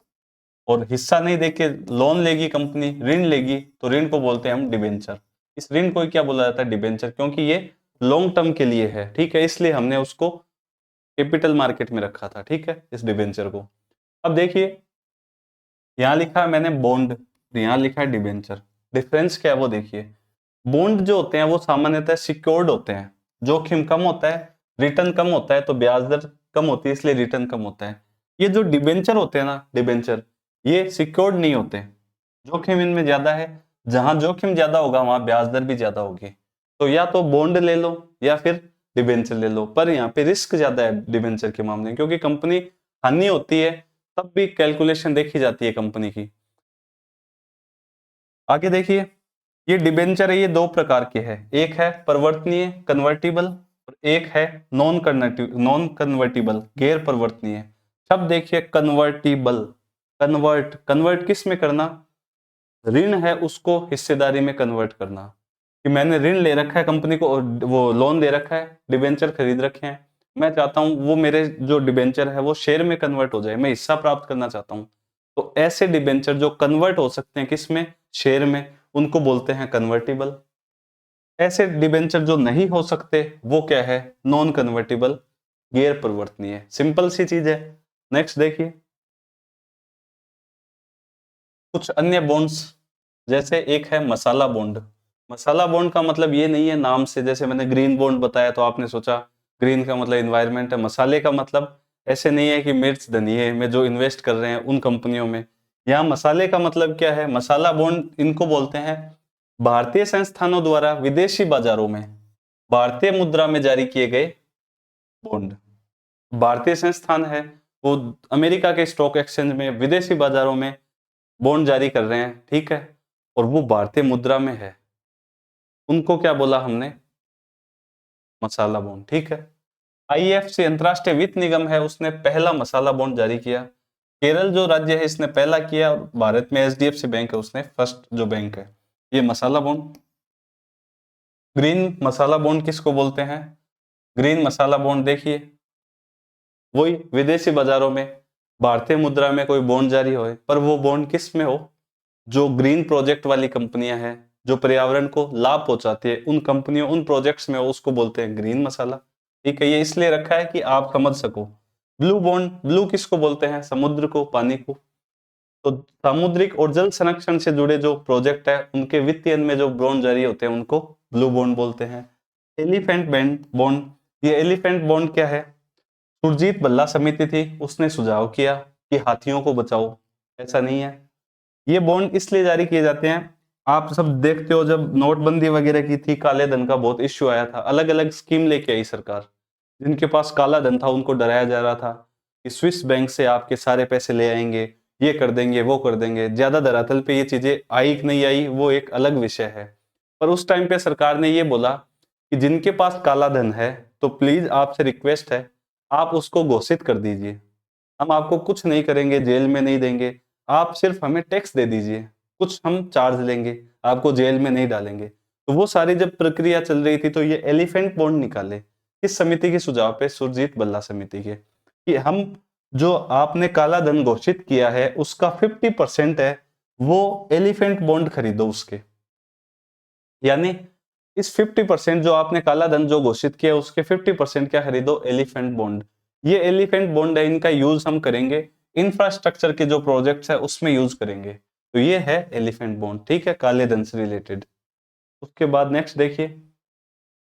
S1: और हिस्सा नहीं देके लोन लेगी कंपनी, ऋण लेगी, तो ऋण को बोलते हैं हम डिबेंचर। इस ऋण को क्या बोला जाता है, डिबेंचर, क्योंकि ये लॉन्ग टर्म के लिए है। ठीक है, इसलिए हमने उसको कैपिटल मार्केट में रखा था। ठीक है, इस डिबेंचर को। अब देखिए यहां लिखा है मैंने बॉन्ड, यहां लिखा है डिबेंचर। डिफरेंस क्या है वो देखिए, बॉन्ड जो होते हैं वो सामान्यतः सिक्योर्ड होते हैं, जोखिम कम होता है, रिटर्न कम होता है, तो ब्याज दर कम होती है इसलिए रिटर्न कम होता है। ये जो डिबेंचर होते हैं ना, डिबेंचर ये सिक्योर्ड नहीं होते, जोखिम इनमें ज्यादा है, जहां जोखिम ज्यादा होगा वहां ब्याज दर भी ज्यादा होगी। तो या तो बॉन्ड ले लो या फिर डिबेंचर ले लो, पर यहाँ पे रिस्क ज्यादा है डिबेंचर के मामले में, क्योंकि कंपनी हानि होती है तब भी कैलकुलेशन देखी जाती है कंपनी की। आगे देखिए, ये डिबेंचर है, ये दो प्रकार के हैं, एक है परिवर्तनीय कन्वर्टिबल, और एक है नॉन कन्वर्टिबल गैर परिवर्तनीय। शब्द देखिए कन्वर्टिबल, कन्वर्ट, कन्वर्ट किस में करना, ऋण है उसको हिस्सेदारी में कन्वर्ट करना, कि मैंने ऋण ले रखा है कंपनी को, और वो लोन दे रखा है, डिबेंचर खरीद रखे हैं, मैं चाहता हूं वो मेरे जो डिबेंचर है वो शेयर में कन्वर्ट हो जाए, मैं हिस्सा प्राप्त करना चाहता हूं। तो ऐसे डिबेंचर जो कन्वर्ट हो सकते हैं किसमें, शेयर में, उनको बोलते हैं कन्वर्टिबल। ऐसे डिबेंचर जो नहीं हो सकते वो क्या है, नॉन कन्वर्टिबल, गैर परिवर्तनीय। सिंपल सी चीज है। नेक्स्ट देखिए कुछ अन्य बॉन्ड्स, जैसे एक है मसाला बॉन्ड। मसाला बॉन्ड का मतलब ये नहीं है नाम से, जैसे मैंने ग्रीन बॉन्ड बताया तो आपने सोचा ग्रीन का मतलब एनवायरमेंट है, मसाले का मतलब ऐसे नहीं है कि मिर्च धनिये में जो इन्वेस्ट कर रहे हैं उन कंपनियों में। यहाँ मसाले का मतलब क्या है, मसाला बॉन्ड इनको बोलते हैं भारतीय संस्थानों द्वारा विदेशी बाजारों में भारतीय मुद्रा में जारी किए गए बॉन्ड। भारतीय संस्थान है वो अमेरिका के स्टॉक एक्सचेंज में विदेशी बाजारों में बॉन्ड जारी कर रहे हैं, ठीक है, और वो भारतीय मुद्रा में है, उनको क्या बोला हमने, मसाला बॉन्ड। ठीक है, आईएफसी अंतरराष्ट्रीय वित्त निगम है, उसने पहला मसाला बॉन्ड जारी किया। केरल जो राज्य है इसने पहला किया, और भारत में एचडीएफसी बैंक है उसने फर्स्ट जो बैंक है। ये मसाला बॉन्ड। ग्रीन मसाला बॉन्ड किसको बोलते हैं, ग्रीन मसाला बॉन्ड देखिए वही विदेशी बाजारों में भारतीय मुद्रा में कोई बॉन्ड जारी हो, पर वो बॉन्ड किस में हो, जो ग्रीन प्रोजेक्ट वाली कंपनियां हैं, जो पर्यावरण को लाभ पहुंचाती है उन कंपनियों उन प्रोजेक्ट्स में, उसको बोलते हैं ग्रीन मसाला। ठीक है, ये इसलिए रखा है कि आप समझ सको। ब्लू बॉन्ड, ब्लू किसको बोलते हैं, समुद्र को, पानी को। तो सामुद्रिक और जल संरक्षण से जुड़े जो प्रोजेक्ट है उनके वित्तीय में जो बॉन्ड जारी होते हैं उनको ब्लू बॉन्ड बोलते हैं। एलिफेंट बैंड बॉन्ड, ये एलिफेंट बॉन्ड क्या है, सुरजीत भल्ला समिति थी उसने सुझाव किया कि हाथियों को बचाओ, ऐसा नहीं है। ये बॉन्ड इसलिए जारी किए जाते हैं, आप सब देखते हो जब नोटबंदी वगैरह की थी, काले धन का बहुत इश्यू आया था, अलग अलग स्कीम लेके आई सरकार, जिनके पास काला धन था उनको डराया जा रहा था कि स्विस बैंक से आपके सारे पैसे ले आएंगे, ये कर देंगे वो कर देंगे। ज्यादा धरातल पे ये चीजें आई कि नहीं आई वो एक अलग विषय है, पर उस टाइम पे सरकार ने ये बोला कि जिनके पास काला धन है तो प्लीज आपसे रिक्वेस्ट है, आप उसको घोषित कर दीजिए। हम आपको कुछ नहीं करेंगे, जेल में नहीं देंगे, आप सिर्फ हमें टैक्स दे दीजिए, कुछ हम चार्ज लेंगे, आपको जेल में नहीं डालेंगे। तो वो सारी जब प्रक्रिया चल रही थी तो ये एलिफेंट बॉन्ड निकाले, किस समिति के सुझाव पे? सुरजीत भल्ला समिति के, कि हम जो आपने काला धन घोषित किया है उसका 50% है वो एलिफेंट बॉन्ड खरीदो उसके, यानी इस 50% जो आपने काला धन जो घोषित किया उसके 50% क्या खरीदो? Elephant bond. ये एलिफेंट बॉन्ड है, इनका यूज हम करेंगे इंफ्रास्ट्रक्चर के जो प्रोजेक्ट्स है उसमें यूज करेंगे। तो ये है एलिफेंट बॉन्ड, ठीक है, काले धन से रिलेटेड। उसके बाद नेक्स्ट देखिए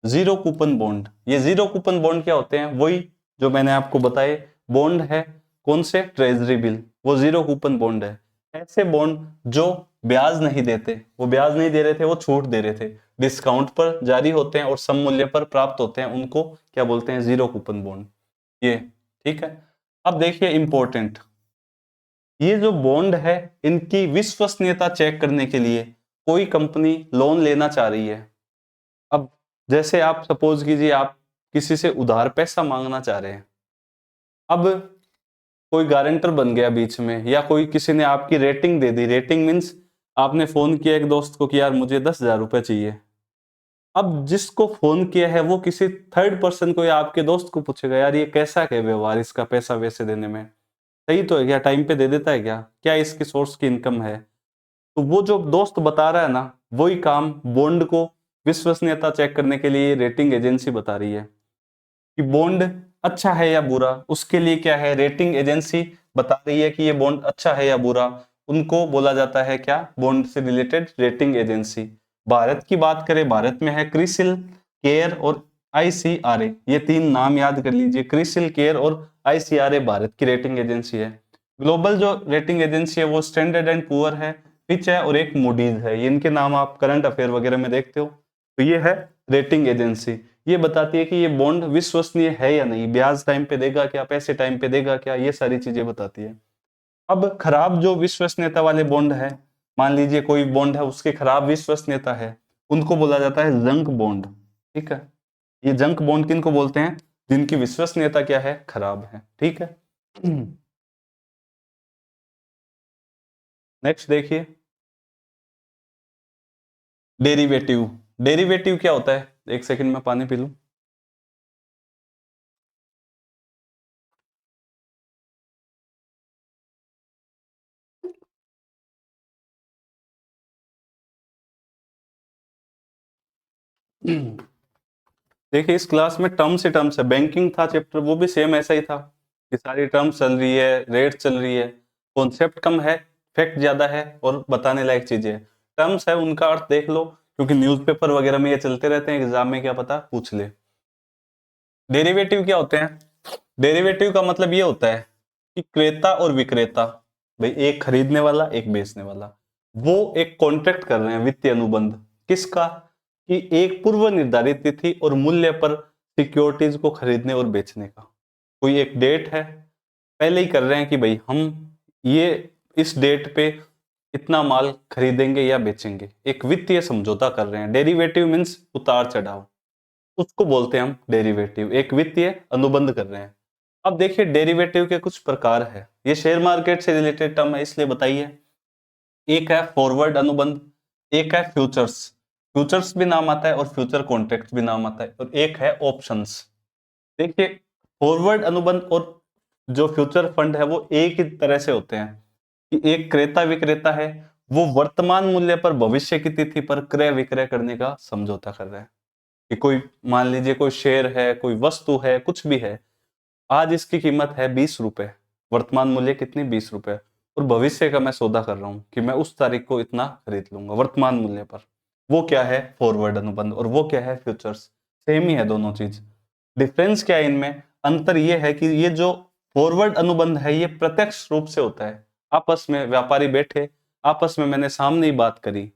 S1: जीरो कूपन बॉन्ड। ये जीरो कूपन बॉन्ड क्या होते हैं? वही जो मैंने आपको बताए बॉन्ड है, कौन से? ट्रेजरी बिल, वो जीरो कूपन बॉन्ड है। ऐसे बॉन्ड जो ब्याज नहीं देते, वो ब्याज नहीं दे रहे थे, वो छूट दे रहे थे, डिस्काउंट पर जारी होते हैं और सम मूल्य पर प्राप्त होते हैं, उनको क्या बोलते हैं? Zero coupon bond. ये ठीक है। अब देखिए इंपॉर्टेंट, ये जो बॉन्ड है इनकी विश्वसनीयता चेक करने के लिए कोई कंपनी लोन लेना चाह रही है। अब जैसे आप सपोज कीजिए आप किसी से उधार पैसा मांगना चाह रहे हैं, अब कोई गारंटर बन गया बीच में, या कोई किसी ने आपकी रेटिंग दे दी। रेटिंग मीन्स आपने फोन किया एक दोस्त को कि यार मुझे 10,000 रुपए चाहिए। अब जिसको फोन किया है वो किसी थर्ड पर्सन को या आपके दोस्त को पूछेगा, यार ये कैसा है व्यवहार इसका, पैसा वैसे देने में सही तो है क्या, टाइम पे दे देता है क्या, क्या इसकी सोर्स की इनकम है? तो वो जो दोस्त बता रहा है ना, वही काम बॉन्ड को विश्वसनीयता चेक करने के लिए रेटिंग एजेंसी बता रही है कि बॉन्ड अच्छा है या बुरा। उसके लिए क्या है? रेटिंग एजेंसी बता रही है कि ये बॉन्ड अच्छा है या बुरा। उनको बोला जाता है क्या? बॉन्ड से रिलेटेड रेटिंग एजेंसी। भारत की बात करें, भारत में है क्रिसिल, केयर और आईसीआरए। ये तीन नाम याद कर लीजिए, क्रिसिल, केयर और आईसीआरए भारत की रेटिंग एजेंसी है। ग्लोबल जो रेटिंग एजेंसी है वो स्टैंडर्ड एंड पुअर है, फिच है और एक मूडीज है। ये इनके नाम आप करंट अफेयर वगैरह में देखते हो। तो ये है रेटिंग एजेंसी, ये बताती है कि ये बॉन्ड विश्वसनीय है या नहीं, ब्याज टाइम पे देगा क्या, पैसे टाइम पे देगा क्या, ये सारी चीजें बताती है। अब खराब जो विश्वसनीयता वाले बॉन्ड है, मान लीजिए कोई बॉन्ड है उसकी खराब विश्वसनीयता है, उनको बोला जाता है जंक बॉन्ड। ठीक है, ये जंक बॉन्ड किनको बोलते हैं? जिनकी विश्वसनीयता क्या है? खराब है। ठीक है। नेक्स्ट देखिए डेरिवेटिव। डेरिवेटिव क्या होता है? एक सेकंड में पानी पी लूं। देखिए इस क्लास में टर्म्स ही टर्म्स है, बैंकिंग था चैप्टर, वो भी सेम ऐसा ही था कि सारी टर्म्स चल रही है, रेट चल रही है, कॉन्सेप्ट कम है, फैक्ट ज्यादा है और बताने लायक चीजें है। टर्म्स है उनका अर्थ देख लो, क्योंकि न्यूज़पेपर वगैरह में ये चलते रहते हैं, एग्जाम में क्या पता पूछ ले। डेरिवेटिव क्या होते हैं? डेरिवेटिव का मतलब ये होता है कि क्रेता और विक्रेता, भाई एक खरीदने वाला एक बेचने वाला, वो एक कॉन्ट्रैक्ट कर रहे हैं, वित्तीय अनुबंध। किसका? कि एक पूर्व निर्धारित तिथि और मूल्य पर सिक्योरिटीज को खरीदने और बेचने का। कोई एक डेट है, पहले ही कर रहे हैं कि भाई हम ये इस डेट पे इतना माल खरीदेंगे या बेचेंगे, एक वित्तीय समझौता कर रहे हैं। डेरिवेटिव मीन्स उतार चढ़ाव, उसको बोलते हैं हम डेरिवेटिव, एक वित्तीय अनुबंध कर रहे हैं। अब देखिए डेरिवेटिव के कुछ प्रकार है, ये शेयर मार्केट से रिलेटेड टर्म है इसलिए बताइए। एक है फॉरवर्ड अनुबंध, एक है फ्यूचर्स, फ्यूचर्स भी नाम आता है और फ्यूचर कॉन्ट्रैक्ट भी नाम आता है, और एक है ऑप्शंस। देखिए फॉरवर्ड अनुबंध और जो फ्यूचर फंड है वो एक ही तरह से होते हैं कि एक क्रेता विक्रेता है, वो वर्तमान मूल्य पर भविष्य की तिथि पर क्रय विक्रय करने का समझौता कर रहा है। कि कोई मान लीजिए कोई शेयर है, कोई वस्तु है, कुछ भी है, आज इसकी कीमत है 20 रुपए, वर्तमान मूल्य कितनी? 20 रुपए, और भविष्य का मैं सौदा कर रहा हूं कि मैं उस तारीख को इतना खरीद लूंगा वर्तमान मूल्य पर। वो क्या है? फॉरवर्ड अनुबंध। और वो क्या है? फ्यूचर्स। सेम ही है दोनों चीज, डिफरेंस क्या है इनमें? अंतर ये है कि ये जो फॉरवर्ड अनुबंध है ये प्रत्यक्ष रूप से होता है, आपस में व्यापारी बैठे, आपस में मैंने सामने ही बात करी,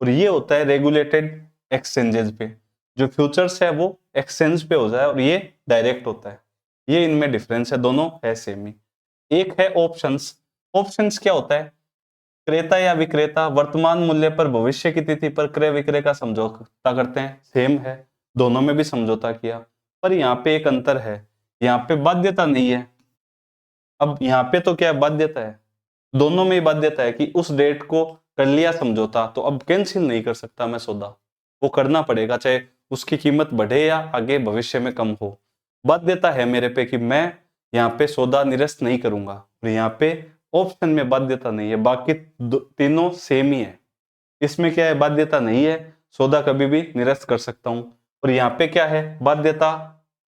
S1: और ये होता है रेगुलेटेड एक्सचेंजेस पे। जो फ्यूचर्स है वो एक्सचेंज पे हो जाए और ये डायरेक्ट होता है। ये इनमें डिफरेंस है, दोनों है सेम ही। एक है ऑप्शंस। ऑप्शंस क्या होता है? क्रेता या विक्रेता वर्तमान मूल्य पर भविष्य की तिथि पर क्रय विक्रय का समझौता करते हैं, सेम है, दोनों में भी समझौता किया। पर यहाँ पे एक अंतर है, यहाँ पे बाध्यता नहीं है। अब यहाँ पे तो क्या है, बाध्यता है, दोनों में ही बाध्यता है कि उस डेट को कर लिया समझौता तो अब कैंसिल नहीं कर सकता मैं सौदा, वो करना पड़ेगा, चाहे उसकी कीमत बढ़े या आगे भविष्य में कम हो। बाध्यता है मेरे पे कि मैं यहाँ पे सौदा निरस्त नहीं करूंगा, और यहाँ पे ऑप्शन में बाध्यता नहीं है, बाकी तीनों सेम ही है। इसमें क्या है, बाध्यता नहीं है, सौदा कभी भी निरस्त कर सकता हूं। और यहाँ पे क्या है, बाध्यता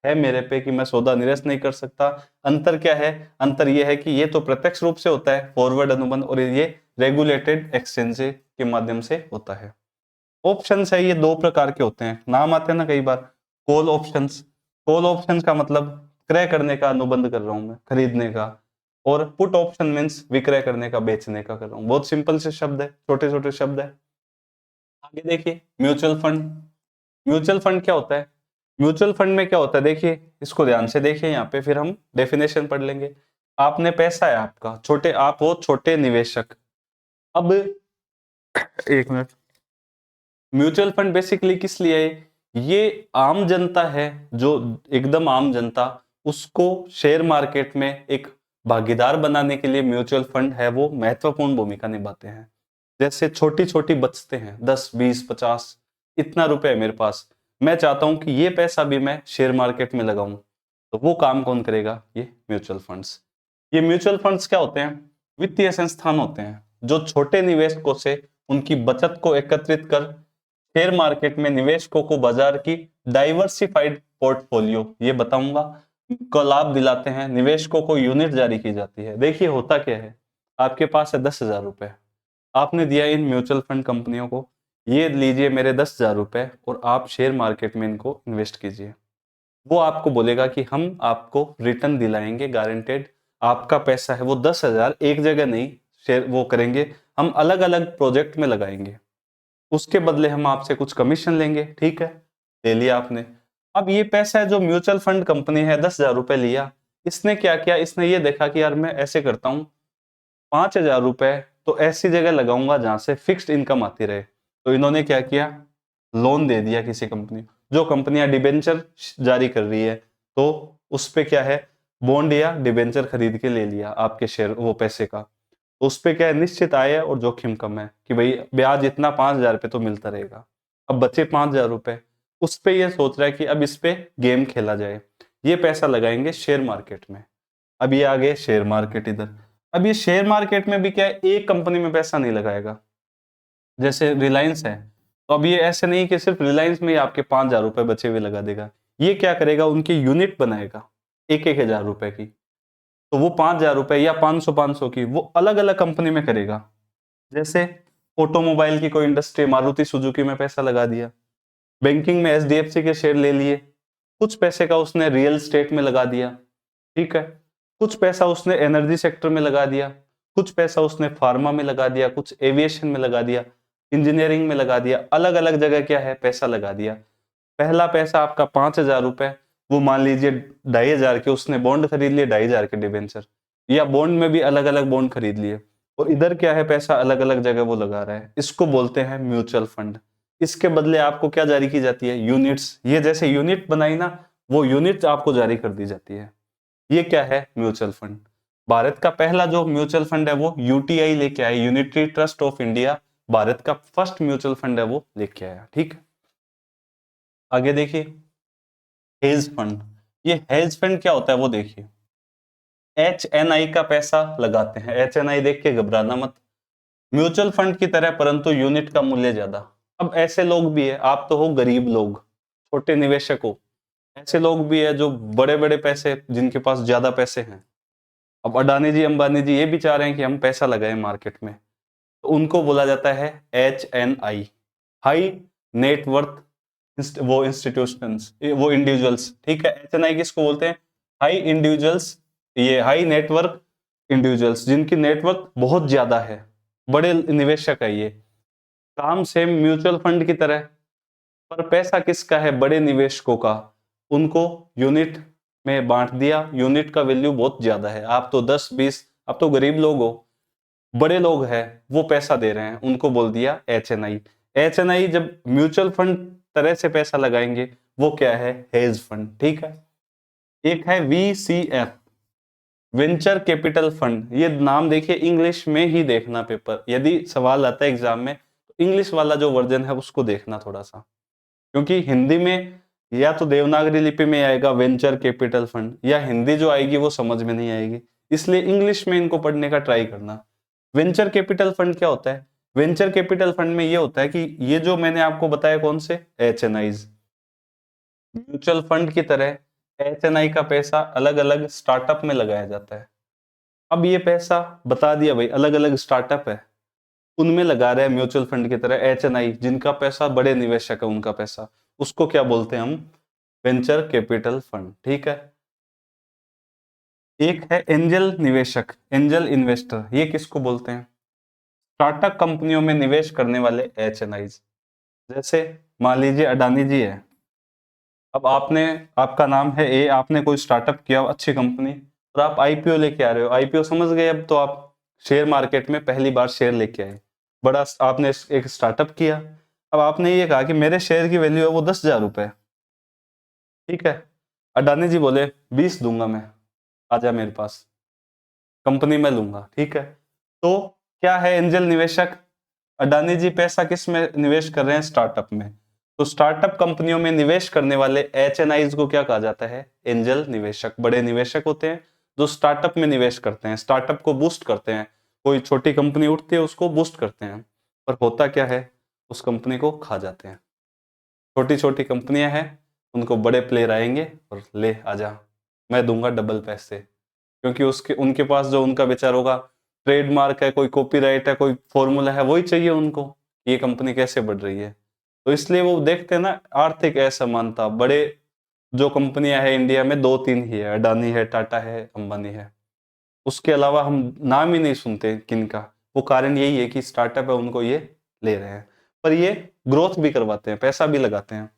S1: है मेरे पे कि मैं सौदा निरस्त नहीं कर सकता। अंतर क्या है, अंतर यह है कि ये तो प्रत्यक्ष रूप से होता है फॉरवर्ड अनुबंध, और ये रेगुलेटेड एक्सचेंज के माध्यम से होता है। ऑप्शंस है, ये दो प्रकार के होते हैं, नाम आते हैं ना कई बार, कॉल ऑप्शंस। कॉल ऑप्शंस का मतलब क्रय करने का अनुबंध कर रहा हूं मैं, खरीदने का। और पुट ऑप्शन मीन्स विक्रय करने का, बेचने का कर रहा हूं। बहुत सिंपल से शब्द है, छोटे छोटे शब्द है। आगे देखिए, म्यूचुअल फंड। म्यूचुअल फंड क्या होता है, म्यूचुअल फंड में क्या होता है, देखिए इसको ध्यान से देखिए, यहाँ पे फिर हम डेफिनेशन पढ़ लेंगे। आपने पैसा है आपका, छोटे आप हो छोटे निवेशक। अब एक मिनट, म्यूचुअल फंड बेसिकली किस लिए है, ये आम जनता है, जो एकदम आम जनता, उसको शेयर मार्केट में एक भागीदार बनाने के लिए म्यूचुअल फंड है वो महत्वपूर्ण भूमिका निभाते हैं। जैसे छोटी छोटी बचते हैं, 10 20 50, इतना रुपए है मेरे पास, मैं चाहता हूं कि ये पैसा भी मैं शेयर मार्केट में लगाऊं, तो वो काम कौन करेगा, ये म्यूचुअल फंड्स। ये म्यूचुअल फंड्स क्या होते हैं, वित्तीय संस्थान होते हैं जो छोटे निवेशकों से उनकी बचत को एकत्रित कर शेयर मार्केट में निवेशकों को बाजार की डाइवर्सिफाइड पोर्टफोलियो, ये बताऊंगा, को लाभ दिलाते हैं। निवेशकों को यूनिट जारी की जाती है। देखिए होता क्या है, आपके पास है 10,000 रुपए, आपने दिया इन म्यूचुअल फंड कंपनियों को, ये लीजिए मेरे 10,000 रुपए और आप शेयर मार्केट में इनको इन्वेस्ट कीजिए। वो आपको बोलेगा कि हम आपको रिटर्न दिलाएंगे गारंटेड, आपका पैसा है वो 10,000 एक जगह नहीं शेयर वो करेंगे, हम अलग अलग प्रोजेक्ट में लगाएंगे, उसके बदले हम आपसे कुछ कमीशन लेंगे। ठीक है, ले लिया आपने। अब ये पैसा है जो म्यूचुअल फंड कंपनी है, 10,000 रुपए लिया, इसने क्या किया, इसने ये देखा कि यार मैं ऐसे करता हूँ, 5,000 रुपए तो ऐसी जगह लगाऊंगा जहां से फिक्स्ड इनकम आती रहे। तो इन्होंने क्या किया, लोन दे दिया किसी कंपनी, जो कंपनियां डिबेंचर जारी कर रही है, तो उस पे क्या है, बॉन्ड या डिबेंचर खरीद के ले लिया आपके शेयर वो पैसे का। तो उस पे क्या है, निश्चित आय है और जोखिम कम है कि भाई ब्याज इतना 5,000 पे तो मिलता रहेगा। अब बचे 5,000 रुपए, उस पे ये सोच रहा है कि अब इस पे गेम खेला जाए, ये पैसा लगाएंगे शेयर मार्केट में। अब ये आ गए शेयर मार्केट इधर। अब ये शेयर मार्केट में भी क्या है, एक कंपनी में पैसा नहीं लगाएगा, जैसे रिलायंस है, तो अब ये ऐसे नहीं कि सिर्फ रिलायंस में ही आपके 5,000 रुपए बचे हुए लगा देगा, ये क्या करेगा, उनकी यूनिट बनाएगा 1-1 हजार रुपए की, तो वो 5,000 रुपए या 500-500 की वो अलग अलग कंपनी में करेगा। जैसे ऑटोमोबाइल की कोई इंडस्ट्री, मारुति सुजुकी में पैसा लगा दिया, बैंकिंग में एचडीएफसी के शेयर ले लिए, कुछ पैसे का उसने रियल स्टेट में लगा दिया, ठीक है, कुछ पैसा उसने एनर्जी सेक्टर में लगा दिया, कुछ पैसा उसने फार्मा में लगा दिया, कुछ एविएशन में लगा दिया, इंजीनियरिंग में लगा दिया, अलग अलग जगह क्या है पैसा लगा दिया। पहला पैसा आपका 5,000 रुपए, वो मान लीजिए 2,500 के उसने बॉन्ड खरीद लिए, 2,500 के डिबेंचर, या बॉन्ड में भी अलग अलग बॉन्ड खरीद लिए, और इधर क्या है पैसा अलग अलग जगह वो लगा रहा है, इसको बोलते हैं म्यूचुअल फंड। इसके बदले आपको क्या जारी की जाती है, यूनिट्स, ये जैसे यूनिट बनाई ना, वो यूनिट आपको जारी कर दी जाती है। ये क्या है, म्यूचुअल फंड। भारत का पहला जो म्यूचुअल फंड है वो यूटीआई लेके आया, unitary trust of India, Bharat का फर्स्ट म्यूचुअल फंड है वो लेके आया। ठीक है, आगे देखिए, हेज फंड। ये हेज फंड क्या होता है वो देखिए, HNI का पैसा लगाते हैं, HNI देख के घबराना मत, म्यूचुअल फंड की तरह परंतु यूनिट का मूल्य ज्यादा। अब ऐसे लोग भी है, आप तो हो गरीब लोग, छोटे निवेशक हो, ऐसे लोग भी है जो बड़े बड़े पैसे, जिनके पास ज्यादा पैसे हैं। अब अडानी जी अंबानी जी ये भी चाह रहे हैं कि हम पैसा लगाएं मार्केट में, तो उनको बोला जाता है HNI, हाई नेटवर्थ वो इंस्टीट्यूशंस, वो इंडिविजुअल्स। ठीक है, HNI किसको बोलते हैं, हाई इंडिविजुअल्स, ये हाई नेटवर्क इंडिविजुअल्स, जिनकी नेटवर्क बहुत ज्यादा है, बड़े निवेशक है ये। काम सेम म्यूचुअल फंड की तरह, पर पैसा किसका है, बड़े निवेशकों का, उनको यूनिट में बांट दिया, यूनिट का वैल्यू बहुत ज्यादा है, आप तो 10 20, आप तो गरीब लोग हो, बड़े लोग हैं वो पैसा दे रहे हैं, उनको बोल दिया HNI। HNI जब म्यूचुअल फंड तरह से पैसा लगाएंगे वो क्या है, हेज फंड। ठीक है। एक है VCF, वेंचर कैपिटल फंड। ये नाम देखिए, इंग्लिश में ही देखना पेपर, यदि सवाल आता है एग्जाम में तो इंग्लिश वाला जो वर्जन है उसको देखना थोड़ा सा, क्योंकि हिंदी में या तो देवनागरी लिपि में आएगा वेंचर कैपिटल फंड, या हिंदी जो आएगी वो समझ में नहीं आएगी, इसलिए इंग्लिश में इनको पढ़ने का ट्राई करना। वेंचर कैपिटल फंड क्या होता है? वेंचर कैपिटल फंड में ये होता है कि ये जो मैंने आपको बताया कौन से, HNIs, म्यूचुअल फंड की तरह HNI का पैसा अलग अलग स्टार्टअप में लगाया जाता है। अब ये पैसा बता दिया भाई, अलग अलग स्टार्टअप है उनमें लगा रहे हैं म्यूचुअल फंड की तरह HNI, जिनका पैसा बड़े निवेशक है उनका पैसा, उसको क्या बोलते हैं हम, वेंचर कैपिटल फंड। ठीक है। एक है एंजल निवेशक, एंजल इन्वेस्टर, ये किसको बोलते हैं, स्टार्टअप कंपनियों में निवेश करने वाले HNIs। जैसे मान लीजिए अडानी जी है, अब आपने, आपका नाम है ए, आपने कोई स्टार्टअप किया अच्छी कंपनी, और आप IPO लेके आ रहे हो, IPO समझ गए, अब तो आप शेयर मार्केट में पहली बार शेयर लेके आए, बड़ा आपने एक स्टार्टअप किया, अब आपने ये कहा कि मेरे शेयर की वैल्यू है वो 10,000 रुपए। ठीक है। अडानी जी बोले 20 दूंगा मैं, आजा मेरे पास, कंपनी में लूंगा। ठीक है। तो क्या है एंजल निवेशक, अडानी जी पैसा किस में निवेश कर रहे हैं, स्टार्टअप में। तो स्टार्टअप कंपनियों में निवेश करने वाले HNIs को क्या कहा जाता है, एंजल निवेशक। बड़े निवेशक होते हैं जो स्टार्टअप में निवेश करते हैं, स्टार्टअप को बूस्ट करते हैं, कोई छोटी कंपनी उठती है उसको बूस्ट करते हैं, पर होता क्या है, उस कंपनी को खा जाते हैं। छोटी छोटी कंपनियां हैं, उनको बड़े प्लेयर आएंगे और ले आजा, मैं दूंगा डबल पैसे, क्योंकि उसके उनके पास जो उनका विचार होगा, ट्रेडमार्क है, कोई कॉपीराइट है, कोई फॉर्मूला है, वही चाहिए उनको, ये कंपनी कैसे बढ़ रही है। तो इसलिए वो देखते हैं ना, आर्थिक असमानता, बड़े जो कंपनियां हैं इंडिया में 2-3 ही है, अडानी है, टाटा है, अंबानी है, उसके अलावा हम नाम ही नहीं सुनते किनका। वो कारण यही है कि स्टार्टअप है, उनको ये ले रहे हैं, पर ये ग्रोथ भी करवाते हैं, पैसा भी लगाते हैं।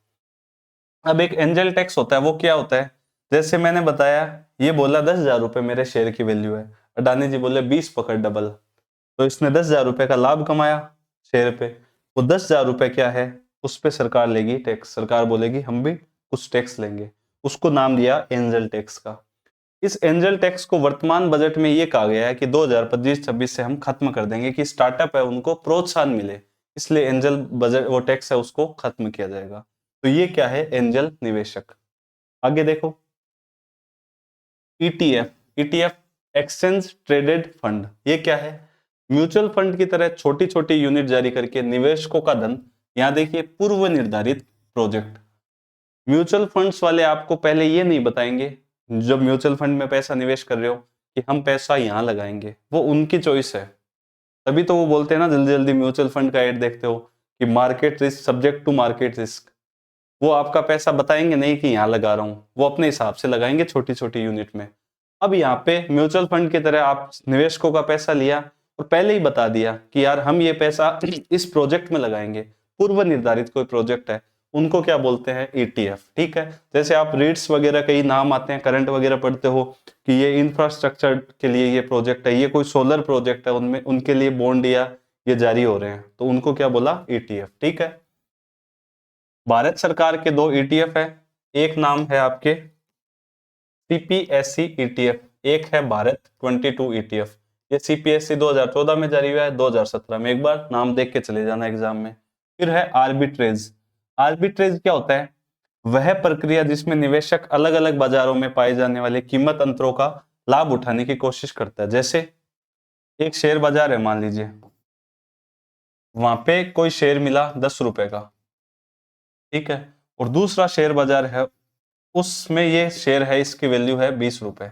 S1: अब एक एंजल टैक्स होता है, वो क्या होता है, जैसे मैंने बताया, ये बोला 10,000 रुपए मेरे शेयर की वैल्यू है, अडानी जी बोले 20 पकड़ डबल, तो इसने 10,000 रुपए का लाभ कमाया शेयर पे। वो 10,000 रुपए क्या है, उस पे सरकार लेगी टैक्स, सरकार बोलेगी हम भी कुछ टैक्स लेंगे, उसको नाम दिया एंजल टैक्स का। इस एंजल टैक्स को वर्तमान बजट में ये कहा गया है कि 2025-26 से हम खत्म कर देंगे, कि स्टार्टअप है उनको प्रोत्साहन मिले, इसलिए एंजल बजट वो टैक्स है उसको खत्म किया जाएगा। तो ये क्या है, एंजल निवेशक। आगे देखो, ETF, ETF exchange traded fund, ये क्या है, म्यूचुअल फंड की तरह छोटी छोटी यूनिट जारी करके निवेशकों का धन, यहां देखिए पूर्व निर्धारित प्रोजेक्ट। म्यूचुअल फंड्स वाले आपको पहले ये नहीं बताएंगे, जब म्यूचुअल फंड में पैसा निवेश कर रहे हो, कि हम पैसा यहां लगाएंगे, वो उनकी चॉइस है। तभी तो वो बोलते हैं ना, जल्दी जल्दी म्यूचुअल फंड का एड देखते हो कि market risk, subject to market risk, वो आपका पैसा बताएंगे नहीं कि यहाँ लगा रहा हूं, वो अपने हिसाब से लगाएंगे छोटी छोटी यूनिट में। अब यहाँ पे म्यूचुअल फंड की तरह आप निवेशकों का पैसा लिया और पहले ही बता दिया कि यार हम ये पैसा इस प्रोजेक्ट में लगाएंगे, पूर्व निर्धारित कोई प्रोजेक्ट है, उनको क्या बोलते हैं, ETF। ठीक है। जैसे आप रीट्स वगैरह कई नाम आते हैं, करंट वगैरह पढ़ते हो कि ये इंफ्रास्ट्रक्चर के लिए ये प्रोजेक्ट है, ये कोई सोलर प्रोजेक्ट है, उनमें उनके लिए बॉन्ड या ये जारी हो रहे हैं, तो उनको क्या बोला, ETF। ठीक है। भारत सरकार के 2 ETF है, एक नाम है आपके CPSE ETF, एक है भारत 22 ETF। ये CPSE 2014 में जारी हुआ है, 2017 में, एक बार नाम देख के चले जाना एग्जाम में। फिर है आर्बिट्रेज। आर्बिट्रेज क्या होता है, वह प्रक्रिया जिसमें निवेशक अलग अलग बाजारों में पाए जाने वाले कीमत अंतरों का लाभ उठाने की कोशिश करता है। जैसे एक शेयर बाजार है मान लीजिए, वहां पे कोई शेयर मिला 10 रुपए का, ठीक है, और दूसरा शेयर बाजार है, उसमें ये शेयर है, इसकी वैल्यू है 20 रुपए।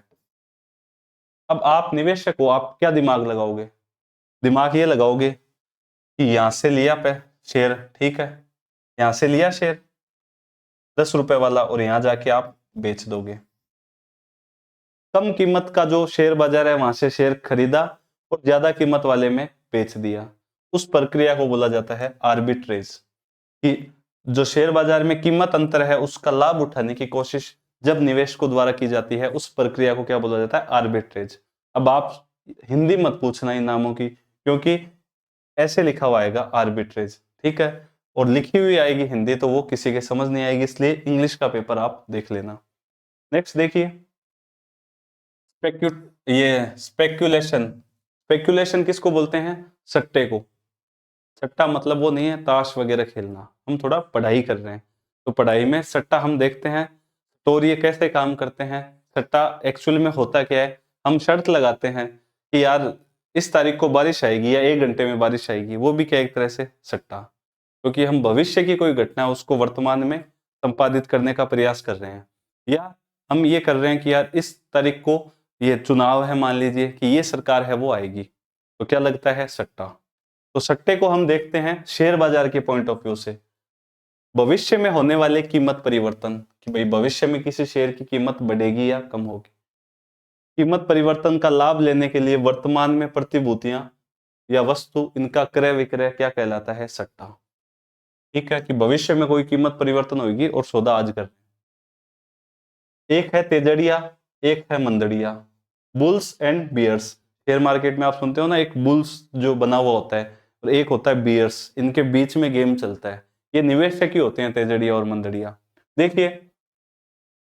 S1: अब आप निवेशक हो, आप क्या दिमाग लगाओगे, दिमाग ये लगाओगे कि यहां से लिया पे शेयर, ठीक है, यहां से लिया शेयर 10 रुपए वाला, और यहां जाके आप बेच दोगे। कम कीमत का जो शेयर बाजार है वहां से शेयर खरीदा और ज्यादा कीमत वाले में बेच दिया, उस प्रक्रिया को बोला जाता है आर्बिट्रेज। कि जो शेयर बाजार में कीमत अंतर है उसका लाभ उठाने की कोशिश जब निवेशकों द्वारा की जाती है, उस प्रक्रिया को क्या बोला जाता है, आर्बिट्रेज। अब आप हिंदी मत पूछना इन नामों की, क्योंकि ऐसे लिखा हुआ आएगा आर्बिट्रेज, ठीक है, और लिखी हुई आएगी हिंदी तो वो किसी के समझ नहीं आएगी, इसलिए इंग्लिश का पेपर आप देख लेना। नेक्स्ट देखिए स्पेक्यूलेशन। स्पेक्यूलेशन किसको बोलते हैं? सट्टे को। सट्टा मतलब वो नहीं है ताश वगैरह खेलना, हम थोड़ा पढ़ाई कर रहे हैं, तो पढ़ाई में सट्टा हम देखते हैं। तो ये कैसे काम करते हैं? सट्टा एक्चुअल में होता क्या है, हम शर्त लगाते हैं कि यार इस तारीख को बारिश आएगी या 1 घंटे में बारिश आएगी, वो भी क्या एक तरह से सट्टा, क्योंकि हम भविष्य की कोई घटना है उसको वर्तमान में संपादित करने का प्रयास कर रहे हैं, या हम ये कर रहे हैं कि यार इस तारीख को ये चुनाव है, मान लीजिए कि ये सरकार है वो आएगी, तो क्या लगता है? सट्टा। तो सट्टे को हम देखते हैं शेयर बाजार के पॉइंट ऑफ व्यू से, भविष्य में होने वाले कीमत परिवर्तन, कि भाई भविष्य में किसी शेयर की कीमत बढ़ेगी या कम होगी। कीमत परिवर्तन का लाभ लेने के लिए वर्तमान में प्रतिभूतियां या वस्तु, इनका क्रय विक्रय क्या कहलाता है? सट्टा। ठीक है, कि भविष्य में कोई कीमत परिवर्तन होगी और सौदा आज कर। एक है तेजड़िया, एक है मंदड़िया, bulls and bears. Share market में आप सुनते हो ना, एक बुल्स जो बना हुआ होता है और एक होता है बियर्स, इनके बीच में गेम चलता है। ये निवेशक ही होते हैं तेजड़िया और मंदड़िया। देखिए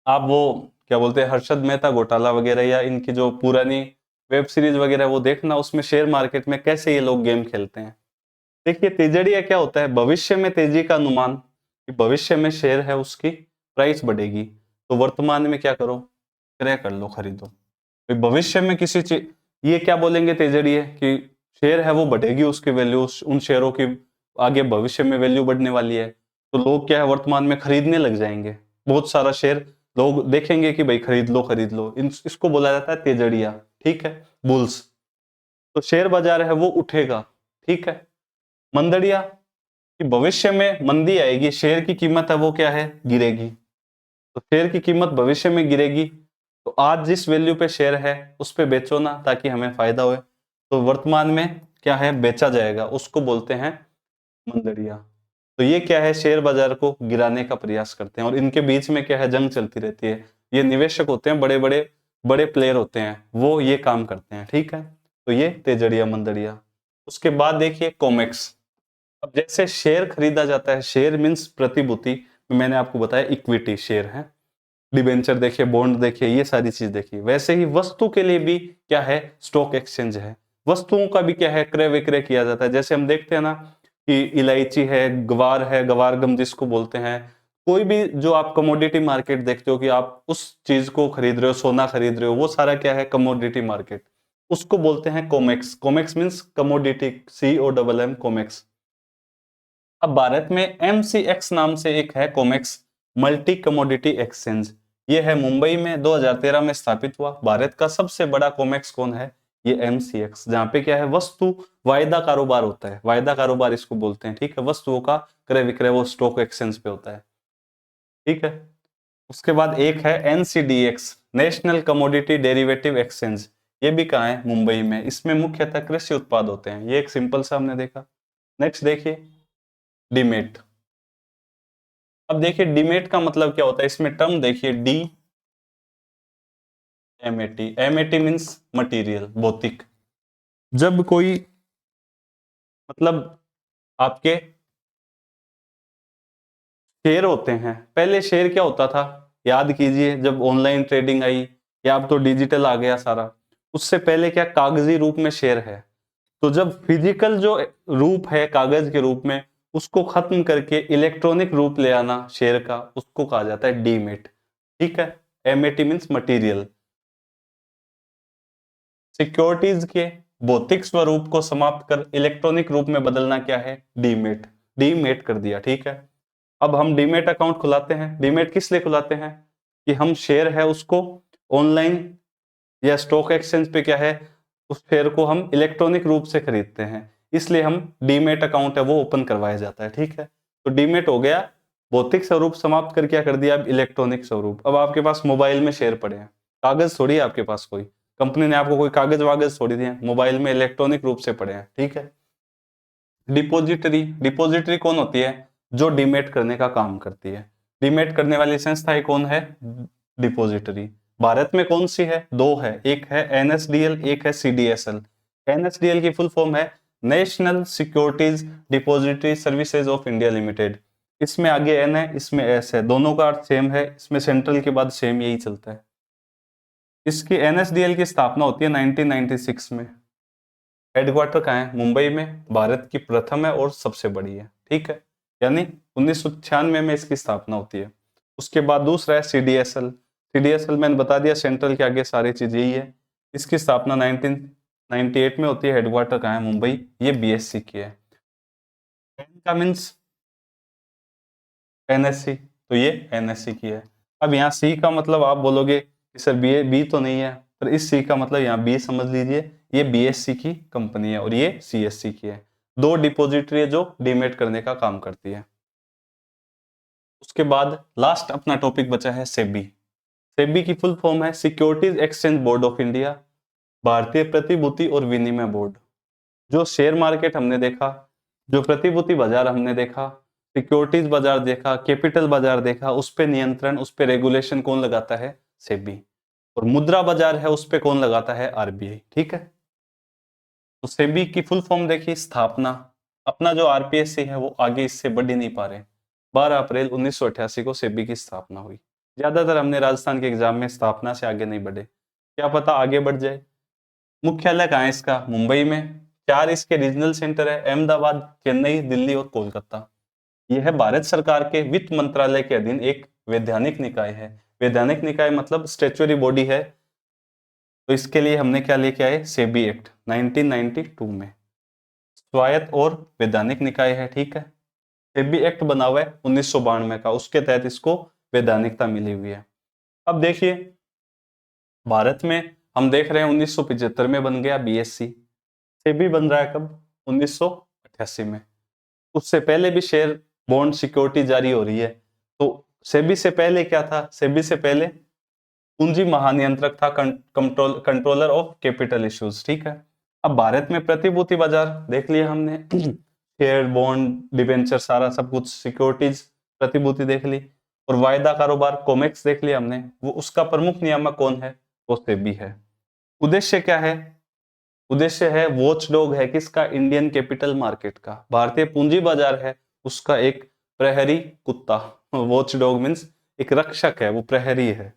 S1: आप वो क्या बोलते हैं हर्षद मेहता घोटाला वगैरह या इनकी जो पुरानी वेब सीरीज वगैरह वो देखना, उसमें शेयर मार्केट में कैसे ये लोग गेम खेलते हैं। देखिए तेजड़िया क्या होता है, भविष्य में तेजी का अनुमान, कि भविष्य में शेयर है उसकी प्राइस बढ़ेगी, तो वर्तमान में क्या करो? क्रय कर लो, खरीदो। भाई भविष्य में किसी चीज, ये क्या बोलेंगे तेजड़िए कि शेयर है वो बढ़ेगी, उसकी वैल्यू, उन शेयरों की आगे भविष्य में वैल्यू बढ़ने वाली है, तो लोग क्या है वर्तमान में खरीदने लग जाएंगे, बहुत सारा शेयर लोग देखेंगे कि भाई खरीद लो, इसको बोला जाता है तेजड़िया, ठीक है, बुल्स। तो शेयर बाजार है वो उठेगा, ठीक है। मंदड़िया, कि भविष्य में मंदी आएगी, शेयर की कीमत है वो क्या है? गिरेगी, तो शेयर की कीमत भविष्य में गिरेगी, तो आज जिस वैल्यू पे शेयर है उस पे बेचो ना, ताकि हमें फायदा हो, तो वर्तमान में क्या है? बेचा जाएगा, उसको बोलते हैं मंदड़िया। तो ये क्या है? शेयर बाजार को गिराने का प्रयास करते हैं, और इनके बीच में क्या है? जंग चलती रहती है। ये निवेशक होते हैं, बड़े बड़े बड़े प्लेयर होते हैं, वो ये काम करते हैं, ठीक है। तो ये तेजड़िया मंदड़िया। उसके बाद देखिए कॉमेक्स। अब जैसे शेयर खरीदा जाता है, शेयर मीन्स प्रतिभूति, मैंने आपको बताया इक्विटी शेयर है, डिबेंचर देखिए, बॉन्ड देखिए, ये सारी चीज देखिए। वैसे ही वस्तु के लिए भी क्या है? स्टॉक एक्सचेंज है, वस्तुओं का भी क्या है? क्रय विक्रय किया जाता है। जैसे हम देखते हैं ना कि इलायची है, ग्वार है, गवार गम जिसको बोलते हैं, कोई भी जो आप कमोडिटी मार्केट देखते हो कि आप उस चीज को खरीद रहे हो, सोना खरीद रहे हो, वो सारा क्या है? कमोडिटी मार्केट, उसको बोलते हैं COMEX. COMEX means commodity, COMM, COMEX. अब भारत में MCX नाम से एक है कॉमेक्स, मल्टी कमोडिटी एक्सचेंज। ये है मुंबई में, 2013 में स्थापित हुआ। भारत का सबसे बड़ा कॉमेक्स कौन है? ये MCX, जहां पे क्या है? वस्तु वायदा कारोबार होता है, वायदा कारोबार इसको बोलते हैं, ठीक है। वस्तुओं का क्रय विक्रय वो स्टॉक एक्सचेंज पे होता है, ठीक है। उसके बाद एक है NCDX, national commodity derivative exchange. ये भी कहाँ है? मुंबई में। इसमें मुख्यतः कृषि उत्पाद होते हैं। ये एक सिंपल सा हमने देखा। नेक्स्ट देखिए डीमेट। अब देखिए डीमेट का मतलब क्या होता है, इसमें टर्म देखिए DMAT। MAT मीन्स मटीरियल, भौतिक। जब कोई मतलब आपके शेयर होते हैं, पहले शेयर क्या होता था? याद कीजिए, जब ऑनलाइन ट्रेडिंग आई या अब तो डिजिटल आ गया सारा, उससे पहले क्या कागजी रूप में शेयर है। तो जब फिजिकल जो रूप है कागज के रूप में, उसको खत्म करके इलेक्ट्रॉनिक रूप ले आना शेयर का, उसको कहा जाता है डीमेट, ठीक है। MAT means material. सिक्योरिटीज के भौतिक स्वरूप को समाप्त कर इलेक्ट्रॉनिक रूप में बदलना क्या है? डीमेट। डीमेट कर दिया, ठीक है। अब हम डीमेट अकाउंट खुलाते हैं। डीमेट किस लिए खुलाते हैं? कि हम शेयर है उसको ऑनलाइन या स्टॉक एक्सचेंज पे क्या है, उस शेयर को हम इलेक्ट्रॉनिक रूप से खरीदते हैं, इसलिए हम डीमेट अकाउंट है वो ओपन करवाया जाता है, ठीक है। तो डीमेट हो गया भौतिक स्वरूप समाप्त कर, क्या कर दिया? अब इलेक्ट्रॉनिक स्वरूप। अब आपके पास मोबाइल में शेयर पड़े हैं, कागज थोड़ी है आपके पास, कोई कंपनी ने आपको कोई कागज वागज थोड़ी दिए, मोबाइल में इलेक्ट्रॉनिक रूप से पड़े हैं, ठीक है। डिपोजिटरी। डिपोजिटरी कौन होती है? जो डीमेट करने का काम करती है। डीमेट करने वाली संस्था कौन है? डिपोजिटरी। भारत में कौन सी है? दो है, एक है NSDL, एक है CDSL। NSDL की फुल फॉर्म है national securities depository services of India limited. इसमें आगे एन है, इसमें एस है, दोनों का अर्थ सेम है, इसमें सेंट्रल के बाद सेम यही चलता है। इसकी एनएसडीएल की स्थापना होती है 1996 में। हेडक्वार्टर कहाँ है? मुंबई में। भारत की प्रथम है और सबसे बड़ी है, ठीक है, यानी 1996 में इसकी स्थापना होती है। उसके बाद दूसरा है सीडीएसएल। सीडीएसएल मैंने बता दिया, सेंट्रल के आगे सारी चीज यही है। इसकी स्थापना 1998 में होती है। हेडक्वार्टर कहाँ है? मुंबई। ये बीएससी की है। एन का मीन्स एनएससी, तो ये एनएससी की है। अब यहाँ सी का मतलब आप बोलोगे कि सर बी तो नहीं है, पर इस सी का मतलब यहाँ बी समझ लीजिए, ये बीएससी की कंपनी है और ये सीएससी की है। दो डिपॉजिटरी है जो डीमेट करने का काम करती है। उसके बाद लास्ट अपना टॉपिक बचा है सेबी। सेबी की फुल फॉर्म है securities exchange board of India, भारतीय प्रतिभूति और विनिमय बोर्ड। जो शेयर मार्केट हमने देखा, जो प्रतिभूति बाजार हमने देखा, सिक्योरिटीज बाजार देखा, कैपिटल बाजार देखा, उस पे नियंत्रण, उस पे रेगुलेशन कौन लगाता है? सेबी। और मुद्रा बाजार है, उस पे कौन लगाता है? आरबीआई, ठीक है। तो सेबी की फुल फॉर्म देखिए, स्थापना। अपना जो आरपीएससी है वो आगे इससे बढ़ ही नहीं पा रहे। 12 अप्रैल 1988 को सेबी की स्थापना हुई। ज्यादातर हमने राजस्थान के एग्जाम में स्थापना से आगे नहीं बढ़े, क्या पता आगे बढ़ जाए। मुख्यालय कहाँ है इसका? मुंबई में। 4 इसके रीजनल सेंटर है, अहमदाबाद, चेन्नई, दिल्ली और कोलकाता। यह है भारत सरकार के वित्त मंत्रालय के अधीन एक वैधानिक निकाय है। वैधानिक निकाय मतलब स्टेचुअरी बॉडी है। तो इसके लिए हमने क्या लेके आए? सेबी एक्ट 1992 में। स्वायत्त और वैधानिक निकाय है, ठीक है। सेबी एक्ट बना हुआ है 1992 का, उसके तहत इसको वैधानिकता मिली हुई है। अब देखिए, भारत में हम देख रहे हैं 1975 में बन गया बीएससी। सेबी बन रहा है कब? 1988 में। उससे पहले भी शेयर बॉन्ड सिक्योरिटी जारी हो रही है। तो सेबी से पहले क्या था? सेबी से पहले पूंजी महानियंत्रक था, कंट्रोलर ऑफ कैपिटल इश्यूज, ठीक है। अब भारत में प्रतिभूति बाजार देख लिया हमने, शेयर बॉन्ड डिबेंचर सारा सब कुछ, सिक्योरिटीज प्रतिभूति देख ली, और वायदा कारोबार कॉमेक्स देख लिया हमने। वो उसका प्रमुख नियामक कौन है? वो सेबी है। उद्देश्य क्या है? उद्देश्य है वॉचडॉग है किसका? इंडियन कैपिटल मार्केट का। भारतीय पूंजी बाजार है उसका एक प्रहरी कुत्ता। वॉचडॉग मीन्स एक रक्षक है, वो प्रहरी है।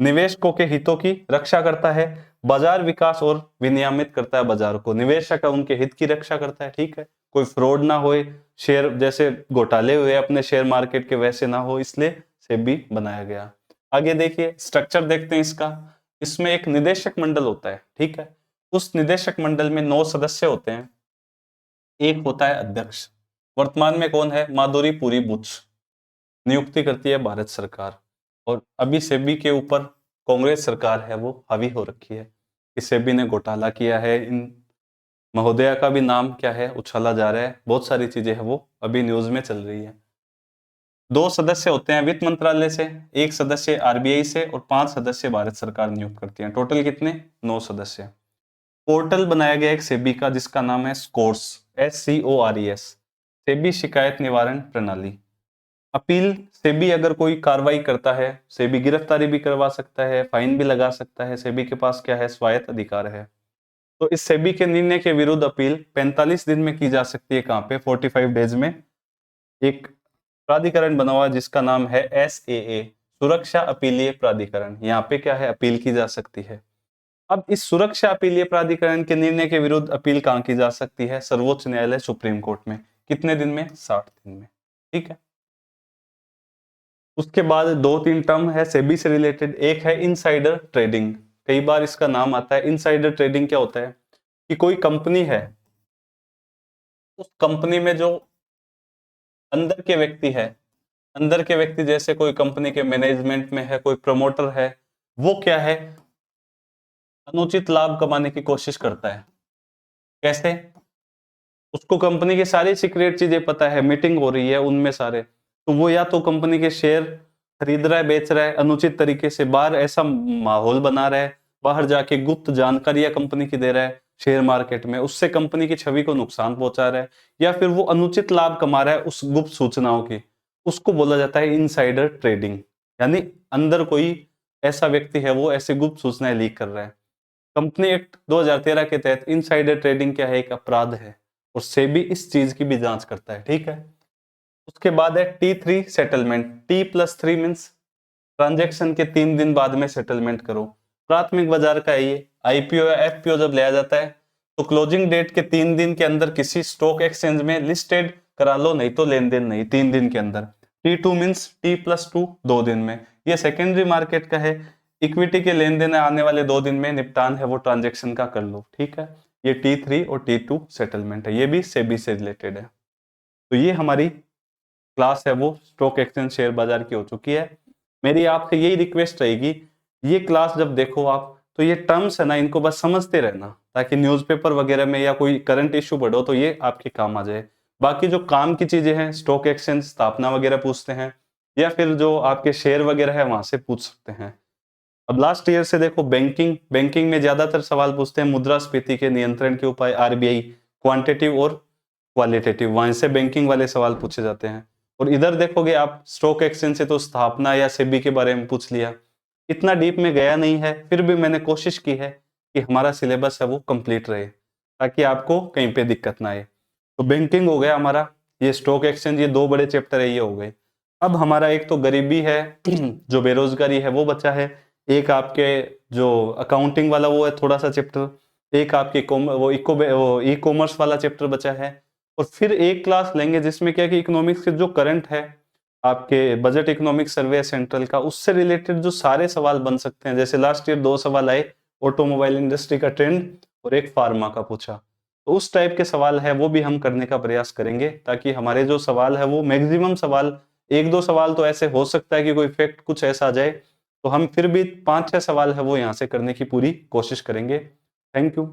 S1: निवेशकों के हितों की रक्षा करता है, बाजार विकास और विनियमित करता है बाजार को। निवेशक है उनके हित की रक्षा करता है, ठीक है। कोई फ्रॉड ना होए, शेयर जैसे घोटाले हुए अपने शेयर मार्केट के वैसे ना हो, इसलिए सेबी बनाया गया। आगे देखिए, स्ट्रक्चर देखते हैं इसका। इसमें एक निदेशक मंडल होता है, ठीक है। उस निदेशक मंडल में 9 सदस्य होते हैं। एक होता है अध्यक्ष। वर्तमान में कौन है? माधुरी पुरी बुच। नियुक्ति करती है भारत सरकार। और अभी सेबी के ऊपर कांग्रेस सरकार है वो हावी हो रखी है कि सेबी ने घोटाला किया है। इन महोदया का भी नाम क्या है? उछाला जा रहा है। बहुत सारी चीजें हैं वो अभी न्यूज में चल रही है। 2 सदस्य होते हैं वित्त मंत्रालय से, 1 सदस्य आरबीआई से, और 5 सदस्य भारत सरकार नियुक्त करती है। टोटल कितने? 9 सदस्य। पोर्टल बनाया गया एक सेबी का जिसका नाम है स्कोर्स, SCORES, सेबी शिकायत निवारण प्रणाली। अपील, सेबी अगर कोई कार्रवाई करता है, सेबी गिरफ्तारी भी करवा सकता है, फाइन भी लगा सकता है। सेबी के पास क्या है? स्वायत्त अधिकार है। तो इस सेबी के निर्णय के विरुद्ध अपील 45 दिन में की जा सकती है। कहां पे? 45 डेज में। एक प्राधिकरण बना हुआ जिसका नाम है SAA, सुरक्षा अपीलीय प्राधिकरण। यहाँ पे क्या है? अपील की जा सकती है। अब इस सुरक्षा अपीलीय प्राधिकरण के निर्णय के विरुद्ध अपील कहां की जा सकती है? सर्वोच्च न्यायालय, सुप्रीम कोर्ट में। कितने दिन में? 60 दिन में, ठीक है। उसके बाद 2-3 टर्म है सेबी से रिलेटेड। एक है इनसाइडर ट्रेडिंग, कई बार इसका नाम आता है। इनसाइडर ट्रेडिंग क्या होता है? कि कोई कंपनी है, उस कंपनी में जो अंदर के व्यक्ति है, अंदर के व्यक्ति जैसे कोई कंपनी के मैनेजमेंट में है, कोई प्रमोटर है, वो क्या है? अनुचित लाभ कमाने की कोशिश करता है। कैसे? उसको कंपनी की सारी सीक्रेट चीजें पता है, मीटिंग हो रही है उनमें सारे, तो वो या तो कंपनी के शेयर खरीद रहा है, बेच रहा है अनुचित तरीके से, बाहर ऐसा माहौल बना रहा है, बाहर जाके गुप्त जानकारियां कंपनी की दे रहा है शेयर मार्केट में, उससे कंपनी की छवि को नुकसान पहुंचा रहा है, या फिर वो अनुचित लाभ कमा रहा है उस गुप्त सूचनाओं की, उसको बोला जाता है इनसाइडर ट्रेडिंग। यानी अंदर कोई ऐसा व्यक्ति है वो ऐसे गुप्त सूचनाएं लीक कर रहा है। कंपनी एक्ट 2013 के तहत इनसाइडर ट्रेडिंग क्या है, एक अपराध है और सेबी इस चीज की भी जांच करता है, ठीक है। उसके बाद है T3 settlement. T+3 means transaction के 3 दिन बाद में सेटलमेंट करो। प्राथमिक बाजार का है ये। आईपीओ या एफपीओ जब लिया जाता है तो क्लोजिंग डेट के 3 दिन के अंदर किसी स्टॉक एक्सचेंज में लिस्टेड करा लो, नहीं तो लेन देन नहीं, 3 दिन के अंदर। T2 मीन्स T+2 2 दिन में। ये सेकेंडरी मार्केट का है। इक्विटी के लेन देन आने वाले 2 दिन में निपटान है वो ट्रांजेक्शन का कर लो, ठीक है। ये T3 और T2 सेटलमेंट है, ये भी सेबी से रिलेटेड है। तो ये हमारी क्लास है वो स्टॉक एक्सचेंज शेयर बाजार की हो चुकी है। मेरी आपसे यही रिक्वेस्ट रहेगी, ये क्लास जब देखो आप तो ये टर्म्स है ना, इनको बस समझते रहना, ताकि न्यूज़पेपर वगैरह में या कोई करंट इश्यू पढ़ो तो ये आपके काम आ जाए। बाकी जो काम की चीजें हैं, स्टॉक एक्सचेंज स्थापना वगैरह पूछते हैं, या फिर जो आपके शेयर वगैरह है वहां से पूछ सकते हैं। अब लास्ट ईयर से देखो बैंकिंग में ज्यादातर सवाल पूछते हैं मुद्रास्फीति के नियंत्रण के उपाय, आरबीआई, क्वांटिटेटिव और क्वालिटेटिव, वहां से बैंकिंग वाले सवाल पूछे जाते हैं। और इधर देखोगे आप स्टॉक एक्सचेंज से तो स्थापना या सेबी के बारे में पूछ लिया। इतना डीप में गया नहीं है, फिर भी मैंने कोशिश की है कि हमारा सिलेबस है वो कंप्लीट रहे, ताकि आपको कहीं पे दिक्कत ना आए। तो बैंकिंग हो गया हमारा, ये स्टॉक एक्सचेंज, ये 2 बड़े चैप्टर है, ये हो गए। अब हमारा एक तो गरीबी है जो बेरोजगारी है वो बचा है, एक आपके जो अकाउंटिंग वाला वो है थोड़ा सा चैप्टर, एक आपके वो ई कॉमर्स वाला चैप्टर बचा है। और फिर एक क्लास लेंगे जिसमें क्या कि इकोनॉमिक्स के जो करंट है आपके बजट इकोनॉमिक सर्वे सेंट्रल का, उससे रिलेटेड जो सारे सवाल बन सकते हैं। जैसे लास्ट ईयर 2 सवाल आए, ऑटोमोबाइल इंडस्ट्री का ट्रेंड और एक फार्मा का पूछा, तो उस टाइप के सवाल है वो भी हम करने का प्रयास करेंगे, ताकि हमारे जो सवाल है वो मैक्सिमम सवाल, 1-2 सवाल तो ऐसे हो सकता है कि कोई फैक्ट कुछ ऐसा आ जाए, तो हम फिर भी 5-6 सवाल है वो यहाँ से करने की पूरी कोशिश करेंगे। Thank you.